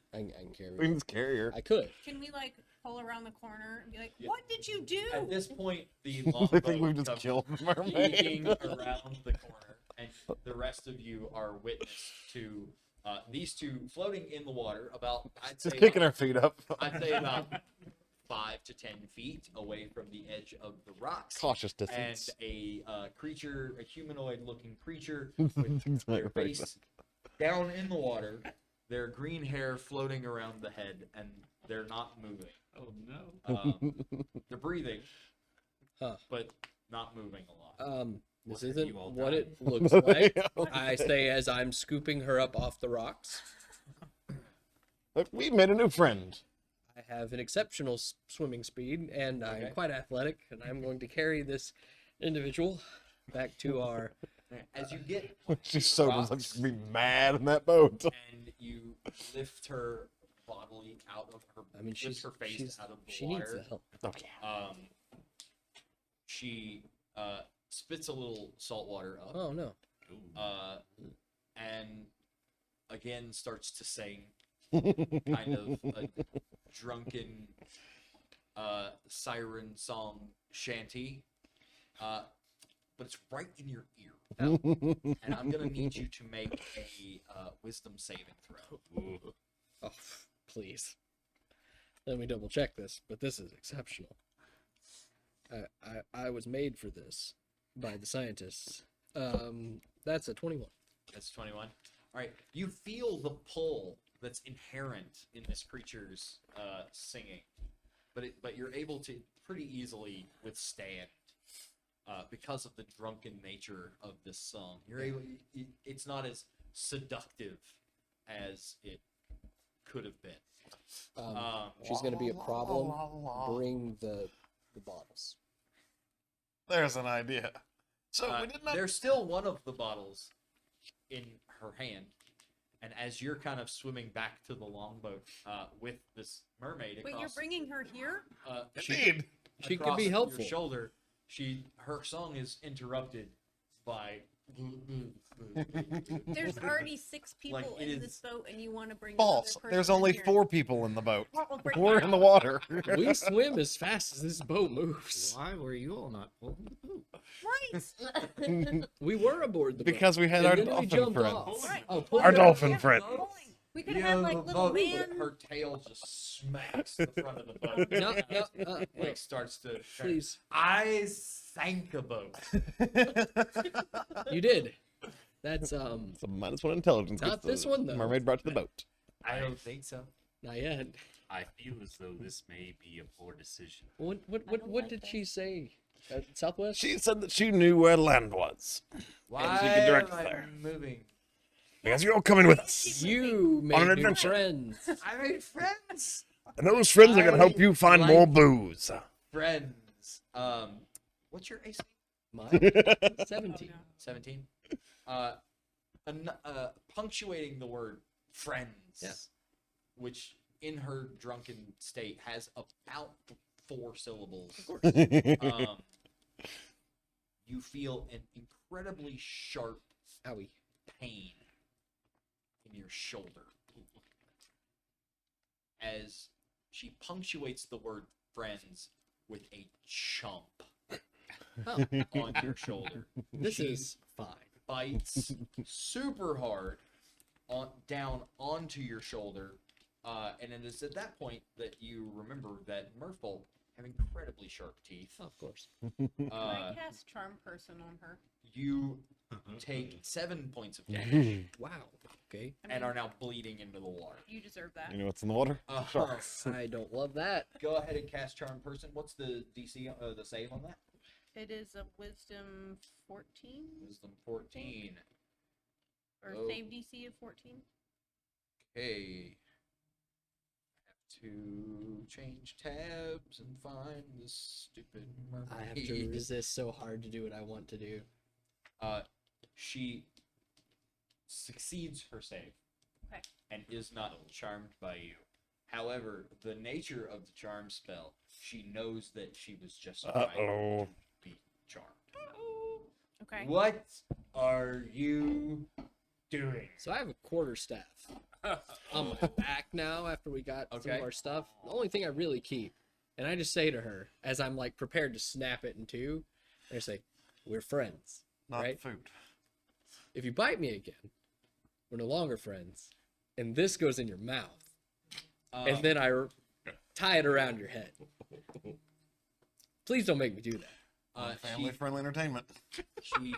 carry We it. can just carry her. I could. Can we like pull around the corner and be like, Yeah. "What did you do?" At this point, the I longboat think we've just comes killed the peeking mermaid. around the corner, and the rest of you are witness to these two floating in the water about, I'd say, Just kicking about, her feet up. I'd say about 5 to 10 feet away from the edge of the rocks. Cautious And distance. a creature, a humanoid-looking creature with their Exactly. face down in the water, their green hair floating around the head, and they're not moving. Oh no. They're breathing, Huh. but not moving a lot. This What have isn't you all what done? it looks like. I say as I'm scooping her up off the rocks. Look, we made a new friend. I have an exceptional swimming speed, and Okay. I'm quite athletic, and I'm going to carry this individual back to our. As you get She's so rocks, looks to be mad in that boat. and you lift her bodily out of her, I mean, lift her face out of the she water. needs the help. Okay. Um, she spits a little salt water up, Oh no. and again starts to sing, kind of a drunken siren song shanty, but it's right in your ear. And I'm gonna need you to make a wisdom saving throw. Oh, please. Let me double check this, but this is exceptional. I was made for this by the scientists. That's a 21. That's 21. All right, you feel the pull that's inherent in this creature's singing, but you're able to pretty easily withstand because of the drunken nature of this song. You're able. It's not as seductive as it could have been. She's gonna be a problem. Bring the bottles. There's an idea. So we did not. There's still one of the bottles in her hand, and as you're kind of swimming back to the longboat with this mermaid across, Wait, you're bringing her here? Indeed. She could across be helpful. Your shoulder, her song is interrupted by. There's already 6 people Like, it in is- this boat, and you want to bring False. another There's person only in here. 4 people in the boat. Well, bring We're her in the out. water. We swim as fast as this boat moves. Why were you all not pulling the boat? Right. We were aboard the boat. Because we had and our then we dolphin jumped friends. off. Right. Oh, Well, Our yeah, dolphin yeah, friend. bowling. We could You have had know, like the little boat, man. her tail just smacks the front of the boat. No, Like starts to. please. I sank a boat. You did. That's So -1 intelligence. Not gets this the one, though. Mermaid brought to the boat. I don't think so. not yet. I feel as though this may be a poor decision. What don't like did that. she say? Southwest? She said that she knew where land was. Why she could direct am us I there. moving? Because you're coming with us. You made an new adventure. friends. I made friends. And those friends are going to help you find like- more booze. Friends. What's your AC? Mine? 17. 17. Punctuating the word friends, Yeah. which in her drunken state has about 4 syllables. Of course. You feel an incredibly sharp Owie. pain in your shoulder as she punctuates the word friends with a chomp Oh, on your shoulder. this She is fine. bites super hard down onto your shoulder, and it is at that point that you remember that Merfolk have incredibly sharp teeth. Of course. Can I Uh, cast Charm Person on her? you take 7 points of damage Wow. Okay. I mean, and are now bleeding into the water. you deserve that. You know what's in the water? I don't love that. Go ahead and cast Charm Person. What's the DC, the save on that? It is a Wisdom 14 Wisdom 14. or Oh. save DC of 14. Okay. I have to change tabs and find this stupid mermaid. I have to resist so hard to do what I want to do. She succeeds her save. Okay. And is not charmed by you. However, the nature of the charm spell, she knows that she was just trying Uh-oh. to be charmed. Okay. What are you doing? So I have a quarterstaff on my back now after we got some Okay. of our stuff. The only thing I really keep, and I just say to her as I'm like prepared to snap it in two, I say, "We're friends, Not right? food. If you bite me again, we're no longer friends, and this goes in your mouth, and then I tie it around your head. Please don't make me do that." Family-friendly entertainment. She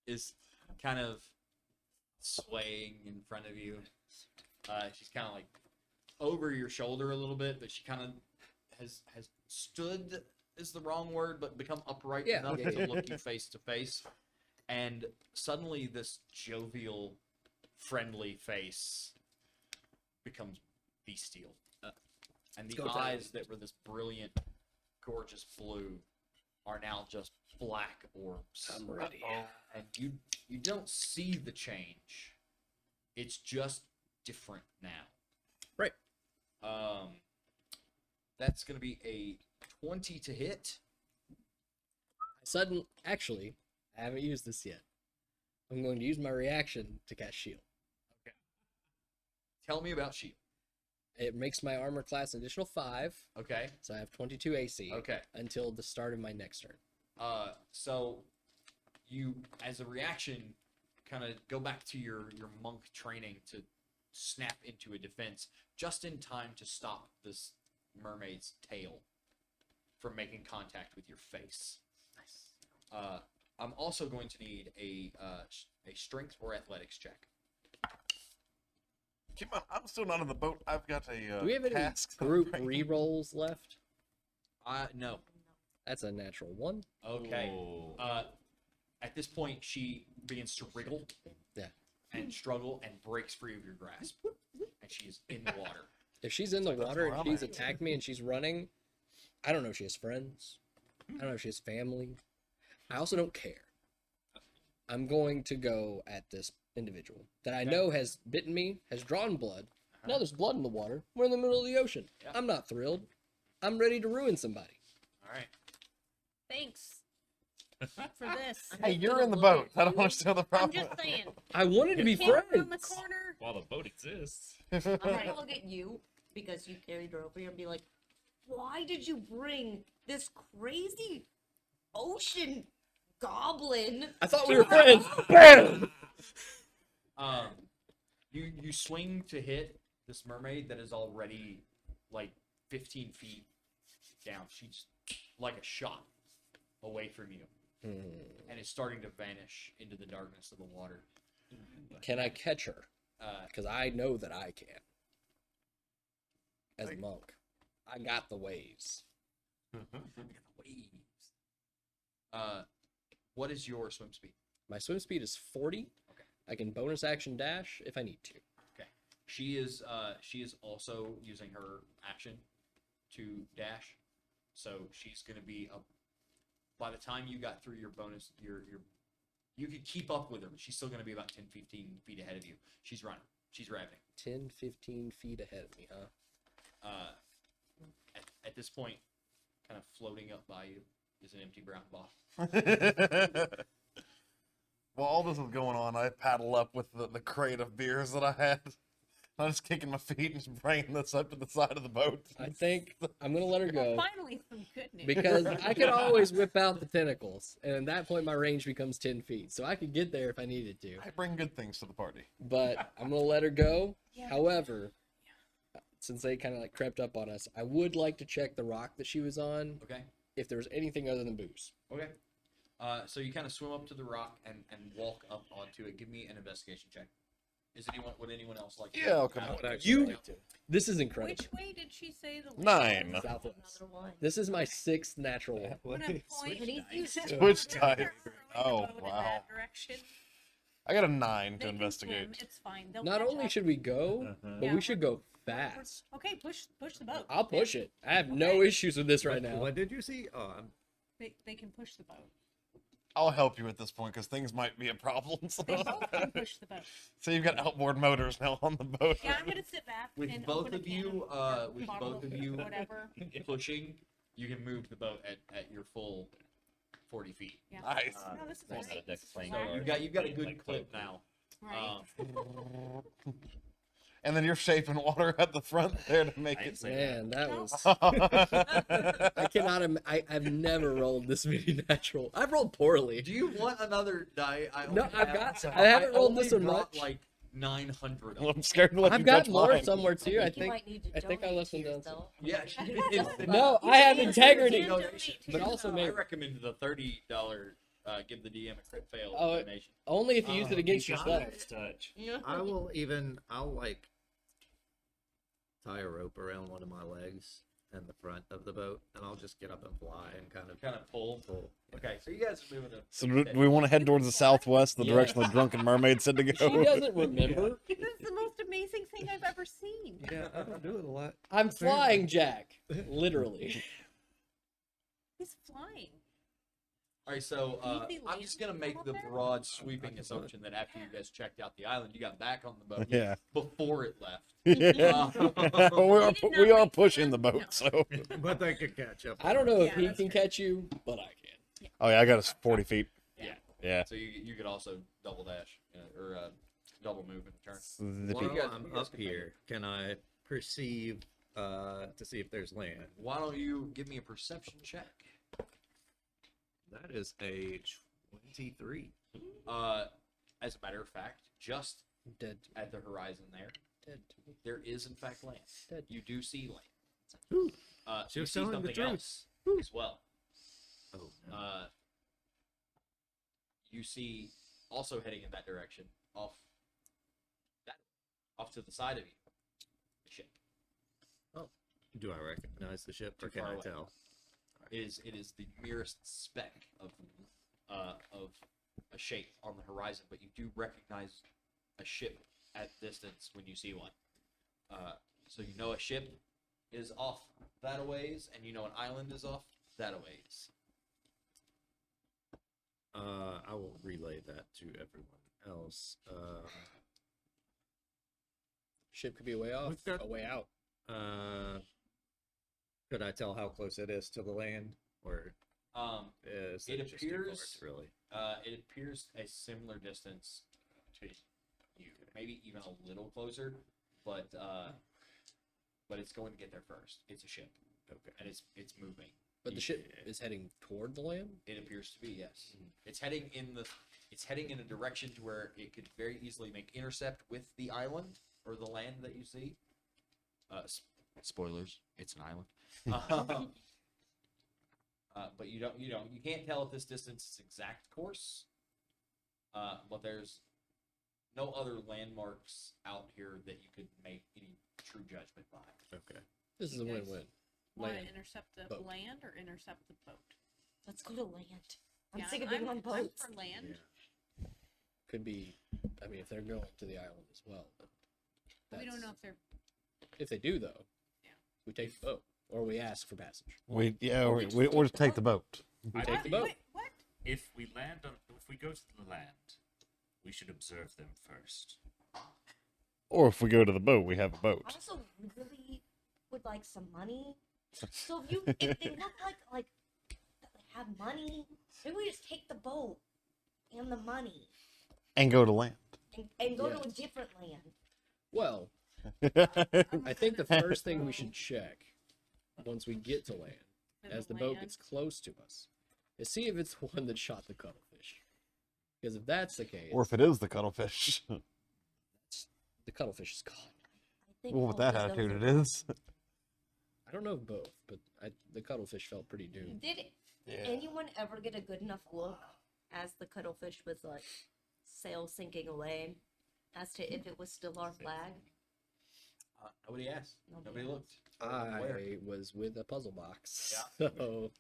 is kind of swaying in front of you. She's kind of like over your shoulder a little bit, but she kind of has stood is the wrong word, but become upright Yeah, enough yeah, to yeah. look you face to face. And suddenly, this jovial, friendly face becomes bestial, and the go time. eyes that were this brilliant, gorgeous blue are now just black orbs. I'm ready. And you don't see the change. It's just different now. Right. That's gonna be a 20 to hit. Actually, I haven't used this yet. I'm going to use my reaction to cast shield. Tell me about shield. It makes my armor class an additional 5, Okay. so I have 22 AC Okay. until the start of my next turn. So you, as a reaction, kind of go back to your monk training to snap into a defense just in time to stop this mermaid's tail from making contact with your face. Nice. I'm also going to need a strength or athletics check. Keep on. I'm still not in the boat. I've got a Do we have any task that I'm group bringing. rerolls left? No. That's a natural 1. Okay. Whoa. At this point, she begins to wriggle. Yeah. And struggle and breaks free of your grasp, and she is in the water. If she's in the that's water where and I'm she's at. attacked me and she's running, I don't know if she has friends. I don't know if she has family. I also don't care. I'm going to go at this individual that I know has bitten me, has drawn blood. Now there's blood in the water. We're in the middle of the ocean. Yeah. I'm not thrilled. I'm ready to ruin somebody. All right. Thanks for this. Hey, you're in the boat. I don't understand the I'm problem. just saying. I wanted to be Camera friends. on the corner. While the boat exists. I'm gonna look at you because you carried her over here and be like, why did you bring this crazy ocean goblin? I thought we were friends. You swing to hit this mermaid that is already like 15 feet down. She's like a shot away from you, and is starting to vanish into the darkness of the water. Can I catch her? Because I know that I can. As a monk, I got the waves. Waves. What is your swim speed? My swim speed is 40. Okay. I can bonus action dash if I need to. Okay. She is also using her action to dash, so she's going to be up. By the time you got through your bonus, you could keep up with her, but she's still going to be about 10, 15 feet ahead of you. She's running. She's rabbiting. 10, 15 feet ahead of me, huh? At this point, kind of floating up by you is an empty brown bottle. While all this is going on, I paddle up with the crate of beers that I had. I'm just kicking my feet and just bringing this up to the side of the boat. I think I'm going to let her go. Finally, some good news. Because I could always whip out the tentacles. And at that point, my range becomes 10 feet. So I could get there if I needed to. I bring good things to the party. But I'm going to let her go. Yeah. However, since they kind of like crept up on us, I would like to check the rock that she was on Okay. if there was anything other than booze. Okay. So you kind of swim up to the rock and walk up onto it. Give me an investigation check. Would anyone else like to? Yeah, I'll come I out. would actually You- like to. This is incredible. Which way did she say the way? 9. Southwest. Another one. This is my 6th natural one. I'm gonna point Beneath you, to Switch the dice. river, Oh, go in wow. that direction. I got a 9 They to can investigate. swim, it's fine. They'll Not catch only up. should we go, but Yeah, we should go fast. Okay, push the boat. I'll push it. I have no Okay. issues with this right now. What did you see? Oh, They can push the boat. I'll help you at this point because things might be a problem. So. They both can push the boat. So you've got outboard motors now on the boat. Yeah, I'm gonna sit back With and both open a of can you, or with bottle both of you whatever. pushing, you can move the boat at your full 40 feet. Yeah. Nice. No, this is Nice. great. Deck playing So Relax. you've got a good Like clip tofu. now. Right. And then you're shaping water at the front there to make I it. didn't say Man, that was. I I cannot. I've never rolled this many natural. I've rolled poorly. Do you want another die? No, I haven't rolled this one brought much. like 900 of them. I'm scared to let I've you got touch more mine. somewhere too. I You think. might need to I think I donate left to them down. yourself. Yeah, she did. No, You I have can integrity. donate to But also yourself. maybe- I recommend the $30 give the DM a crit fail Oh, donation. Only if you use it against You got yourself. it. Touch. I will I'll like tie a rope around one of my legs and the front of the boat, and I'll just get up and fly and kind of Pull. pull. Okay, so you guys are moving to. So do we want to head towards the southwest, the Yeah. direction the drunken mermaid said to She go? doesn't remember. This is the most amazing thing I've ever seen. Yeah, I don't do it a lot. I'm flying, Jack. Literally. He's flying. All right, so Easy I'm just gonna landing make the over there? broad sweeping assumption that after you guys checked out the island, you got back on the boat Yeah. before it left. Yeah. Uh, we are pushing the boat, so But they could catch up. I don't know if Yeah, he that's can true. catch you, but I can. Oh yeah, I got us 40 feet. Yeah. Yeah. So you could also double dash or double move and turn. The Well, peak. you While guys- I'm you guys up can make here, can I perceive to see if there's land? Why don't you give me a perception check? That is a 23. As a matter of fact, just Dead. at the horizon there is in fact land. Dead. You do see land. Ooh. She You was see telling the something truth. else as well. Oh, no. You see also heading in that direction off to the side of you, the ship. Do I recognize the ship, or Too can far I away. tell? It is the merest speck of a shape on the horizon, but you do recognize a ship at distance when you see one. So you know a ship is off that a ways, and you know an island is off that a ways. I will relay that to everyone else. Ship could be a way off, We've got- a way out. Could I tell how close it is to the land, or is It it just too far appears- to really? It appears a similar distance to you, maybe even a little closer, but it's going to get there first. It's a ship, Okay. and it's moving. But the ship is heading toward the land. It appears to be, yes. It's heading in a direction to where it could very easily make intercept with the island or the land that you see. Spoilers, it's an island. But you can't tell at this distance its exact course. But there's no other landmarks out here that you could make any true judgment by. Okay. This is a You guys win-win. Want to Land. intercept the Boat. land or intercept the boat? Let's go to land. I'm Yeah, sick of being on I'm boats. for land. Yeah. Could be. I mean, if they're going to the island as well. But We don't that's- know if they're. If they do, though, Yeah. we take the boat or we ask for passage. We we'll just take the boat. We I take the think boat. Wait, what? if we go to the land, we should observe them first. Or if we go to the boat, we have a boat. I also really would like some money. So if they look like that they have money, maybe we just take the boat and the money And go to land. and go Yeah. to a different land. Well, I think the first thing we should check once we get to land, Is as the the boat land- gets close to us, is see if it's the one that shot the cuttlefish. Because if that's the case, Or if it is the cuttlefish. the cuttlefish is gone. I think Well, with both that of those attitude, are- it is. I don't know if both, but the cuttlefish felt pretty doomed. Did anyone ever get a good enough look as the cuttlefish was like sail sinking away as to if it was still our flag? Nobody asked. Nobody looked. I was with a puzzle box, Yeah. so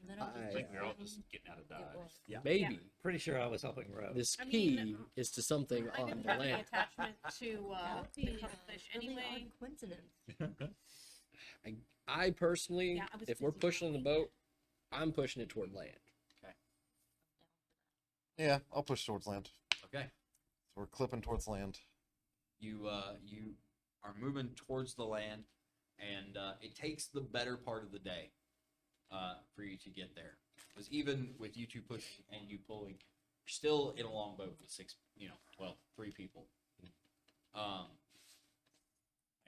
Then I was I- Like we're all thinking just getting out of it dodge. was. maybe Pretty sure I was helping Rose. this I key mean, is to something I on didn't the have any land. attachment to That would be the a cuttlefish really anyway. odd coincidence. I personally, Yeah, I was if we're busy pushing the helping. boat, I'm pushing it toward land. Yeah, I'll push towards land. Okay. So we're clipping towards land. You are moving towards the land, and it takes the better part of the day for you to get there. Because even with you two pushing and you pulling, you're still in a long boat with three people.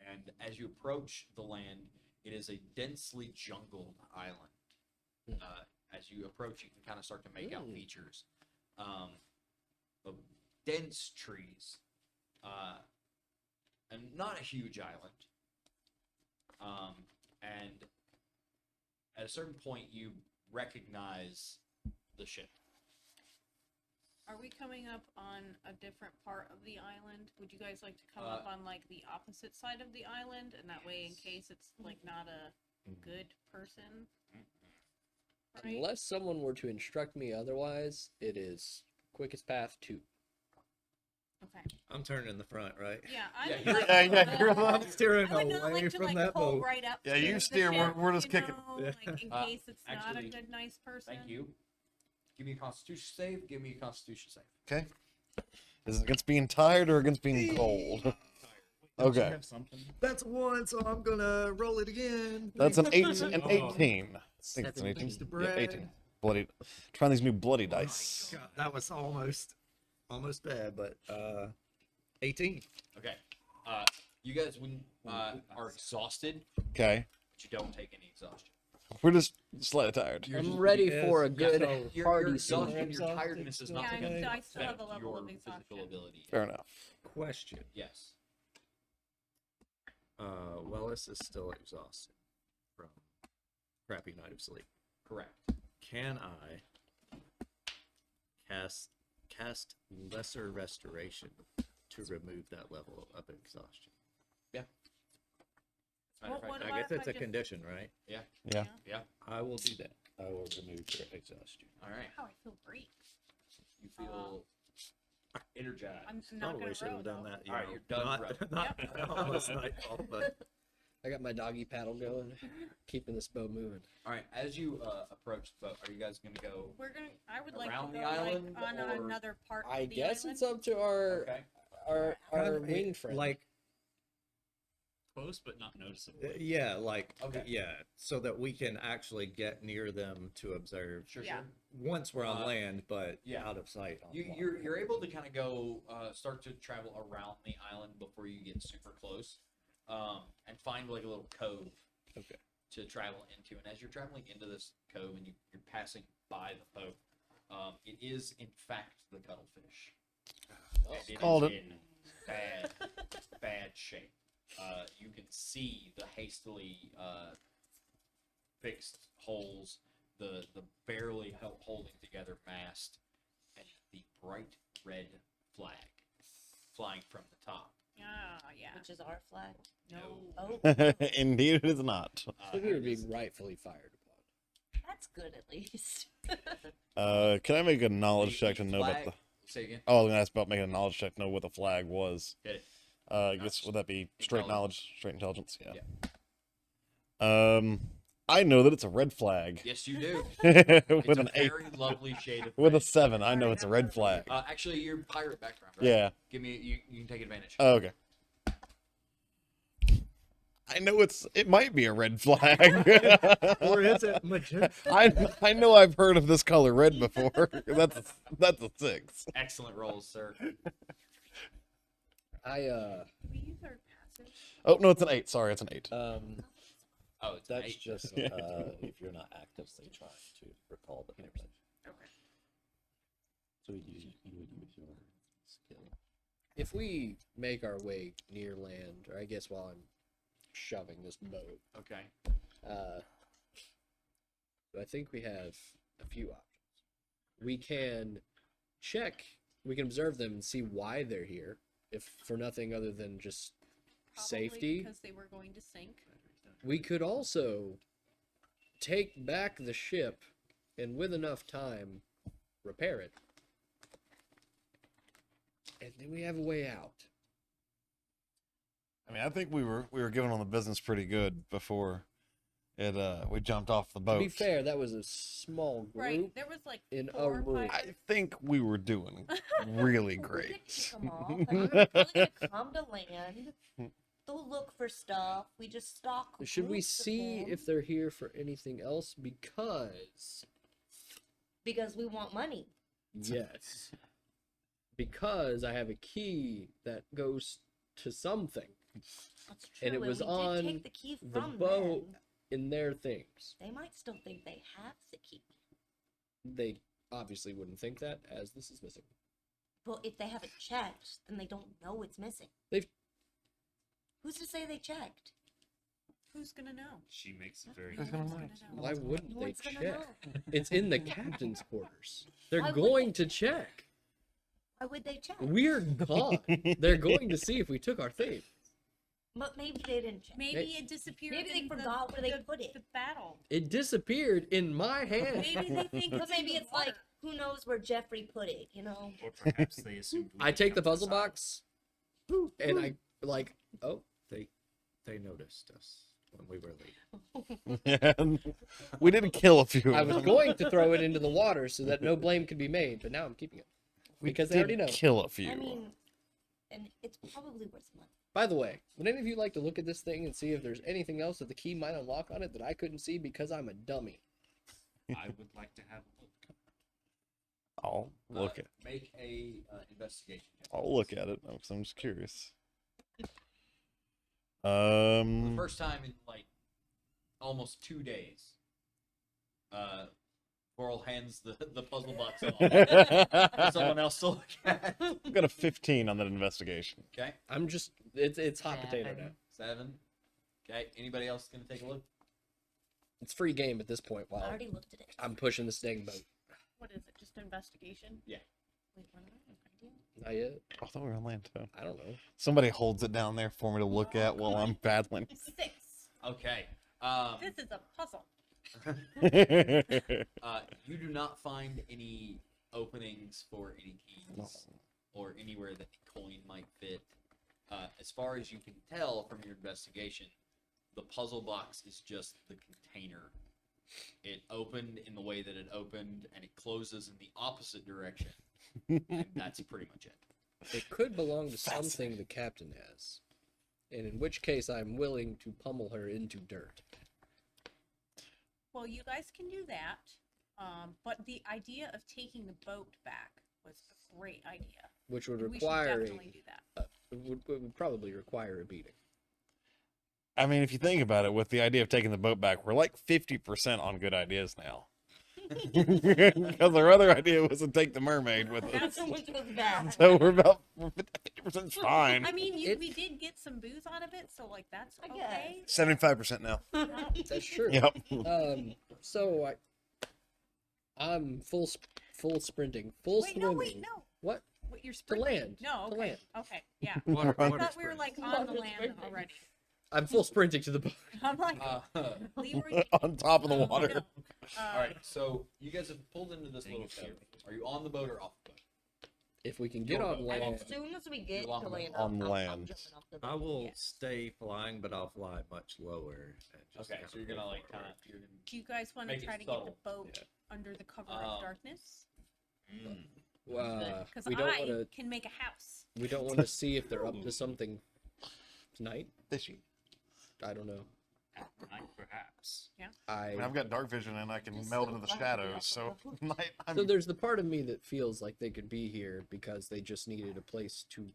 And as you approach the land, it is a densely jungled island. As you approach, you can kind of start to make out features of dense trees, and not a huge island. And at a certain point, you recognize the ship. Are we coming up on a different part of the island? Would you guys like to come up on like the opposite side of the island, and that way, in case it's like not a good person, right? Unless someone were to instruct me otherwise, it is quickest path to. Okay. I'm turning in the front, right? Yeah, I Yeah, would you're- like yeah, to, you're I'm steering I would not away like to from like that pull boat. right up. Yeah, to you the steer, we're- ship, we're just you kicking. know, like in case it's not actually, a good, nice person. Thank you. Give me a Constitution save. Give me a Constitution save. Okay. Is it against being tired or against being cold? Okay. Have something? That's a 1, so I'm gonna roll it again. That's an 8 and Oh. 18. I think it's an 18. 17. Yeah, 18. bloody, trying these new bloody dice. God, that was almost bad, but 18. Okay. You guys are exhausted, Okay, but you don't take any exhaustion. we're just slightly tired. I'm ready for a good Your hearty exhaustion, dinner. your tiredness is not Yeah, going to I still have affect a level your of physical exhaustion. ability. Fair enough. Question. Yes. Wellis is still exhausted from crappy night of sleep. Correct. Can I cast lesser restoration to remove that level of exhaustion? As a matter of What fact, I guess if I it's a just- condition, right? Yeah. yeah. I will do that. I will remove your exhaustion. All right. Oh, I feel great. You feel energized. I'm not Probably gonna should row, have done though. that. All right, you're done not, rowing. not almost nightfall, but I got my doggy paddle going, keeping this boat moving. All right. As you approach the boat, are you guys going to go? We're gonna. I would like Around to the go island, like, on or- another part. I of the guess island. it's up to our Okay. our kind our of wing friend. like Close but not noticeable. yeah, like Okay. yeah, so that we can actually get near them to observe Sure. Yeah. Sure. once we're on Uh, land, but yeah. out of sight. On You, water. you're able to kind of go start to travel around the island before you get super close, and find like a little cove Okay. to travel into. And as you're traveling into this cove and you're passing by the boat, it is in fact the cuttlefish. And it Called is it. in bad shape. You can see the hastily fixed holes, the barely holding together mast, and the bright red flag flying from the top. Yeah. Which is our flag. No. Oh, Indeed, it is not. So we were being rightfully fired upon. that's good at least. Can I make a knowledge The check to know about flag- the? Say again. Oh, I was gonna ask about making a knowledge check to know what the flag was. Hit it. I guess would that be straight Intelligence. knowledge, straight intelligence? Yeah. I know that it's a red flag. Yes, you do. With It's an a 8, very lovely shade of with a red. 7, I know it's a red flag. Actually, your pirate background, right? Yeah. Give me. You can take advantage. Oh, okay. I know it might be a red flag. Or is it magenta? I know I've heard of this color red before. That's a 6. Excellent rolls, sir. I We use our passive. Oh no, it's an 8. Sorry, it's an 8. Oh, it's an That's 8. just if you're not actively trying to recall the person. Okay. So you would use your skill. if we make our way near land, or I guess while I'm shoving this boat, Okay. I think we have a few options. We can we can observe them and see why they're here, if for nothing other than just Probably safety. because they were going to sink. We could also take back the ship and with enough time repair it. And then we have a way out. I mean, I think we were giving on the business pretty good before we jumped off the To boat. be fair, that was a small group Right. There was like in a 4 or room. 5. I think we were doing really We did great. kick them off, and we were probably gonna come to land. They'll look for stuff. We just stalk. Should we groups of see them if they're here for anything else? Because because we want money. yes, because I have a key that goes to something That's true. And it was we on did take the key the from boat. them. in their things. They might still think they have the key. They obviously wouldn't think that, as this is missing. But if they haven't checked, then they don't know it's missing. They've Who's to say they checked? Who's gonna know? She makes it very. No one's gonna know. why wouldn't No they one's gonna check? know. It's in the captain's quarters. They're Why would going they? to check. Why would they check? We're gone. They're going to see if we took our thing. But maybe they didn't check. Maybe it disappeared. Maybe they in forgot where they put it. The battle. It disappeared in my hand. Maybe they think But it's maybe in the it's like, water. who knows where Jeffrey put it, you know? Or perhaps they assumed. we I had take the come puzzle inside. box, and I like, oh, They noticed us when we were leaving. And we did kill a few. I of was them. going to throw it into the water so that no blame could be made, but now I'm keeping it. We because they did already know. kill a few. I mean, and it's probably worth money. By the way, would any of you like to look at this thing and see if there's anything else that the key might unlock on it that I couldn't see because I'm a dummy? I would like to have a look. I'll look at. Make a investigation check. I'll look at it. Cause I'm just curious. For the first time in like almost 2 days, Coral hands the puzzle box off for someone else to look at. I got a 15 on that investigation. Okay, I'm just it's hot potato now. 7. Okay, anybody else gonna take a look? It's free game at this point. I While already looked at it. I'm pushing the stang boat. What is it? Just investigation? Yeah. Wait, what am I? Not yet. I thought we were on land too. I don't know. Somebody holds it down there for me to look at while I'm battling. 6. Okay. This is a puzzle. You do not find any openings for any keys No. or anywhere that a coin might fit. As far as you can tell from your investigation, the puzzle box is just the container. It opened in the way that it opened, and it closes in the opposite direction. And that's pretty much it. It could belong to something the captain has, and in which case I'm willing to pummel her into dirt. Well, you guys can do that. But the idea of taking the boat back was a great idea. Which would We should require definitely do that. would probably require a beating. I mean, if you think about it, with the idea of taking the boat back, we're like 50% on good ideas now. Because our other idea was to take the mermaid with us. Which was bad. So we're about 50% fine. I mean, we did get some booze out of it, so like that's I okay. 75% now. That's true. Yep. So I'm full sprinting, full Wait, swimming. no, wait, no. What? What you're To sprinting? land. No, To okay. land. Okay, yeah. Water, I water thought we were like on the Water land sprinting. already. I'm full sprinting to the boat. I'm like, Leroy. On top of the water. No. All right, so you guys have pulled into this little cave. Are you on the boat or off the boat? If we can get You're on on- land, As soon as we get You're on to the- land, on I'm land. jumping off the I boat. will Yes. stay flying, but I'll fly much lower. And just Okay, kinda so you're gonna go like forward. kind of you're gonna Do you guys want to Make it try to get the subtle. boat under the cover Um, of darkness? Because we don't I want to. can make a house. We don't want to see if they're up to something tonight. Fishy. I don't know. At night, perhaps. I've got dark vision and I can Just meld so into the fun. shadows, so night. So there's the part of me that feels like they could be here because they just needed a place to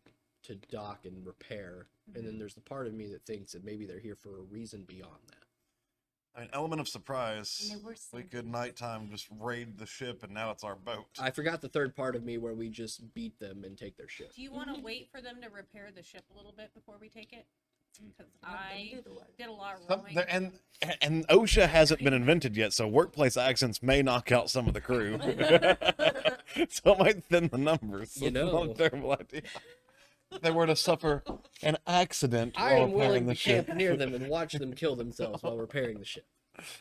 dock and repair, and then there's the part of me that thinks that maybe they're here for a reason beyond that. An element of surprise. And they were We could sentient. nighttime just raid the ship, and now it's our boat. I forgot the third part of me where we just beat them and take their ship. Do you want to wait for them to repair the ship a little bit before we take it? Because Let them I do the work. did a lot of Some- rowing. there- and OSHA hasn't been invented yet, so workplace accidents may knock out some of the crew. So it might thin the numbers. You It's not know. a terrible idea. If they were to suffer an accident I while am repairing willing the to ship. camp near them and watch them kill themselves while repairing the ship.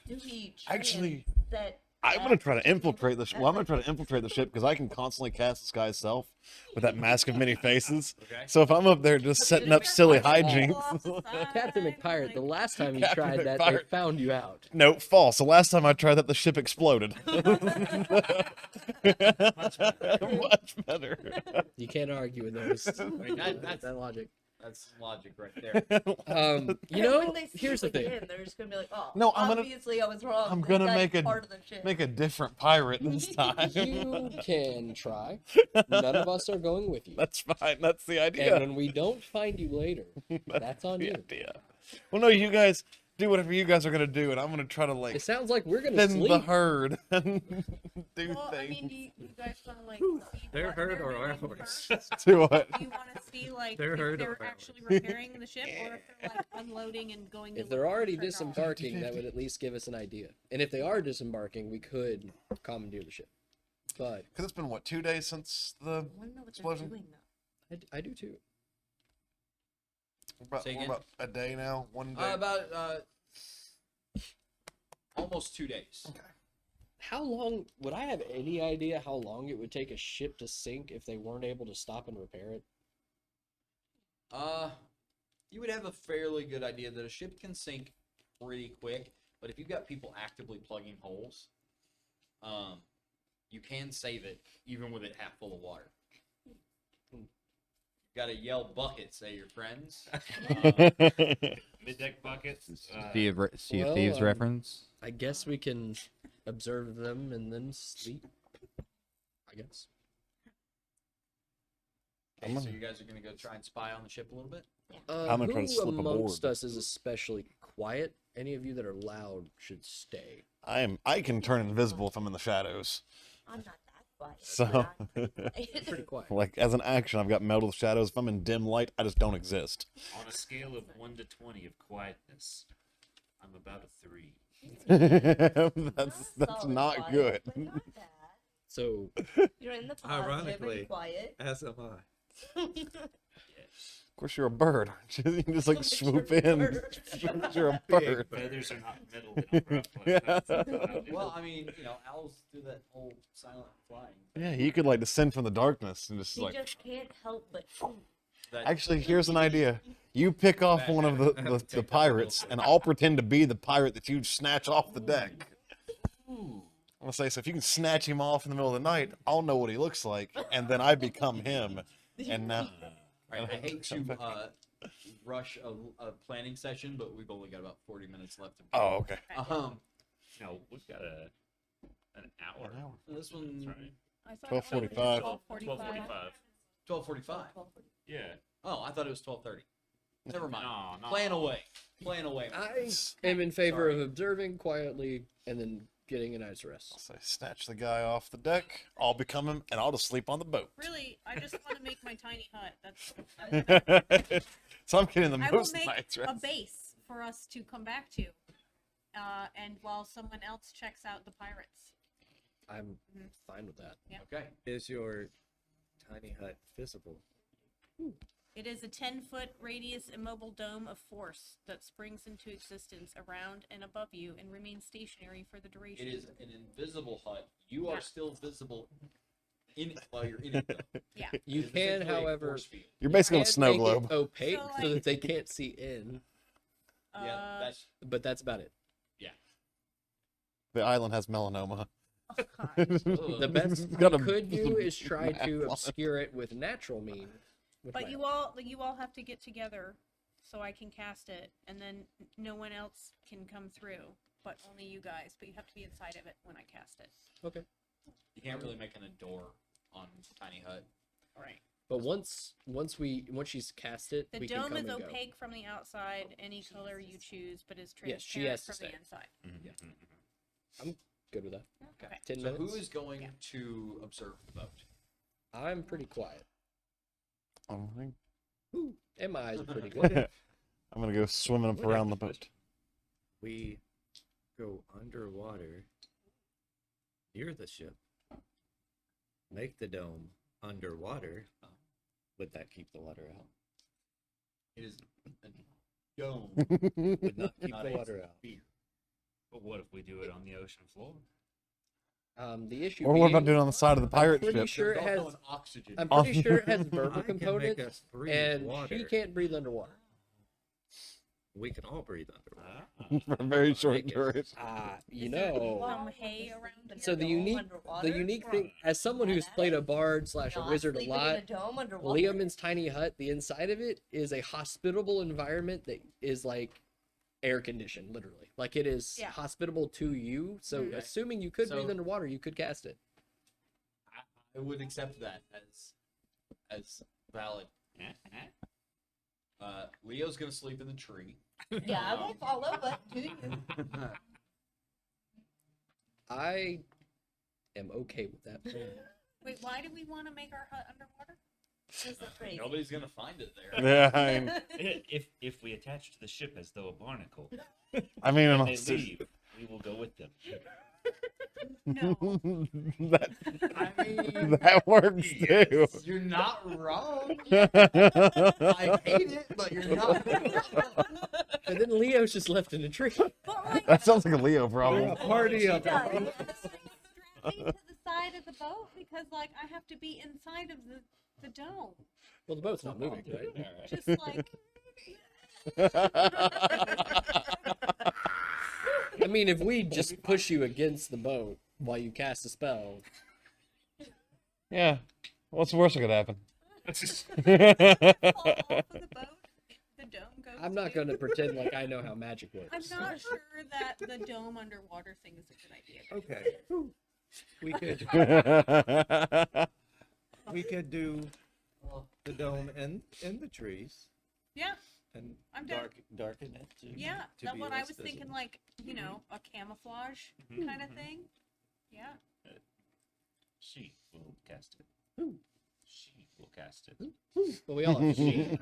Do we Actually, that I'm gonna try to infiltrate the ship. Well, I'm gonna try to infiltrate the ship because I can constantly cast disguise self with that mask of many faces. Okay. So if I'm up there just setting up silly hijinks, Captain McPirate, the last time you Captain tried that, they McPirate. found you out. no, false. The last time I tried that, the ship exploded. Much better. You can't argue with those. Wait, that's that logic. that's logic right there. You know, when they see here's us the thing. again, they're just gonna be like, "Oh, No, I'm gonna- obviously I was wrong. I'm This gonna guy's make a- part of the ship." Make a different pirate this time. You can try. None of us are going with you. That's fine. That's the And idea. when we don't find you later, that's on the you. idea. Well, no, you guys do whatever you guys are gonna do, and I'm gonna try to like It sounds like we're gonna thin the sleep. herd and do Well, I things. mean, do you guys want to like see Their what herd they're or our doing horse? first? Do what? Do you want to see like Their if herd or they're our actually repairing the ship or if they're like unloading and going to If look they're for already treasure? disembarking, that would at least give us an idea. And if they are disembarking, we could commandeer the ship. But Because it's been what 2 days since the I wanna know what explosion? they're doing though. I do too. Say we're again? about a day now. 1 day. About almost 2 days. How long would I have any idea how long it would take a ship to sink if they weren't able to stop and repair it? You would have a fairly good idea that a ship can sink pretty quick, but if you've got people actively plugging holes, you can save it even with it half full of water. Gotta yell buckets, say your friends. Mid-deck buckets. Sea of Well, Thieves um, reference. I guess we can observe them and then sleep, I guess. Okay, so you guys are gonna go try and spy on the ship a little bit. I'm gonna try to Who slip amongst aboard. us is especially quiet? Any of you that are loud should stay. I can turn invisible if I'm in the shadows. I'm not that quiet. So, but I'm pretty quiet. Pretty quiet. like as an action, I've got metal shadows. If I'm in dim light, I just don't exist. On a scale of 1 to 20 of quietness, I'm about a 3. that's solid not quiet, good. but not bad. So You're in the positive Ironically. and quiet. As am I. Of course, you're a bird, aren't you? You can just like You're swoop a in. bird. You're a bird. Feathers are not metal. They don't drop like that. Well, I mean, owls do that whole silent flying. Yeah, you could like descend from the darkness and just You like. just can't help but. That, Actually, here's an idea. You pick off one of the pirates, and I'll pretend to be the pirate that you snatch off the deck. I'm gonna say, so if you can snatch him off in the middle of the night, I'll know what he looks like, and then I become him. And now, Right, I hate to rush a planning session, but we've only got about 40 minutes left. oh, okay. No, we've got an hour. This one, That's right. I thought it was 12:45. 12:45. 12:45. 12:45. Yeah. Oh, I thought it was 12:30. Never mind. No. Plan away. Plan away. I am in favor of observing quietly and then getting a night's rest. So I snatch the guy off the deck. I'll become him, and I'll just sleep on the boat. Really, I just want to make my tiny hut. That's. So I'm getting the I will most make nights a rest. base for us to come back to, and while someone else checks out the pirates. I'm fine with that. Okay. Is your tiny hut visible? It is a 10-foot radius immobile dome of force that springs into existence around and above you and remains stationary for the duration. It is an invisible hut. You are still visible in it while you're in it. Though. Yeah. You It is can, essentially a however, force field. You're basically on a can snow make globe. it opaque So, so like- that they can't see in, Yeah, that's but that's about it. The island has melanoma. Oh, God. The best It's you got a- could do is try to outline. obscure it with natural means. But you all have to get together so I can cast it, and then no one else can come through, but only you guys. But you have to be inside of it when I cast it. Okay. you can't really make a door on tiny hut. All right. But once she's cast it, The we can dome come is and go. opaque from the outside, any color you choose, but is Yes, she transparent has to from the stay. inside. Mm-hmm. Good with that. Okay. 10 So minutes. who is going to observe the boat? I'm pretty quiet. I'm And my eyes are pretty good. gonna go swimming up around the boat. We go underwater near the ship. Make the dome underwater. Would that keep the water out? It is a dome. Would not keep not the a water out. sphere. But what if we do it on the ocean floor? The issue Or what about being, doing it on the side of the pirate pretty ship? sure it There's has. also an oxygen. I'm Oh. pretty sure it has I verbal can make components, us breathe and water. she can't breathe underwater. We can all breathe underwater. For a very short Make it. duration. You Is there know. some hay around So here? the unique thing, as someone who's played a bard slash a wizard a lot, Liam's tiny hut, the inside of it is a hospitable environment that is like air conditioned, literally. Like it is Yeah. hospitable to you. So assuming you could breathe So- underwater, you could cast it. I would accept that as valid. Leo's gonna sleep in the tree. Yeah, I won't follow, but do you? I am okay with that. Wait, why do we want to make our hut underwater? Just a phrase. Nobody's gonna find it there. Yeah, I mean, If we attach to the ship as though a barnacle, I mean, and in they all ser- leave, we will go with them. No. that, I mean, that works too. you're not wrong. I hate it, but you're not wrong. And then Leo's just left in a tree. But like, That sounds like a Leo problem. Party up. strap me to the side of the boat because like I have to be inside of the dome. Well, the boat's not moving, right? Just like I mean, if we just push you against the boat while you cast a spell, Yeah. What's the worst that could happen? fall off of the boat. The dome goes I'm not to. going to pretend like I know how magic works. I'm not sure that the dome underwater thing is a good idea. Okay. We could do the dome in the trees Yeah, and I'm down. darken it. Yeah, to that's be what I less was thinking, visible. like, you know, a camouflage kind of thing. Yeah. She will cast it. She will cast it. But we all have to She.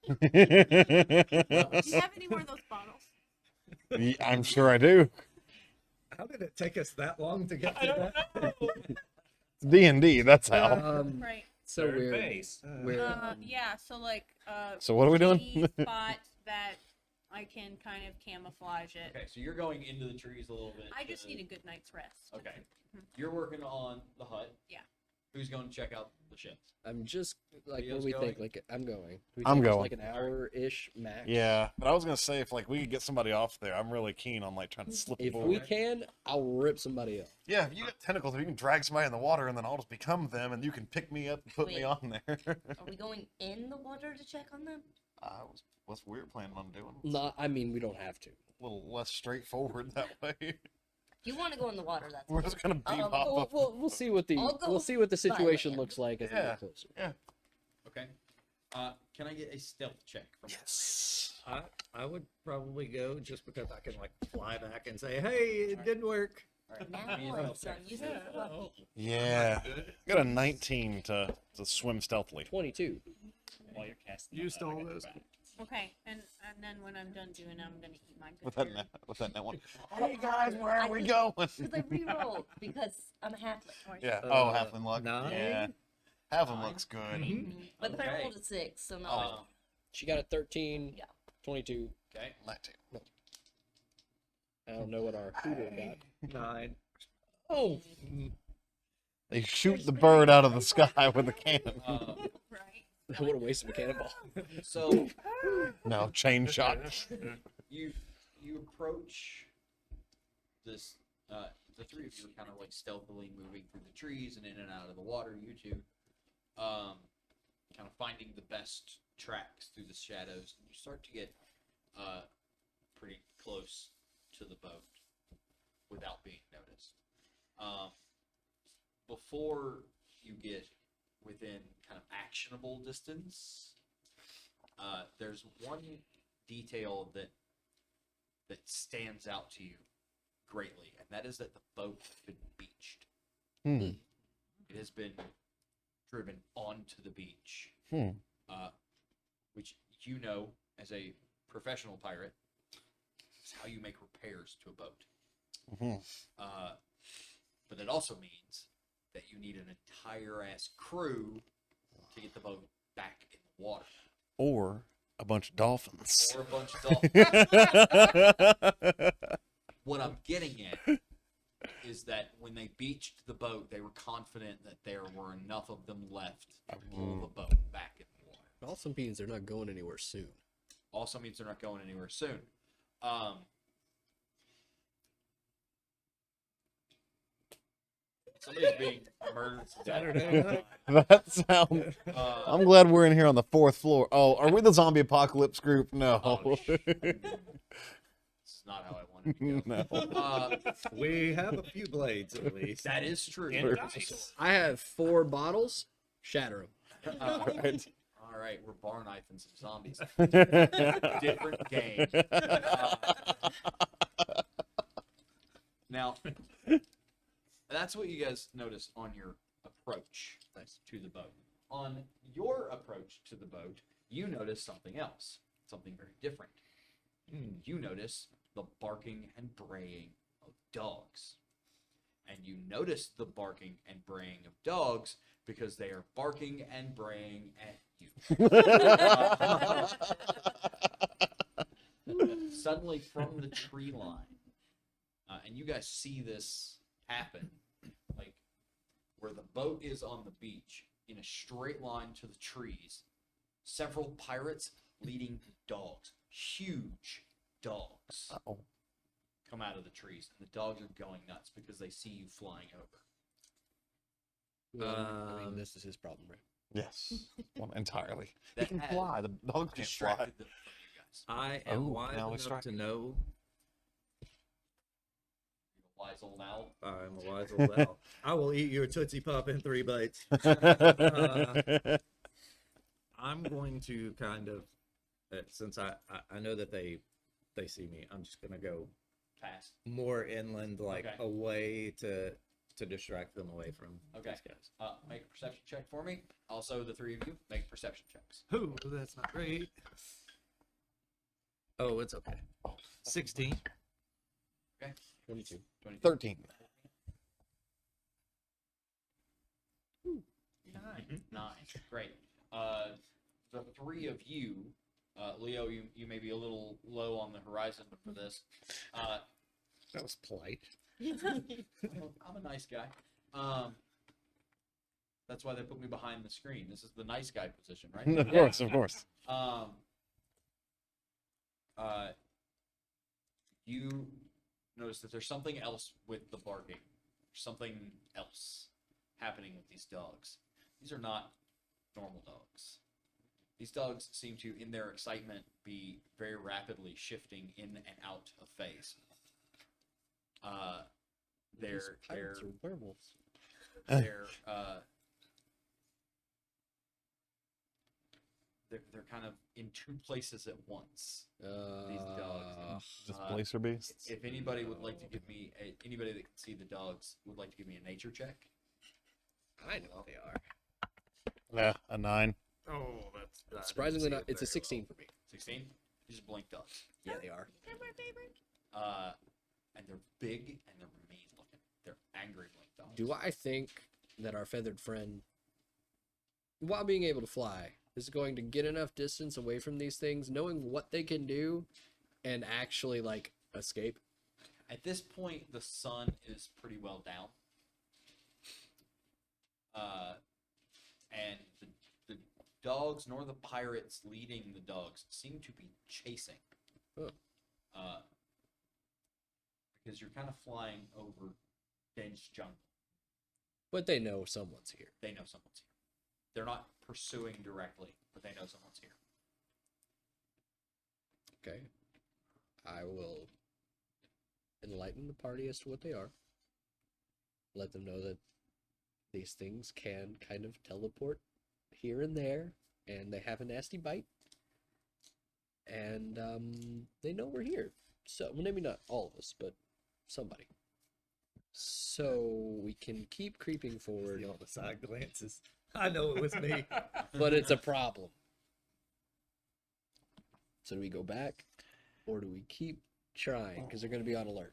Do you have any more of those bottles? I'm sure I do. How did it take us that long to get to that? D&D, that's how. Right. So Third weird. base. Yeah, so like, So what are we doing? any spot that I can kind of camouflage it. Okay, so you're going into the trees a little bit. I just to- need a good night's rest. Okay. Mhm. You're working on the hut. Yeah. Who's going to check out the ship? I'm just like, what Leo's do we think? going? Like, I'm going. We I'm think it's going. Like an hour-ish max. Yeah, but I was gonna say if like we could get somebody off there, I'm really keen on like trying to slip. If them we over. can, I'll rip somebody up. Yeah, if you got tentacles, if you can drag somebody in the water, and then I'll just become them, and you can pick me up and put me Wait. on there. Are we going in the water to check on them? What's we're planning on doing? Not, I mean, we don't have to. A little less straightforward that way. If you want to go in the water, that's We're fine. just gonna beat Um, off. We'll see what the I'll go we'll see what the by situation land. looks like as we Yeah. get closer. Okay. Can I get a stealth check from Yes. I would probably go just because I can like fly back and say, "Hey, it didn't work." All right. Now give me a what? stealth So check. I'm using it for lucky. Yeah. I got a 19 to swim stealthily. 22. While you're casting, Used all those. Okay, and then when I'm done doing it, I'm gonna eat my good With that food. net one. Hey guys, where are we going? Because I rerolled because I'm a halfling. Yeah. Uh, Halfling luck. 9? Yeah. Halfling looks good. But then I Okay. rolled a 6, so no. Uh, She got a 13. Yeah. 22. okay. 19. I don't know what our Hooter got. 9. Oh, They shoot the bird out of the sky with a cannon. Right. what a waste of a cannonball. So No, chain shot. you approach this. The three of you are kind of like stealthily moving through the trees and in and out of the water. You two, kind of finding the best tracks through the shadows. And you start to get pretty close to the boat without being noticed. Before you get within kind of actionable distance, there's one detail that stands out to you greatly, and that is that the boat has been beached. It has been driven onto the beach, which you know as a professional pirate is how you make repairs to a boat. But it also means that you need an entire ass crew to get the boat back in the water, Or a bunch of dolphins. or a bunch of dolphins. What I'm getting at is that when they beached the boat, they were confident that there were enough of them left to pull the boat back in the water. It also means they're not going anywhere soon. Also means they're not going anywhere soon. Somebody's being murdered to death. Saturday night. That sound. I'm glad we're in here on the 4th floor. Oh, are we the zombie apocalypse group? No. Oh, It's not how I wanted to go. No. We have a few blades at least. That is true. And dice. I have 4 bottles. Shatter them. Right. All right, we're bar knifing some zombies. Different game. Now, that's what you guys notice on your approach to the boat. On your approach to the boat, you notice something else, something very different. You notice the barking and braying of dogs. And you notice the barking and braying of dogs because they are barking and braying at you. Suddenly from the tree line, and you guys see this happen, like where the boat is on the beach in a straight line to the trees, several pirates leading dogs, huge dogs, come out of the trees, and the dogs are going nuts because they see you flying over. I mean, this is his problem, right? Yes, well, entirely. He That can had fly. The dog can't fly. distracted them from you guys. I am Oh, wise now we enough strike. to know Wise old owl. I'm a wise old owl. I will eat your Tootsie Pop in 3 bites. I'm going to kind of, since I know that they see me, I'm just gonna go Fast. more inland, like Okay. away to distract them away from Okay. these guys. Make a perception check for me. Also, the three of you make perception checks. Ooh, that's not great. Oh, it's okay. 16. 22. 22. 13. Nine. Great. The three of you, Leo, you may be a little low on the horizon for this. That was polite. I'm a nice guy. That's why they put me behind the screen. This is the nice guy position, right? Of course, of course. You notice that there's something else with the barking. There's something else happening with these dogs. These are not normal dogs. These dogs seem to, in their excitement, be very rapidly shifting in and out of phase. These pirates are werewolves. They're kind of in two places at once. These dogs. Just placer beasts. If anybody would like to give me anybody that can see the dogs would like to give me a nature check. I know they are. Yeah, a 9. Oh, that's Surprisingly not. It's a 16 for me. 16. These are blink dogs. Yeah, they are. They're my favorite. And they're big and they're mean looking. They're angry blink dogs. Do I think that our feathered friend, while being able to fly, is going to get enough distance away from these things, knowing what they can do, and actually, like, escape? At this point, the sun is pretty well down. And the dogs, nor the pirates leading the dogs, seem to be chasing. Oh. Because you're kind of flying over dense jungle. But they know someone's here. They know someone's here. They're not pursuing directly, but they know someone's here. Okay. I will enlighten the party as to what they are. Let them know that these things can kind of teleport here and there, and they have a nasty bite. And they know we're here. So, well, maybe not all of us, but somebody. So we can keep creeping forward, all the side glances. I know it was me. but it's a problem. So do we go back, or do we keep trying? Because they're going to be on alert.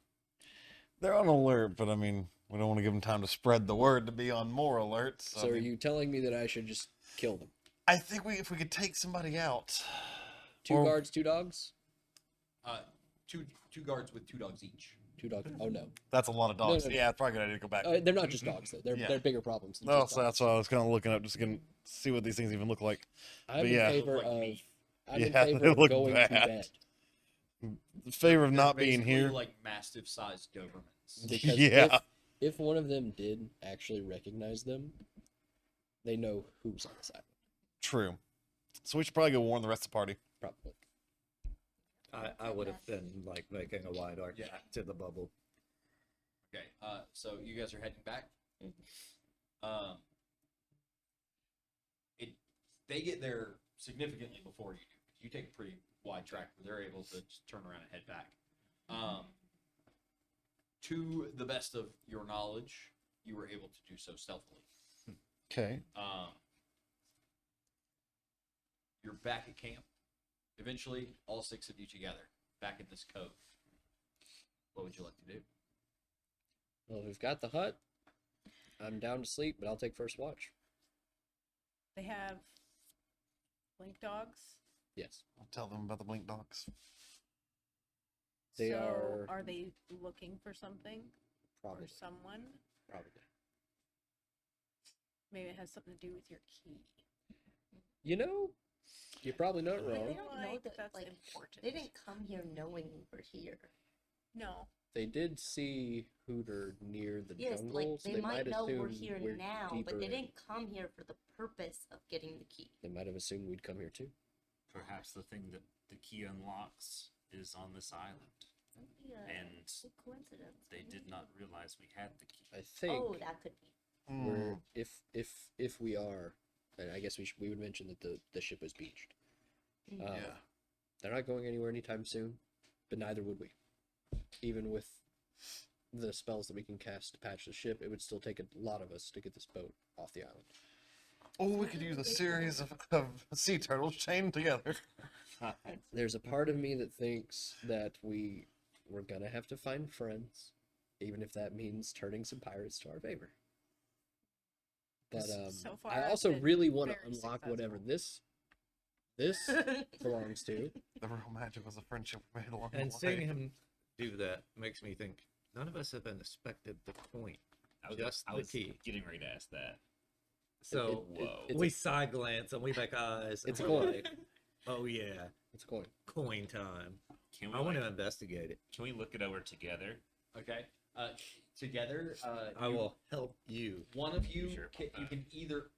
They're on alert, but I mean, we don't want to give them time to spread the word to be on more alerts. So I are mean, you telling me that I should just kill them? I think if we could take somebody out. Two Or- guards, 2 dogs? Two guards with 2 dogs each. 2 dogs. Oh no. That's a lot of dogs. No, no. Yeah, it's probably a good idea to go back. They're not just dogs though. They're Yeah. they're bigger problems. Than No, just so that's dogs. why I was kind of looking up, just to see what these things even look like. I'm but in yeah. favor Look like of. me. I'm in Yeah, favor they of look going bad. to bed In favor of not They're being basically here. like mastiff-sized Dobermans. because Yeah. if one of them did actually recognize them, they know who's on the side. True. So we should probably go warn the rest of the party. Probably. I would have been like making a wide arc Yeah. back to the bubble. Okay, so you guys are heading back. They get there significantly before you do. You take a pretty wide track where they're able to just turn around and head back. To the best of your knowledge, you were able to do so stealthily. Okay. You're back at camp. Eventually, all 6 of you together, back in this cove. What would you like to do? Well, we've got the hut. I'm down to sleep, but I'll take first watch. They have blink dogs. Yes. I'll tell them about the blink dogs. They So are- they looking for something Probably. or someone? Probably. Maybe it has something to do with your key. You know, you're probably not They wrong. don't know Like, that, that's like, important. they didn't come here knowing we were here. No. They did see Hooter near the Yes, jungle, like so they might might know we're assume here we're now, deeper but they in. didn't come here for the purpose of getting the key. They might have assumed we'd come here too. Perhaps the thing that the key unlocks is on this island, That'd be a and good coincidence. they did not realize we had the key. I think Oh, that could be. we're if we are, and I guess we would mention that the ship was beached. Mm. They're not going anywhere anytime soon, but neither would we. Even with the spells that we can cast to patch the ship, it would still take a lot of us to get this boat off the island. Oh, we could use a series of sea turtles chained together. There's a part of me that thinks that we're gonna have to find friends, even if that means turning some pirates to our favor. But So far, I I've also been really want to very unlock whatever successful. this belongs to. The real magic was the friendship we made along And the seeing way. him do that makes me think none of us have been inspected the coin, just I the was key. getting ready to ask that. So it's we side glance and we make eyes. It's and a we're coin. like, oh yeah, It's a coin. coin time. Can we I want like, to investigate it. can we look it over together? Okay. Together, I you- will help you. One of you Sure, can, you can either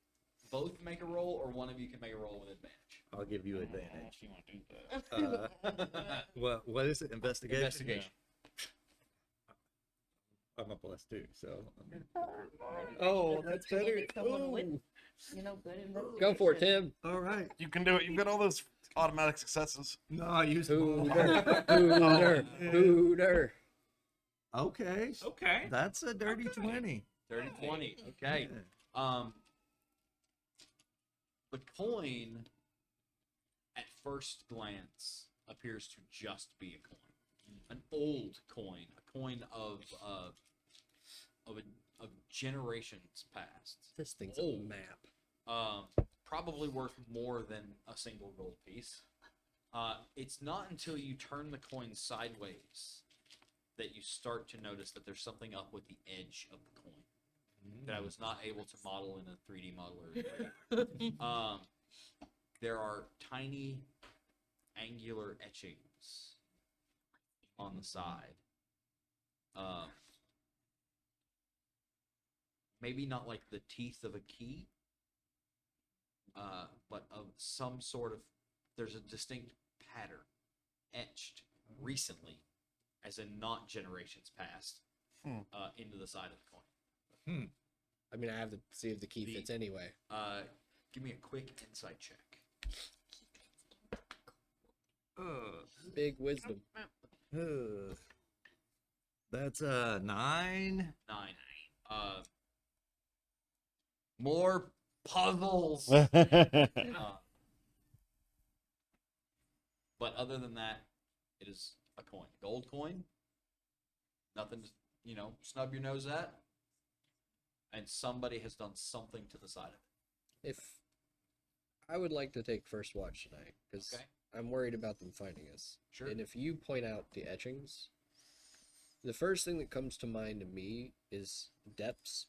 both make a roll, or one of you can make a roll with advantage. I'll give you I don't know advantage. if you want to do that. What is it? Investigation. Investigation. I'm a plus 2, so. Oh, that's Maybe better. someone would, Ooh. good Go for it, investigation. Tim. All right. You can do it. You've got all those automatic successes. No, I used Hooter, Hooter, Hooter. Okay. Okay. That's a dirty 20. 30, 20. Okay. The coin, at first glance, appears to just be a coin. An old coin, a coin of generations past. This thing's a Old. map. Probably worth more than a single gold piece. It's not until you turn the coin sideways that you start to notice that there's something up with the edge of the coin that I was not able to model in a 3D modeler. There are tiny angular etchings on the side. Maybe not like the teeth of a key, but of some sort of, there's a distinct pattern etched recently, as in not generations past, into the side of the coin. I mean, I have to see if the key The- fits anyway. Give me a quick insight check. Big wisdom. That's a 9. 9. More puzzles. But other than that, it is a coin. Gold coin. Nothing to, snub your nose at. And somebody has done something to the side of it. If I would like to take first watch tonight, because Okay. I'm worried about them finding us. Sure. And if you point out the etchings, the first thing that comes to mind to me is depths.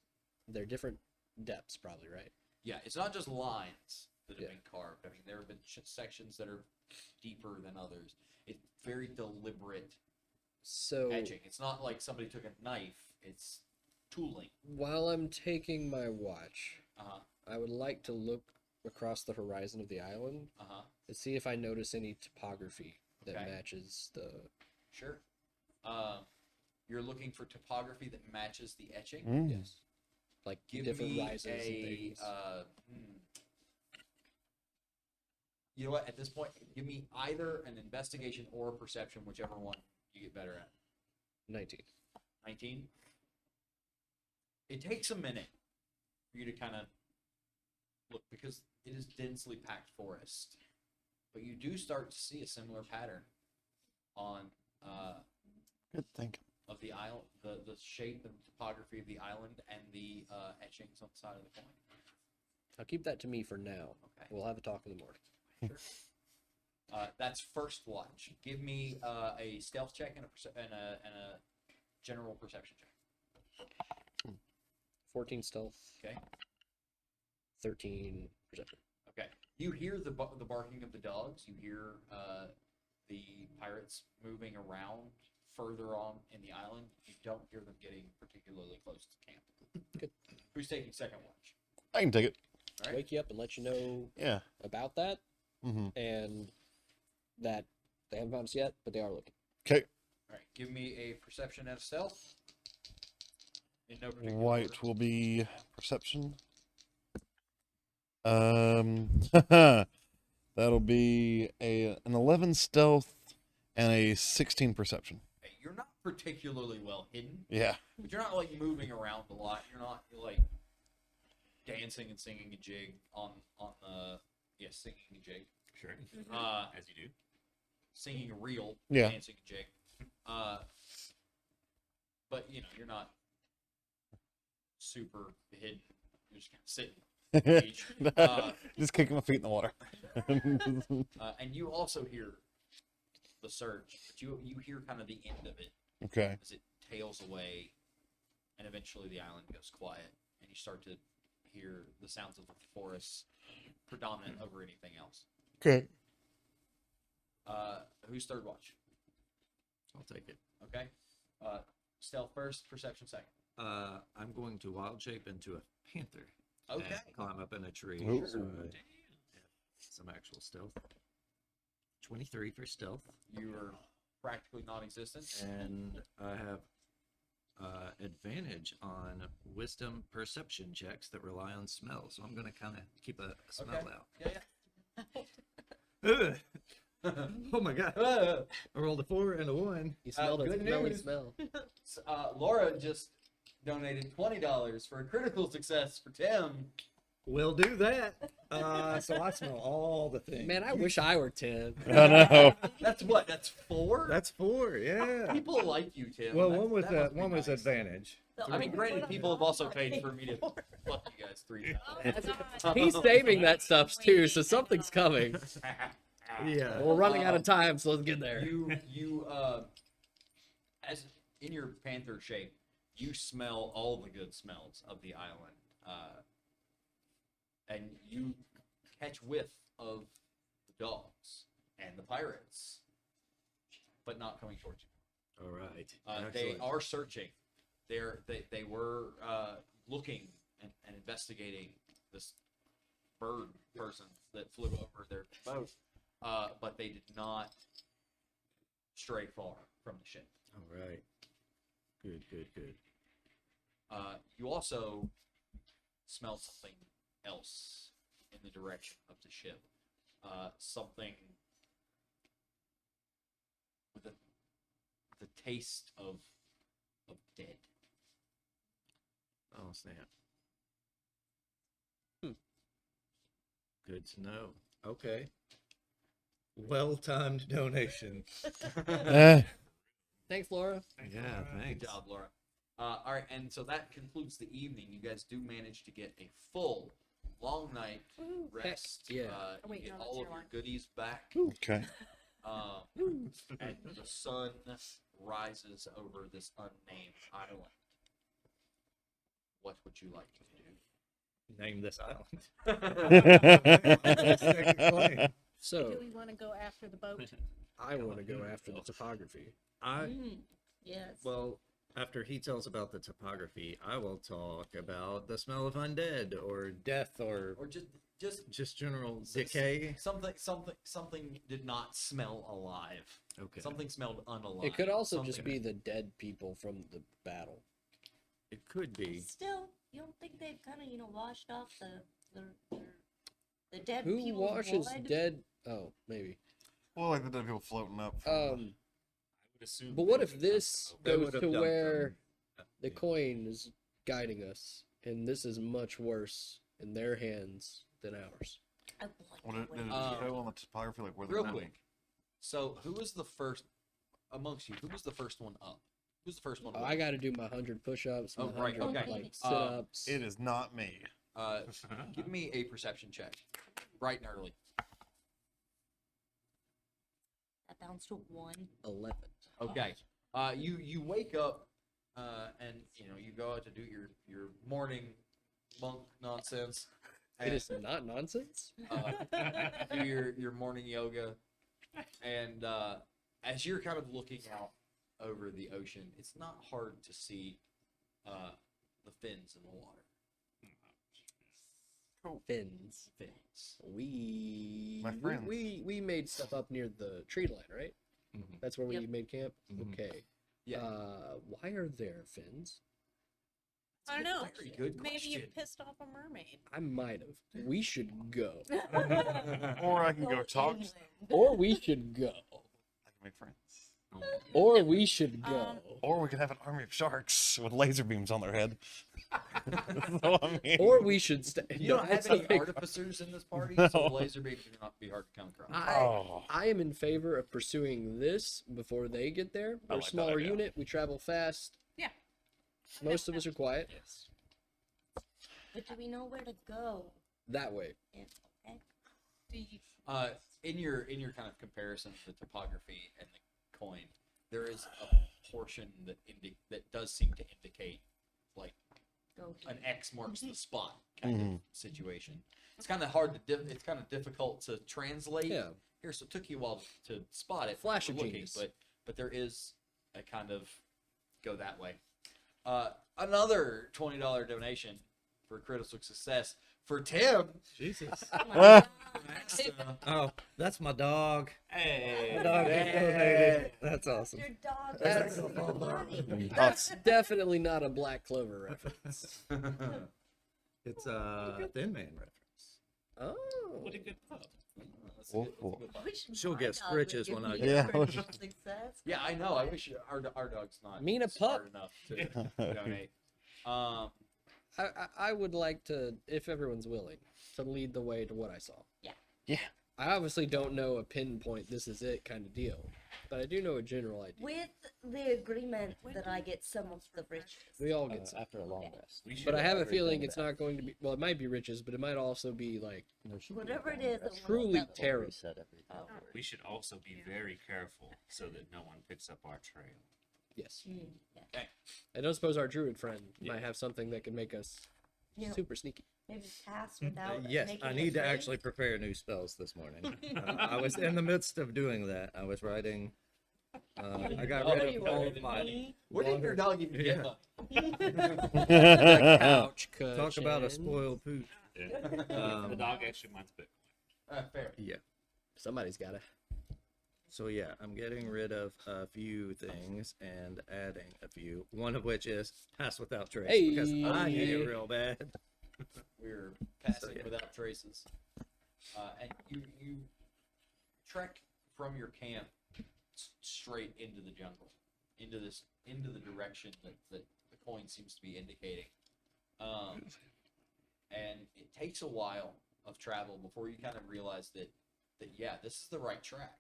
They're different depths, probably, right? Yeah, it's not just lines that have Yeah. been carved. I mean, there have been sections that are deeper than others. It's very deliberate So etching. It's not like somebody took a knife. It's tooling. while I'm taking my watch, Uh-huh. I would like to look across the horizon of the island Uh-huh. to see if I notice any topography that Okay. matches the. Sure. You're looking for topography that matches the etching. Mm. Yes. Like Give different me rises and a. things. You know what? At this point, give me either an investigation or a perception, whichever one you get better at. 19. 19. It takes a minute for you to kind of look, because it is densely packed forest, but you do start to see a similar pattern on Good thinking. of the island, the shape and topography of the island, and the etchings on the side of the coin. I'll keep that to me for now. Okay. We'll have a talk in the morning. That's first watch. Give me a stealth check and a general perception check. 14 stealth. Okay. 13 perception. Okay. You hear the barking of the dogs. You hear the pirates moving around further on in the island, you don't hear them getting particularly close to camp. Good. Who's taking second watch? I can take it. All right. Wake you up and let you know Yeah. about that, Mm-hmm. and that they haven't found us yet, but they are looking. Okay. All right. Give me a perception and a stealth. In no particular White order. will be perception. That'll be an 11 stealth and a 16 perception. Hey, you're not particularly well hidden, Yeah. but you're not like moving around a lot. You're not like dancing and singing a jig on the singing a jig. Sure. Uh, As you do. singing a reel, Yeah. dancing a jig. But you know, you're not super hidden. You're just kind of sitting on the beach. Just kicking my feet in the water. And you also hear the surge, but you hear kind of the end of it Okay. as it tails away, and eventually the island goes quiet, and you start to hear the sounds of the forest predominant over anything else. Okay. Who's third watch? I'll take it. Okay. Stealth first, perception second. I'm going to wild shape into a panther. Okay. And climb up in a tree. Ooh. So I have some actual stealth. 23 for stealth. You are practically non-existent. And I have advantage on wisdom perception checks that rely on smell. So I'm going to kind of keep a smell Okay. out. Yeah, Oh my god. yeah. I rolled a 4 and a 1. You smelled a good smelly news. smell. Laura just donated $20 for a critical success for Tim. We'll do that. So I smell all the things. Man, I wish I were 10. I know. That's what? That's 4? That's 4, yeah. People like you, Tim. Well, That- one was that must be one was nice. advantage. I mean, granted, people have also paid for me to fuck you guys 3 times. He's saving that stuff too, so something's coming. Yeah. We're running out of time, so let's get there. You as in your panther shape, you smell all the good smells of the island, and you catch whiff of the dogs and the pirates, but not coming towards you. All right. They Excellent. are searching. They were looking and investigating this bird person that flew over their boat, but they did not stray far from the ship. All right. Good, good, good. You also smell something else in the direction of the ship. Something with the taste of dead. Oh, snap. Good to know. Okay. Well-timed donation. Thanks, Laura. Yeah, Good thanks. job, Laura. All right, and so that concludes the evening. You guys do manage to get a full, long night rest. yeah. Oh, wait, you get no, that's all of your your one. goodies back. Okay. And the sun rises over this unnamed island. What would you like to Name this do? island. So, Do we want to go after the boat? I want to go after the topography. Yes. Well, after he tells about the topography, I will talk about the smell of undead or death or Or just general decay. something did not smell alive. Okay. Something smelled unalive. It could also just Something- be the dead people from the battle. It could be. Still, you don't think they've kind of, washed off the dead Who people's washes blood? dead? Oh, maybe. Well, like the dead people floating up. I would assume. But they what would if have this dumped They goes would have to dumped where them. the coin is guiding us, and this is much worse in their hands than ours? I would What like did to it wait. show on the topography, like where Real they're quick. So, who was the first amongst you? Who was the first one up? Who's the first one? Oh, up? I got to do my 100 push-ups, my Oh, right, 100 okay. like sit-ups. It is not me. Give me a perception check, bright and early. That bounced to 1. 11. Okay. You wake up, and you go out to do your morning monk nonsense. It is not nonsense. Do your morning yoga, and as you're kind of looking out over the ocean, it's not hard to see the fins in the water. Fins. Fins. My friends. We made stuff up near the tree line, right? Mhm. That's where we Yep. made camp. Mhm. Okay. Yeah. Why are there fins? I don't know. Very good Maybe you question. pissed off a mermaid. I might have. We should go, Or I can go talk. inland. or we should go, I can make friends. Oh my God. or we should go, Or we could have an army of sharks with laser beams on their head. That's what I mean. or we should stay. You don't have any artificers in this party, so No. laser beams are not be hard to come across. Oh. I am in favor of pursuing this before they get there. We're like a that smaller idea. unit. We travel fast. Yeah. Most of us are quiet. Yes. But do we know where to go? That way. Yeah, okay. Do you, In your kind of comparison of the topography and the coin, there is a portion that that does seem to indicate like Go an here. X marks the spot kind of situation. It's kind of hard to it's kind of difficult to translate Yeah. here, so it took you a while to spot it. Flash when of we're looking, genius. but there is a kind of go that way. Another $20 donation for critical success for Tim. Jesus. Oh my God. Next, Oh, that's my dog. Hey. My dog is donated. That's awesome. Your dog That's- is so funny. That's definitely not a Black Clover reference. It's a Thin Man reference. Oh. What a good pup. That's a good- that's a good I one. wish She'll my get dog would scritches give when I me get Yeah. critical success. Yeah, I know. I wish our dog's not. Mean a smart pup. enough to donate. I would like to, if everyone's willing, to lead the way to what I saw. Yeah. Yeah. I obviously don't know a pinpoint, this is it kind of deal, but I do know a general idea. With the agreement that I get some of the riches. We all get some. After a long rest. We should But I have a everything feeling it's back. not going to be, well, it might be riches, but it might also be like There should be a Whatever it long is, rest. it will truly level. terrible. Reset everything. Oh. we should also be very careful so that no one picks up our trail. Yes. Yeah. I don't suppose our druid friend Yeah. might have something that can make us You know, super sneaky. maybe pass without Yes, making I a need to trade. actually prepare new spells this morning. I was in the midst of doing that. I was writing. I got rid of all of my. Where did your dog even get Yeah. Couch Talk about a cushion. spoiled poop. The dog actually mine's Bitcoin. Fair. Yeah. Somebody's got to. So yeah, I'm getting rid of a few things and adding a few. One of which is pass without trace because I need it Hey. real bad. We're passing yeah. without traces. And you trek from your camp straight into the jungle, into the direction that the coin seems to be indicating. And it takes a while of travel before you kind of realize that yeah, this is the right track.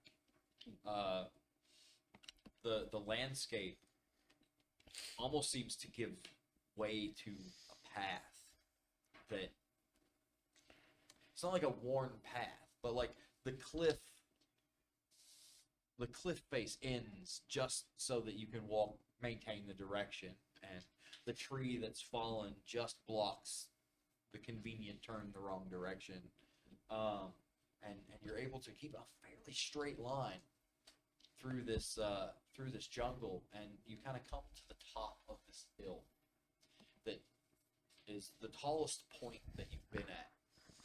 The landscape almost seems to give way to a path that it's not like a worn path, but like the cliff face ends just so that you can maintain the direction, and the tree that's fallen just blocks the convenient turn the wrong direction. And you're able to keep a fairly straight line through this jungle, and you kind of come to the top of this hill that is the tallest point that you've been at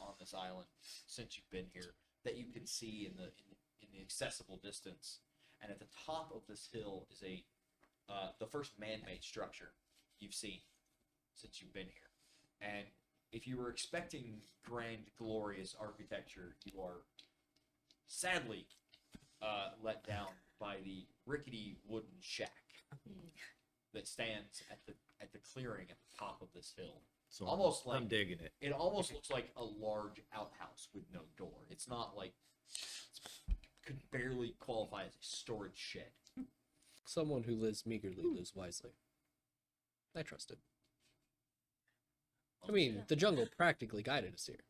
on this island since you've been here, that you can see in the accessible distance. And at the top of this hill is the first man-made structure you've seen since you've been here. And if you were expecting grand, glorious architecture, you are sadly let down by the rickety wooden shack that stands at the clearing at the top of this hill. So Almost I'm like- digging it. It almost looks like a large outhouse with no door. It's not like could barely qualify as a storage shed. Someone who lives meagerly lives wisely. I trust it. I mean, the jungle practically guided us here.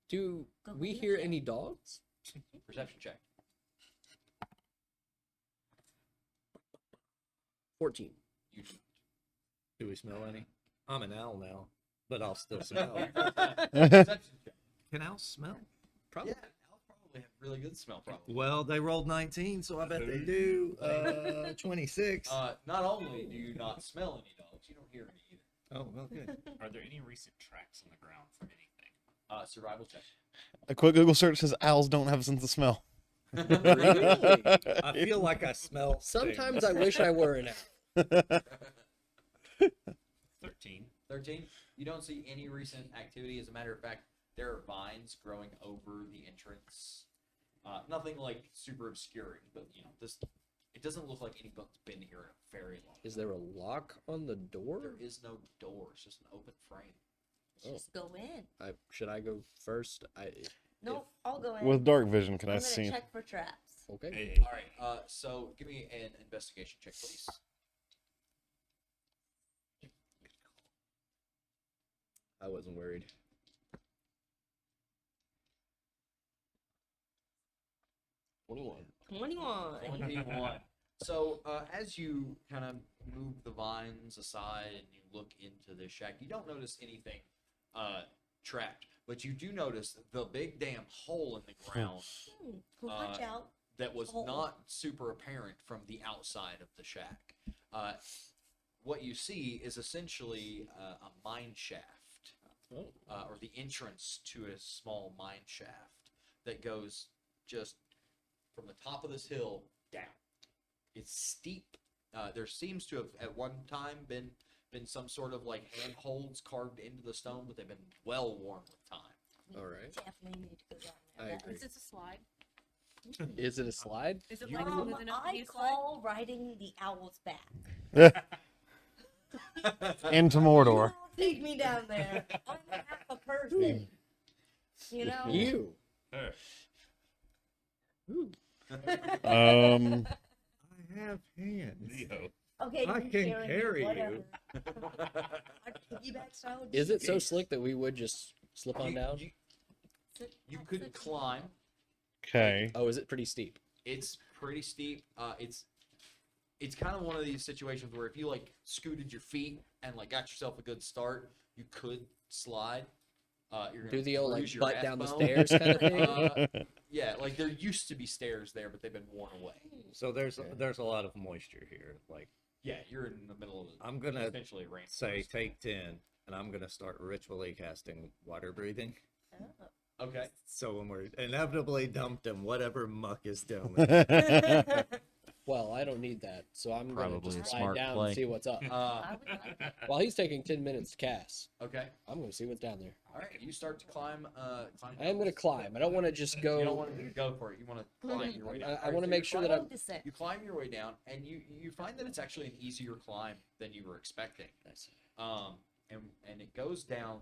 Do Go we get hear it. any dogs? Perception check. 14. You Do we smell any? I'm an owl now, but I'll still smell. perception check. Can owls smell? Probably. Yeah, I'll probably have really good smell. Probably. Well, they rolled 19, so I bet they do. 26. Not only do you not smell any dogs, you don't hear any either. Oh, well, good. Are there any recent tracks on the ground for anything? Survival check. A quick Google search says owls don't have a sense of smell. Really? I feel like I smell. Sometimes I wish I were an owl. 13. 13. You don't see any recent activity. As a matter of fact, there are vines growing over the entrance. Nothing like super obscuring, but this. It doesn't look like anyone's been here in a very long time. Is there a lock on the door? There is no door. It's just an open frame. Just go in. Should I go first? No, I'll go in. With dark vision, can I'm I gonna see? check for traps. Okay. Hey, All right. So give me an investigation check, please. I wasn't worried. 21. 21. 21. So as you kind of move the vines aside and you look into the shack, you don't notice anything trapped, but you do notice the big damn hole in the ground Watch out. that was Hole. not super apparent from the outside of the shack. What you see is essentially a mine shaft, Oh. or the entrance to a small mine shaft that goes just from the top of this hill down. It's steep. There seems to have at one time been some sort of like handholds carved into the stone, but they've been well worn with time. All right. Definitely need to go down I there. agree. Is this a slide? Is it a slide? Is it You- like smooth enough to be I a slide? call riding the owl's back. Into Mordor. Take me down there. I'm half a person. You know? You. her. Um, I have hands. Leo. Okay, I you can carry me, carry you. whatever. Piggyback style. Is it so slick that we would just slip on You- down? You could climb. okay. Oh, is it pretty steep? It's pretty steep. It's kind of one of these situations where if you like scooted your feet and like got yourself a good start, you could slide. You're gonna Do the old like bruise your butt ass down the bone. stairs kind of thing? Yeah, like there used to be stairs there, but they've been worn away. So there's a lot of moisture here. Like Yeah, you're in the middle of the I'm gonna essentially rain. say take 10, and I'm gonna start ritually casting water breathing. Okay. So when we're inevitably dumped in whatever muck is down Well, I don't need that, so I'm gonna Probably just a slide smart down play. and see what's up. I would like that. While he's taking 10 minutes to cast, Okay. I'm gonna see what's down there. All right. You start to climb. I am gonna climb. I don't want to just You don't go. want to go for it. You want to climb your way down. I All right, want to so make you're sure that Slow I'm. descent. You climb your way down, and you find that it's actually an easier climb than you were expecting. And it goes down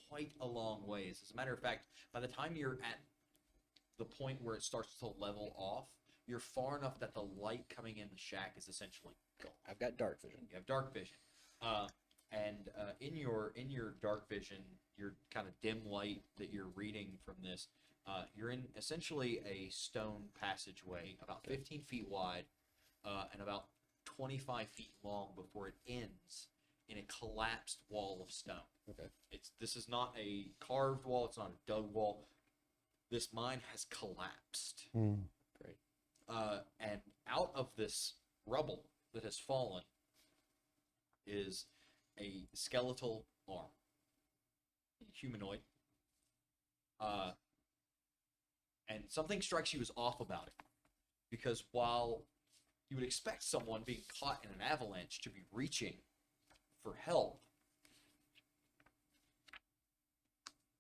quite a long ways. As a matter of fact, by the time you're at the point where it starts to level off, you're far enough that the light coming in the shack is essentially gone. I've got dark vision. You have dark vision, and in your dark vision, your kind of dim light that you're reading from this, you're in essentially a stone passageway about 15 feet wide and about 25 feet long before it ends in a collapsed wall of stone. Okay. This is not a carved wall. It's not a dug wall. This mine has collapsed. Great. And out of this rubble that has fallen is a skeletal arm, humanoid. And something strikes you as off about it, because while you would expect someone being caught in an avalanche to be reaching for help,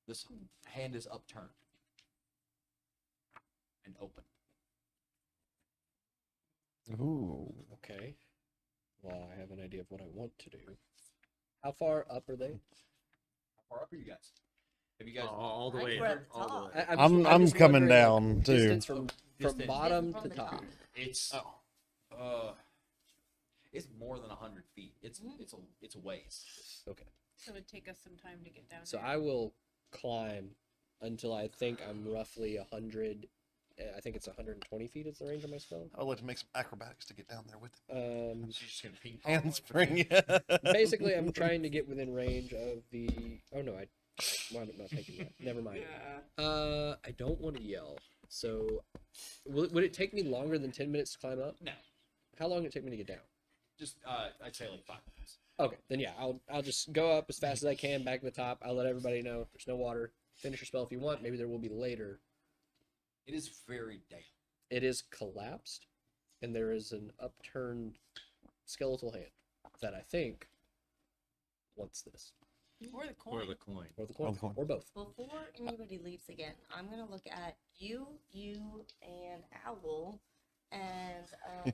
this hand is upturned and open. Ooh. Okay. Well, I have an idea of what I want to do. How far up are they? How far up are you guys? Have you guys all the I way. think we're at the all the top. way. I'm just coming wondering, down, too. Distance from Distance. bottom From to the top. It's it's more than 100 feet. It's a ways. Okay. So it would take us some time to get down So there. I will climb until I think I'm roughly 100. I think it's 120 feet is the range of my spell. I would like to make some acrobatics to get down there with it. So you're just gonna ping pong Hand like spring. that. Basically, I'm trying to get within range of the. Oh no, I Why am I not taking that? Never mind. I don't want to yell. So, would it take me longer than 10 minutes to climb up? No, How long would it take me to get down? just I'd say like 5 minutes. Okay, then yeah, I'll just go up as fast as I can, back to the top. I'll let everybody know there's no water. Finish your spell if you want. Maybe there will be later. It is very damp. It is collapsed, and there is an upturned skeletal hand that I think wants this. Or the Or coin. the coin. Or the coin. the coin. Or both. Before anybody leaves again, I'm gonna look at you, and Owl, and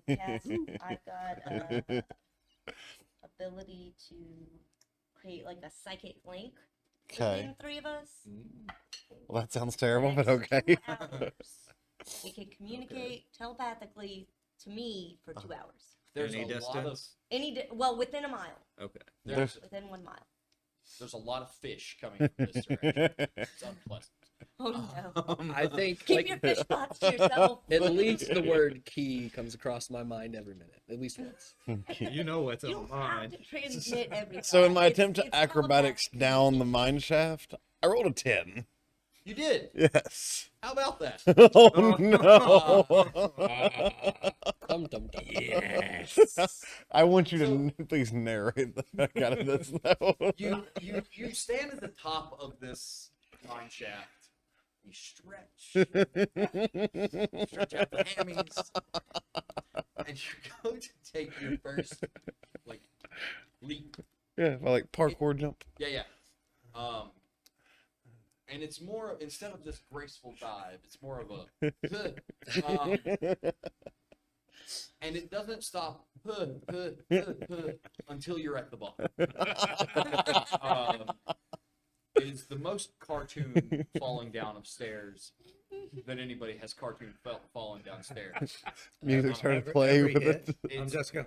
yes, I've got ability to create like a psychic link Okay. between the three of us. Well, that sounds terrible, but Next okay. 2 hours, we can communicate telepathically to me for 2 hours. There's Any a lot of distance? Well, within a mile, Okay. there's within 1 mile. there's a lot of fish coming from this direction. It's unpleasant. Oh no! I think Keep like your fish thoughts to yourself. at least the word key comes across my mind every minute, at least once. You know what's You on don't have mine. to transmit everything. So in my It's- attempt to it's acrobatics telepathy. down the mine shaft, I rolled a 10. You did. Yes. How about that? Oh no. Dum dum dum. Yes. I want you to please narrate the heck out of this though. You stand at the top of this mine shaft. You stretch out the hammies, and you go to take your first like leap. Yeah, I like parkour jump. Yeah. And it's more, instead of this graceful dive, it's more of a and it doesn't stop until you're at the bottom. It is the most cartoon falling down of stairs that anybody has cartoon falling downstairs. Music's starting to Every- play every with hit, it. I'm It's- just going.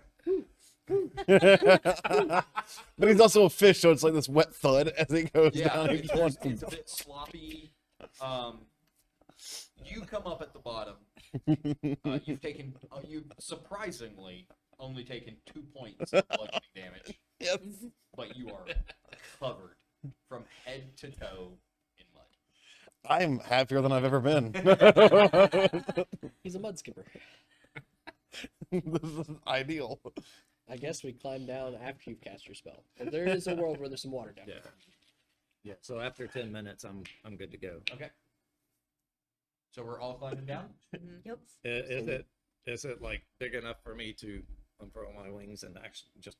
But he's also a fish, so it's like this wet thud as he goes Yeah, down each one. it's a bit sloppy. You come up at the bottom. You've surprisingly only taken 2 points of bludgeoning damage, Yes. but you are covered from head to toe in mud. I'm happier than I've ever been. He's a mud skipper. This is ideal. I guess we climb down after you've cast your spell. But there is a world where there's some water down Yeah. there. Yeah. So after 10 minutes, I'm good to go. Okay. So we're all climbing down. Yep. Is it like big enough for me to unfurl my wings and actually just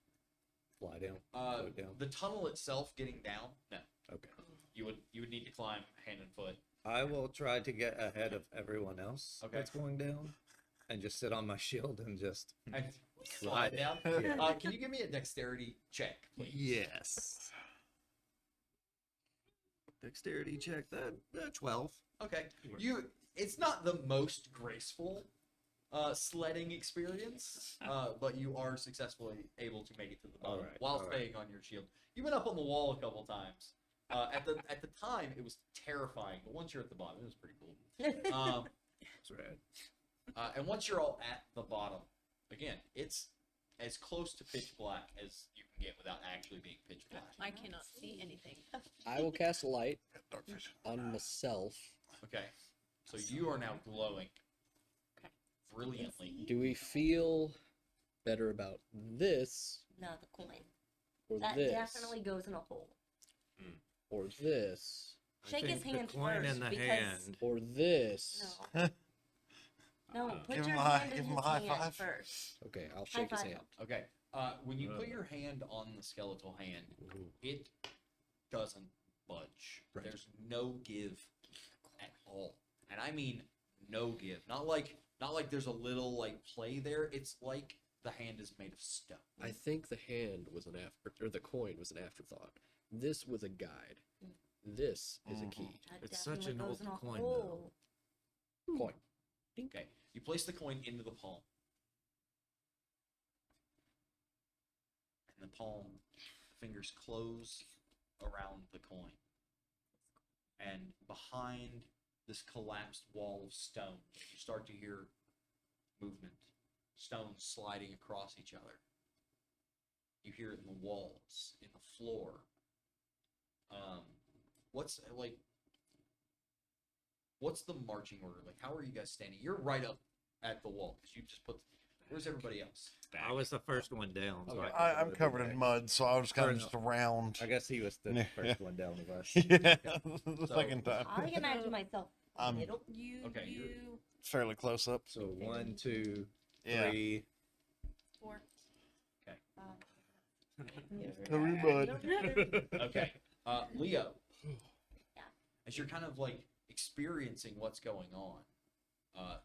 fly down? Float down? The tunnel itself, getting down, no. Okay. You would need to climb hand and foot. I will try to get ahead of everyone else Okay. that's going down, and just sit on my shield and just And slide down. Yeah. Can you give me a dexterity check, please? yes. Dexterity check that 12. Okay. It's not the most graceful sledding experience, but you are successfully able to make it to the bottom Alright, while alright. staying on your shield. You've been up on the wall a couple times. At the time, it was terrifying, but once you're at the bottom, it was pretty cool. That's right. And once you're all at the bottom, again, it's as close to pitch black as you can get without actually being pitch black. I cannot see anything. I will cast a light Dark vision. on myself. Okay, so you are now glowing Okay. brilliantly. Do we feel better about this No, the coin. or That this definitely goes in a hole. or this I Shake his think hand the coin first in the because hand. or this? no. No, put Give your him a high- hand give in him a his high hand five. first. Okay, I'll High shake his five hand. him. Okay, when you put your hand on the skeletal hand, it doesn't budge. Right. There's no give at all, and I mean no give. Not like there's a little like play there. It's like the hand is made of stone. I think the hand was an after, or the coin was an afterthought. This was a guide. This is a key. That It's such definitely an goes old in a coin, though. hole. Coin. Okay, you place the coin into the palm, and the palm fingers close around the coin, and behind this collapsed wall of stone, you start to hear movement, stones sliding across each other. You hear it in the walls, in the floor. what's like, what's the marching order? Like, how are you guys standing? You're right up at the wall because you just put. Where's everybody else? I was the first one down. So Okay. I'm covered in mud, so I was kind of just around. I guess he was the Yeah. first one down with us. Yeah, the So- second time. I imagine myself middle. You Okay, you're- you Fairly close up. So 1, 2, Yeah. 3. 4. Covered in mud. Okay, Leo. Yeah. As you're kind of like experiencing what's going on,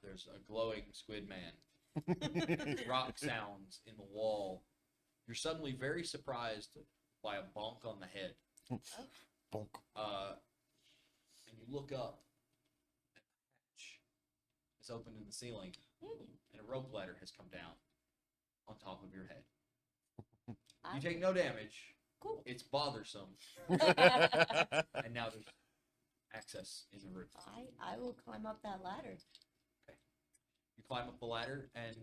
there's a glowing squid man. Rock sounds in the wall. You're suddenly very surprised by a bonk on the head. Bonk. And you look up, and a hatch is opened in the ceiling, and a rope ladder has come down on top of your head. You take no damage. Cool. It's bothersome, and now there's access in the room. I will climb up that ladder. You climb up the ladder, and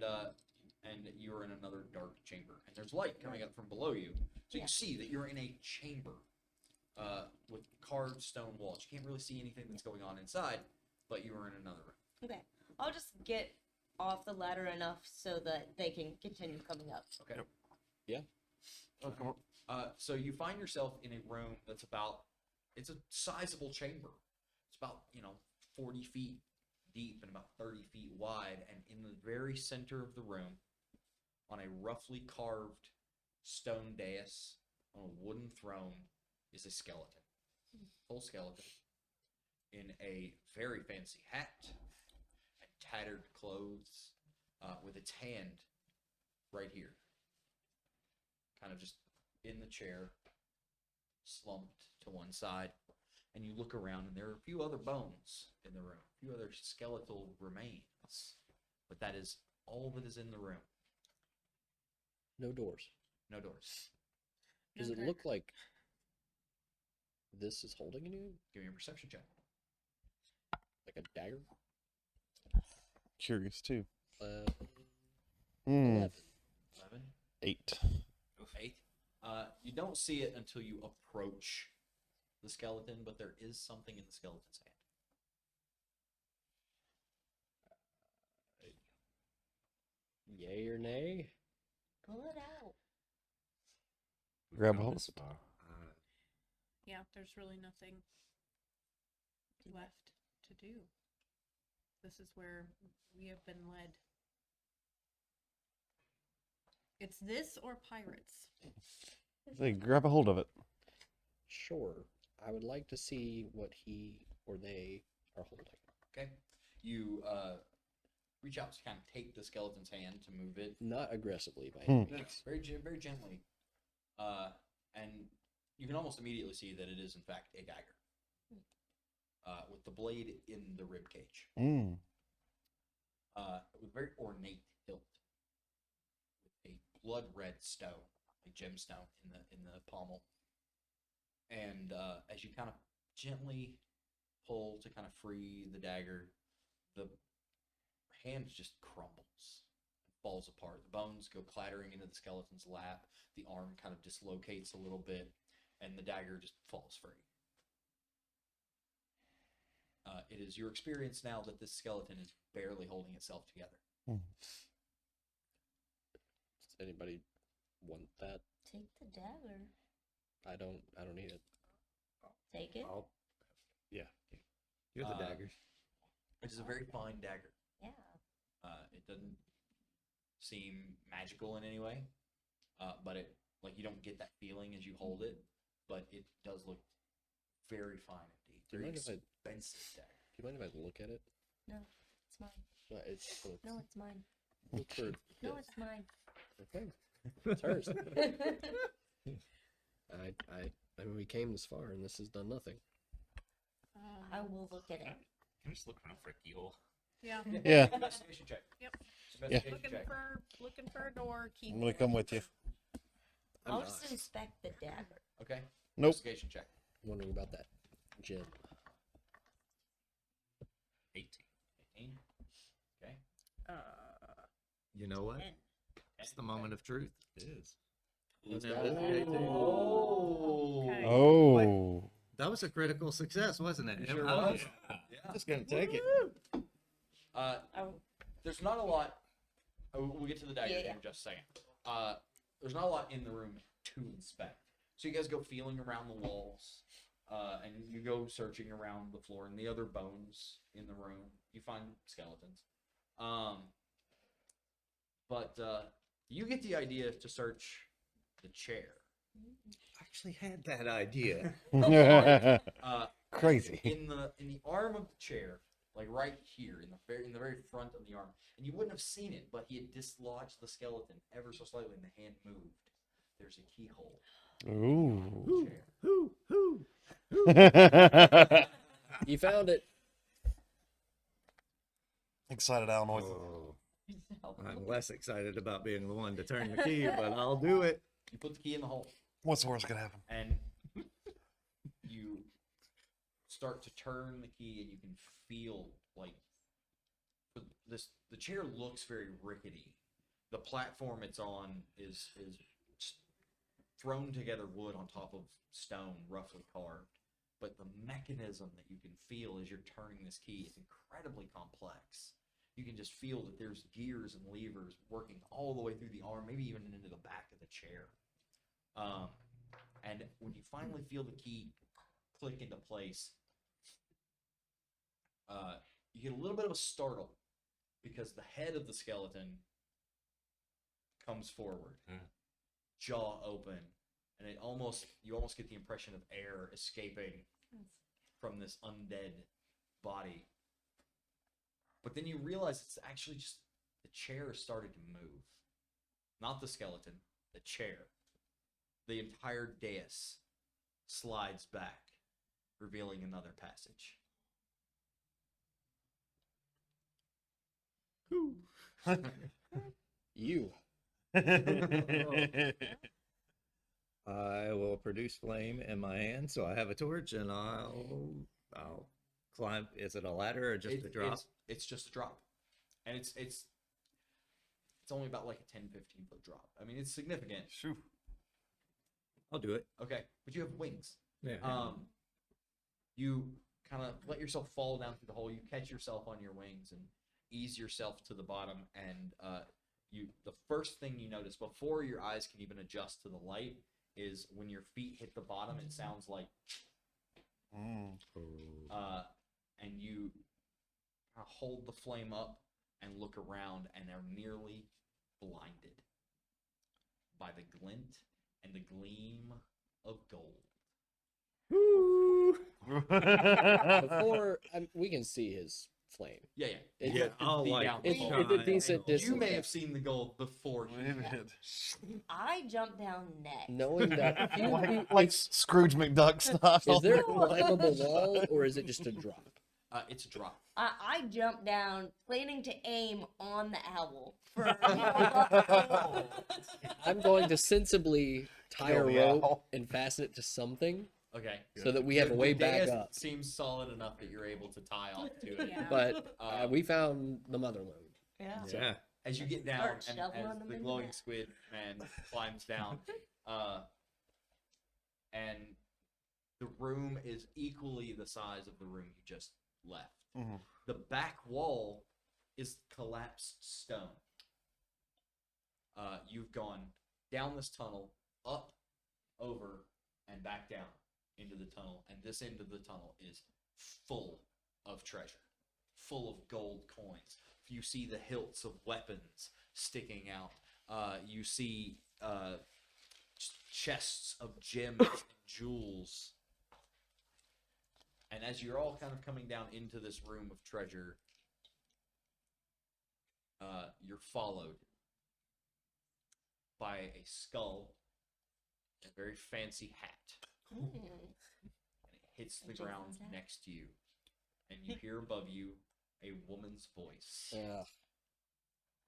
you're in another dark chamber. And there's light coming up from below you, so you Yeah. see that you're in a chamber with carved stone walls. You can't really see anything that's going on inside, but you are in another room. Okay. I'll just get off the ladder enough so that they can continue coming up. Okay. Yep. Yeah. So you find yourself in a room that's it's a sizable chamber. It's about 40 feet deep and about 30 feet wide, and in the very center of the room, on a roughly carved stone dais on a wooden throne, is a skeleton. Full skeleton. In a very fancy hat and tattered clothes, with its hand right here. Kind of just in the chair, slumped to one side. And you look around, and there are a few other bones in the room, a few other skeletal remains. But that is all that is in the room. No doors. No doors. Does it look like this is holding anything? Give me a perception check. Like a dagger? Curious too. 11. 11. 8. 8. You don't see it until you approach the skeleton, but there is something in the skeleton's hand. Yay or nay? Pull it out. Grab We've hold. gone this far. Yeah, there's really nothing left to do. This is where we have been led. It's this or pirates. Hey, grab a hold of it. Sure. I would like to see what he or they are holding. Okay? You reach out to kind of take the skeleton's hand to move it. Not aggressively by any means. Very, very gently. And you can almost immediately see that it is, in fact, a dagger. With the blade in the rib cage. Mm. With very ornate hilt. With a blood red stone, a gemstone in the pommel. And as you kind of gently pull to kind of free the dagger, the hand just crumbles and falls apart. The bones go clattering into the skeleton's lap. The arm kind of dislocates a little bit, and the dagger just falls free. It is your experience now that this skeleton is barely holding itself together. Does anybody want that? Take the dagger. I don't need it. Take it. Yeah. You're the daggers. It is a very fine dagger. Yeah. It doesn't seem magical in any way, but you don't get that feeling as you hold it, but it does look very fine indeed. Do you Very mind if I- expensive dagger. Do you mind if I look at it? No, it's mine. It's, No, it's mine. look for No, this. it's mine. Okay. It's hers. I mean, we came this far and this has done nothing. I will look at it. Can I just look around for a keyhole? Yeah. Yeah. Investigation check. Yep. Investigation Looking check. for a door key. I'm gonna come with you. I'm I'll not just inspect the dagger. Okay. Nope. Investigation check. wondering about that. Jim. 18. 18. Okay. You know what? 10. It's the moment of truth. It is. What's Now that? investigate too. Oh. Okay. Oh. That was a critical success, wasn't it? Sure I was. I'm just gonna take it. Uh, Oh, there's not a lot. Oh, we'll get to the dagger Yeah, in just a second. There's not a lot in the room to inspect. So you guys go feeling around the walls, and you go searching around the floor and the other bones in the room. You find skeletons. But you get the idea to search the chair. I actually had that idea. Uh, Crazy. in the arm of the chair, like right here in the very front of the arm, and you wouldn't have seen it, but he had dislodged the skeleton ever so slightly, and the hand moved. There's a keyhole Ooh. in the chair. Who? You found it. Excited owl noises. Oh, I'm less excited about being the one to turn the key, but I'll do it. You put the key in the hole, What's the worst that could happen? and you start to turn the key, and you can feel like the chair looks very rickety. The platform it's on is just thrown together wood on top of stone, roughly carved. But the mechanism that you can feel as you're turning this key is incredibly complex. You can just feel that there's gears and levers working all the way through the arm, maybe even into the back of the chair. And when you finally feel the key click into place, you get a little bit of a startle because the head of the skeleton comes forward, jaw open, and you almost get the impression of air escaping from this undead body. But then you realize it's actually just the chair started to move. Not the skeleton, the chair. The entire dais slides back, revealing another passage. You. I will produce flame in my hand, so I have a torch, and I'll climb. Is it a ladder or just a drop? It's just a drop, and it's only about like a 10-15 foot drop. I mean, it's significant. Shoo. I'll do it. Okay, but you have wings. Yeah. You kind of let yourself fall down through the hole. You catch yourself on your wings and ease yourself to the bottom. And the first thing you notice before your eyes can even adjust to the light is when your feet hit the bottom. It sounds like, and you kind of hold the flame up and look around, and are nearly blinded by the glint and the gleam of gold. Before we can see his flame. Yeah. It's, Yeah, I'll be like. down it's, below. it's a decent You distance. may have seen the gold before he did. I jumped down next. Knowing that, like Scrooge McDuck style. is there a climbable wall or is it just a drop? It's a drop. I jumped down, planning to aim on the owl. For I'm going to sensibly tie a Kill the rope owl. and fasten it to something Okay. so that we have a way back dais up. seems solid enough that you're able to tie off to it. Yeah. But we found the mother lode. yeah. Yeah. As you get down, Start and shoveling as them the in glowing there. squid man climbs down, and the room is equally the size of the room you just left. Mhm. The back wall is collapsed stone. You've gone down this tunnel, up, over, and back down into the tunnel, and this end of the tunnel is full of treasure, full of gold coins. You see the hilts of weapons sticking out. You see chests of gems and jewels. And as you're all kind of coming down into this room of treasure, you're followed by a skull, a very fancy hat, and it hits the Jason's ground hat? next to you, and you hear above you a woman's voice.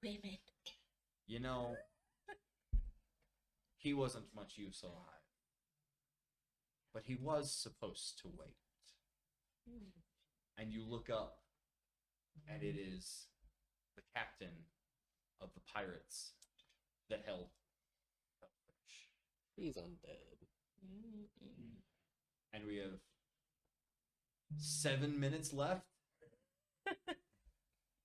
Women. You know, he wasn't much use alive, but he was supposed to wait. And you look up, and it is the captain of the pirates that held Hellfish. He's undead. And we have 7 minutes left.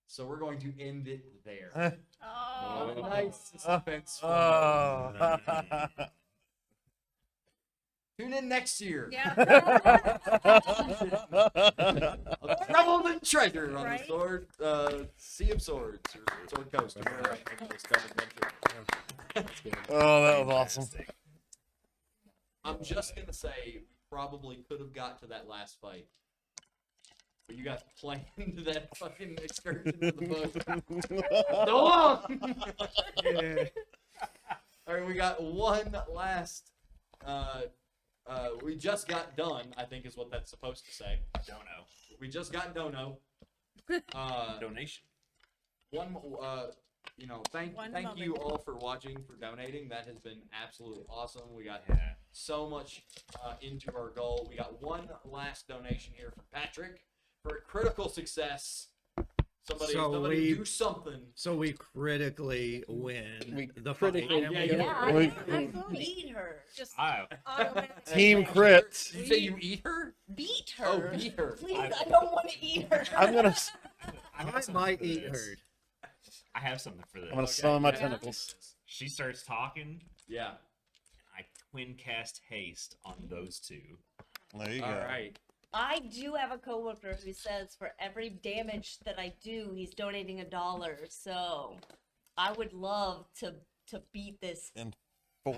So we're going to end it there. Oh, Nice suspense. Oh. Tune in next year. yeah. Trouble and treasure on Right? the sword, Sea of Swords or Sword Coast. Or whatever I think this dumb adventure. Oh, that was awesome. Fantastic. I'm just gonna say we probably could have got to that last fight, but you guys planned that fucking excursion with the boat so long. All right, we got one last. We just got done. I think is what that's supposed to say. Dono. We just got dono. Donation. One, thank One you moment. all for watching, for donating. That has been absolutely awesome. We got Yeah. so much into our goal. We got one last donation here from Patrick for a critical success. Somebody do something. So we critically win We the critically fight. Yeah, win. Yeah, I Wait. beat her. Just I automatic. Team crit. Did you say you eat her? Beat her. Oh, beat her. Please, I don't want to eat her. I'm gonna I might eat her. I have something for this. I'm gonna summon my yeah. tentacles. She starts talking. Yeah. And I twin cast haste on those two. There you All go. right. I do have a coworker who says for every damage that I do, he's donating $1. So I would love to beat this. One All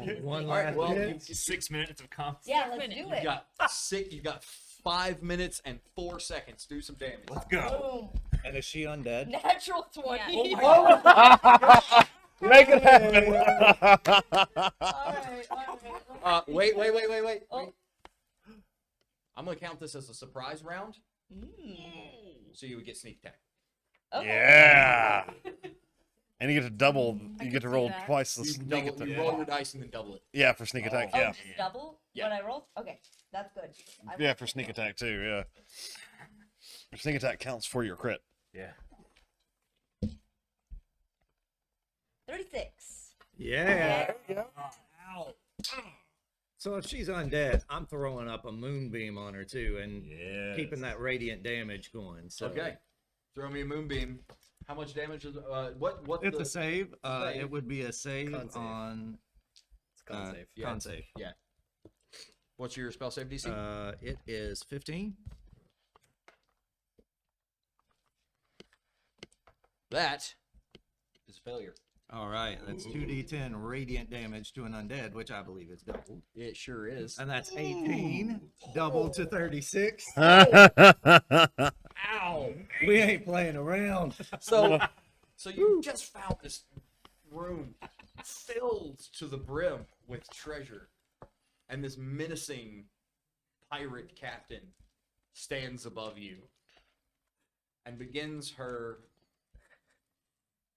right. last Well, hit. 6 minutes of comp. Yeah, let's minutes. do you it. got You got 5 minutes and 4 seconds. Do some damage. Let's go. Boom. And is she undead? Natural 20. Yeah. Oh Make it happen. Wait. Oh. I'm gonna count this as a surprise round, Mm. so you would get sneak attack. Okay. Yeah. And you get to double. I You can get to see roll that. twice the You, sneak double, you attack. roll your dice and then double it. Yeah, for sneak attack. Oh, Yeah. just double Yeah. what I rolled? Okay, that's good. I Yeah, rolled for sneak 10. attack too. Yeah. Your sneak attack counts for your crit. Yeah. 36. Yeah. So if she's undead, I'm throwing up a moonbeam on her too, and Yeah. keeping that radiant damage going. So Okay. Throw me a moonbeam. How much damage is what? it's the a save. save? It would be a save Con save. on It's con save. Yeah, con it's- save. Yeah. What's your spell save DC? It is 15. That is a failure. All right, that's 2d10 radiant damage to an undead, which I believe is doubled, It sure is. and that's 18 doubled to 36. Ow! We ain't playing around. So you just found this room filled to the brim with treasure, and this menacing pirate captain stands above you and begins her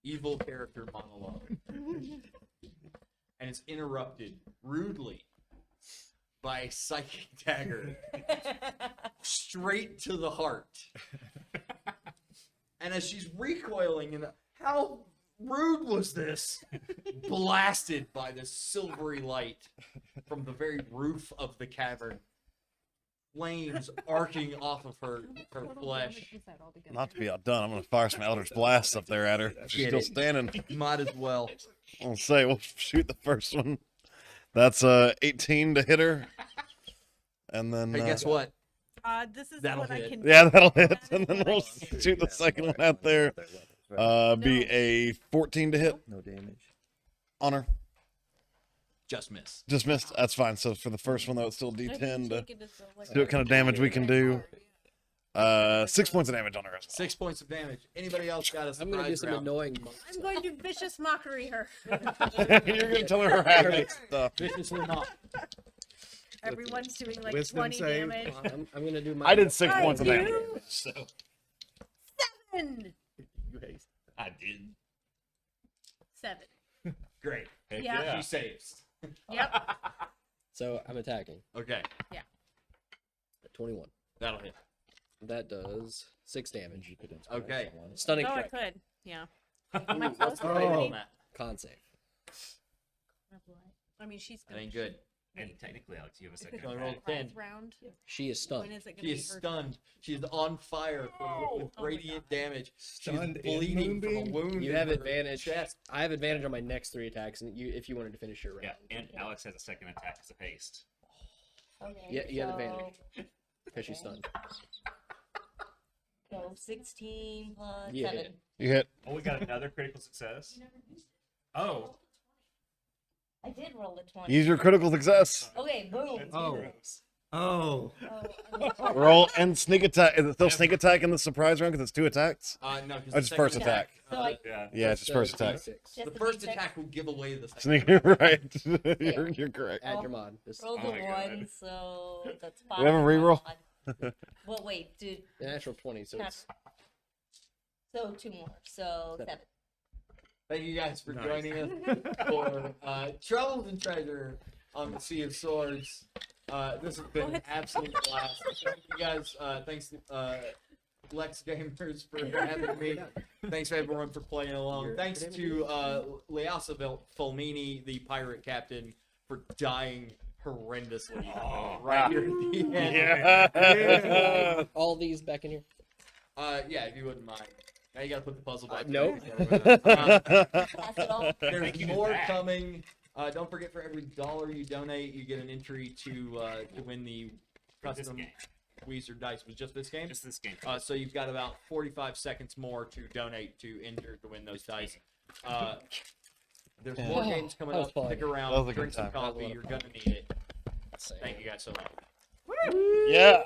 evil character monologue, and it's interrupted rudely by a psychic dagger straight to the heart. And as she's recoiling, and how rude was this? Blasted by this silvery light from the very roof of the cavern. Flames arcing off of her flesh. Not to be outdone, I'm gonna fire some Eldritch Blasts up there at her. If she's Get still it. standing. Might as well. I'll say we'll shoot the first one. That's 18 to hit her. And then Hey, guess what? This is That'll what I hit. can. yeah, that'll hit. That is And then what I we'll can do. shoot the second one out there. Be No. a 14 to hit No damage. on her. Just miss. Just missed. That's fine. So for the first one though, it's still I can D10 to take it as a, like, see what kind of damage we can do. 6 points of damage on her as well. 6 points of damage. Anybody else got a I'm gonna do surprise some round? annoying. I'm going to vicious mockery her. You're gonna tell her her habit stuff. Viciously not. Everyone's doing like Wisdom 20 save. damage. I'm gonna do my. I did 6 I points of damage. do. So 7. I did. 7. Great. Heck Yeah. She saves. Yep. So I'm attacking. Okay. At 21. That'll hit. That does 6 damage. Okay. Stunning Oh, I strike. could. Yeah. Am I close to Fail on anything? that. Con save. I mean, she's That gonna. ain't good. And technically, Alex, you have a second So I attack. rolled 10. Round. She is When stunned. is it gonna She be is her stunned. She is on fire with Oh my radiant damage. She's Stunned and bleeding from a moonbeam? wound. You in have her advantage. Chest. I have advantage on my next 3 attacks, and if you wanted to finish your round. Yeah, and Alex has a second attack as a haste. Okay. Yeah, you have so- advantage. Because she's okay. stunned. So 16 plus You 7. hit. You hit. Oh, we got another critical success. Oh. I did roll a 20. Use your critical success. Okay, boom. That's Oh. gross. Oh. Oh, Roll and sneak attack. Is it still sneak attack in the surprise round because it's 2 attacks? No, because Oh, just first attack. So I- Yeah. Yeah, it's just first attack. Just The a first D6. attack will give away the second. Sneak, right? you're correct. Add your mod. This Rolled Oh a my God. 1, so that's 5. we have a reroll? Well, wait, dude. the natural 20, so it's So 2 more. So 7. Thank you guys for Nice. joining us for Troubles and Treasure on the Sea of Swords. This has been an absolute blast. Thank you guys. Thanks to Lex Gamers for having me. Thanks everyone for playing along. Thanks to Leasa Fulmini, the pirate captain, for dying horrendously right here at the end. Yeah. all these back in here. Yeah, if you wouldn't mind. Now you gotta put the puzzle back. Nope. Pass it off. There's Thank you more back. coming. Don't forget, for every $1 you donate, you get an entry to win the For this custom game. Weezer dice. Was just this game? Just this game. So you've got about 45 seconds more to donate to enter to win those dice. There's more games coming That was up. fun. Stick That around, was a drink good some time. That was a coffee. lot You're of gonna need it. Same. Thank you guys so much. Yeah.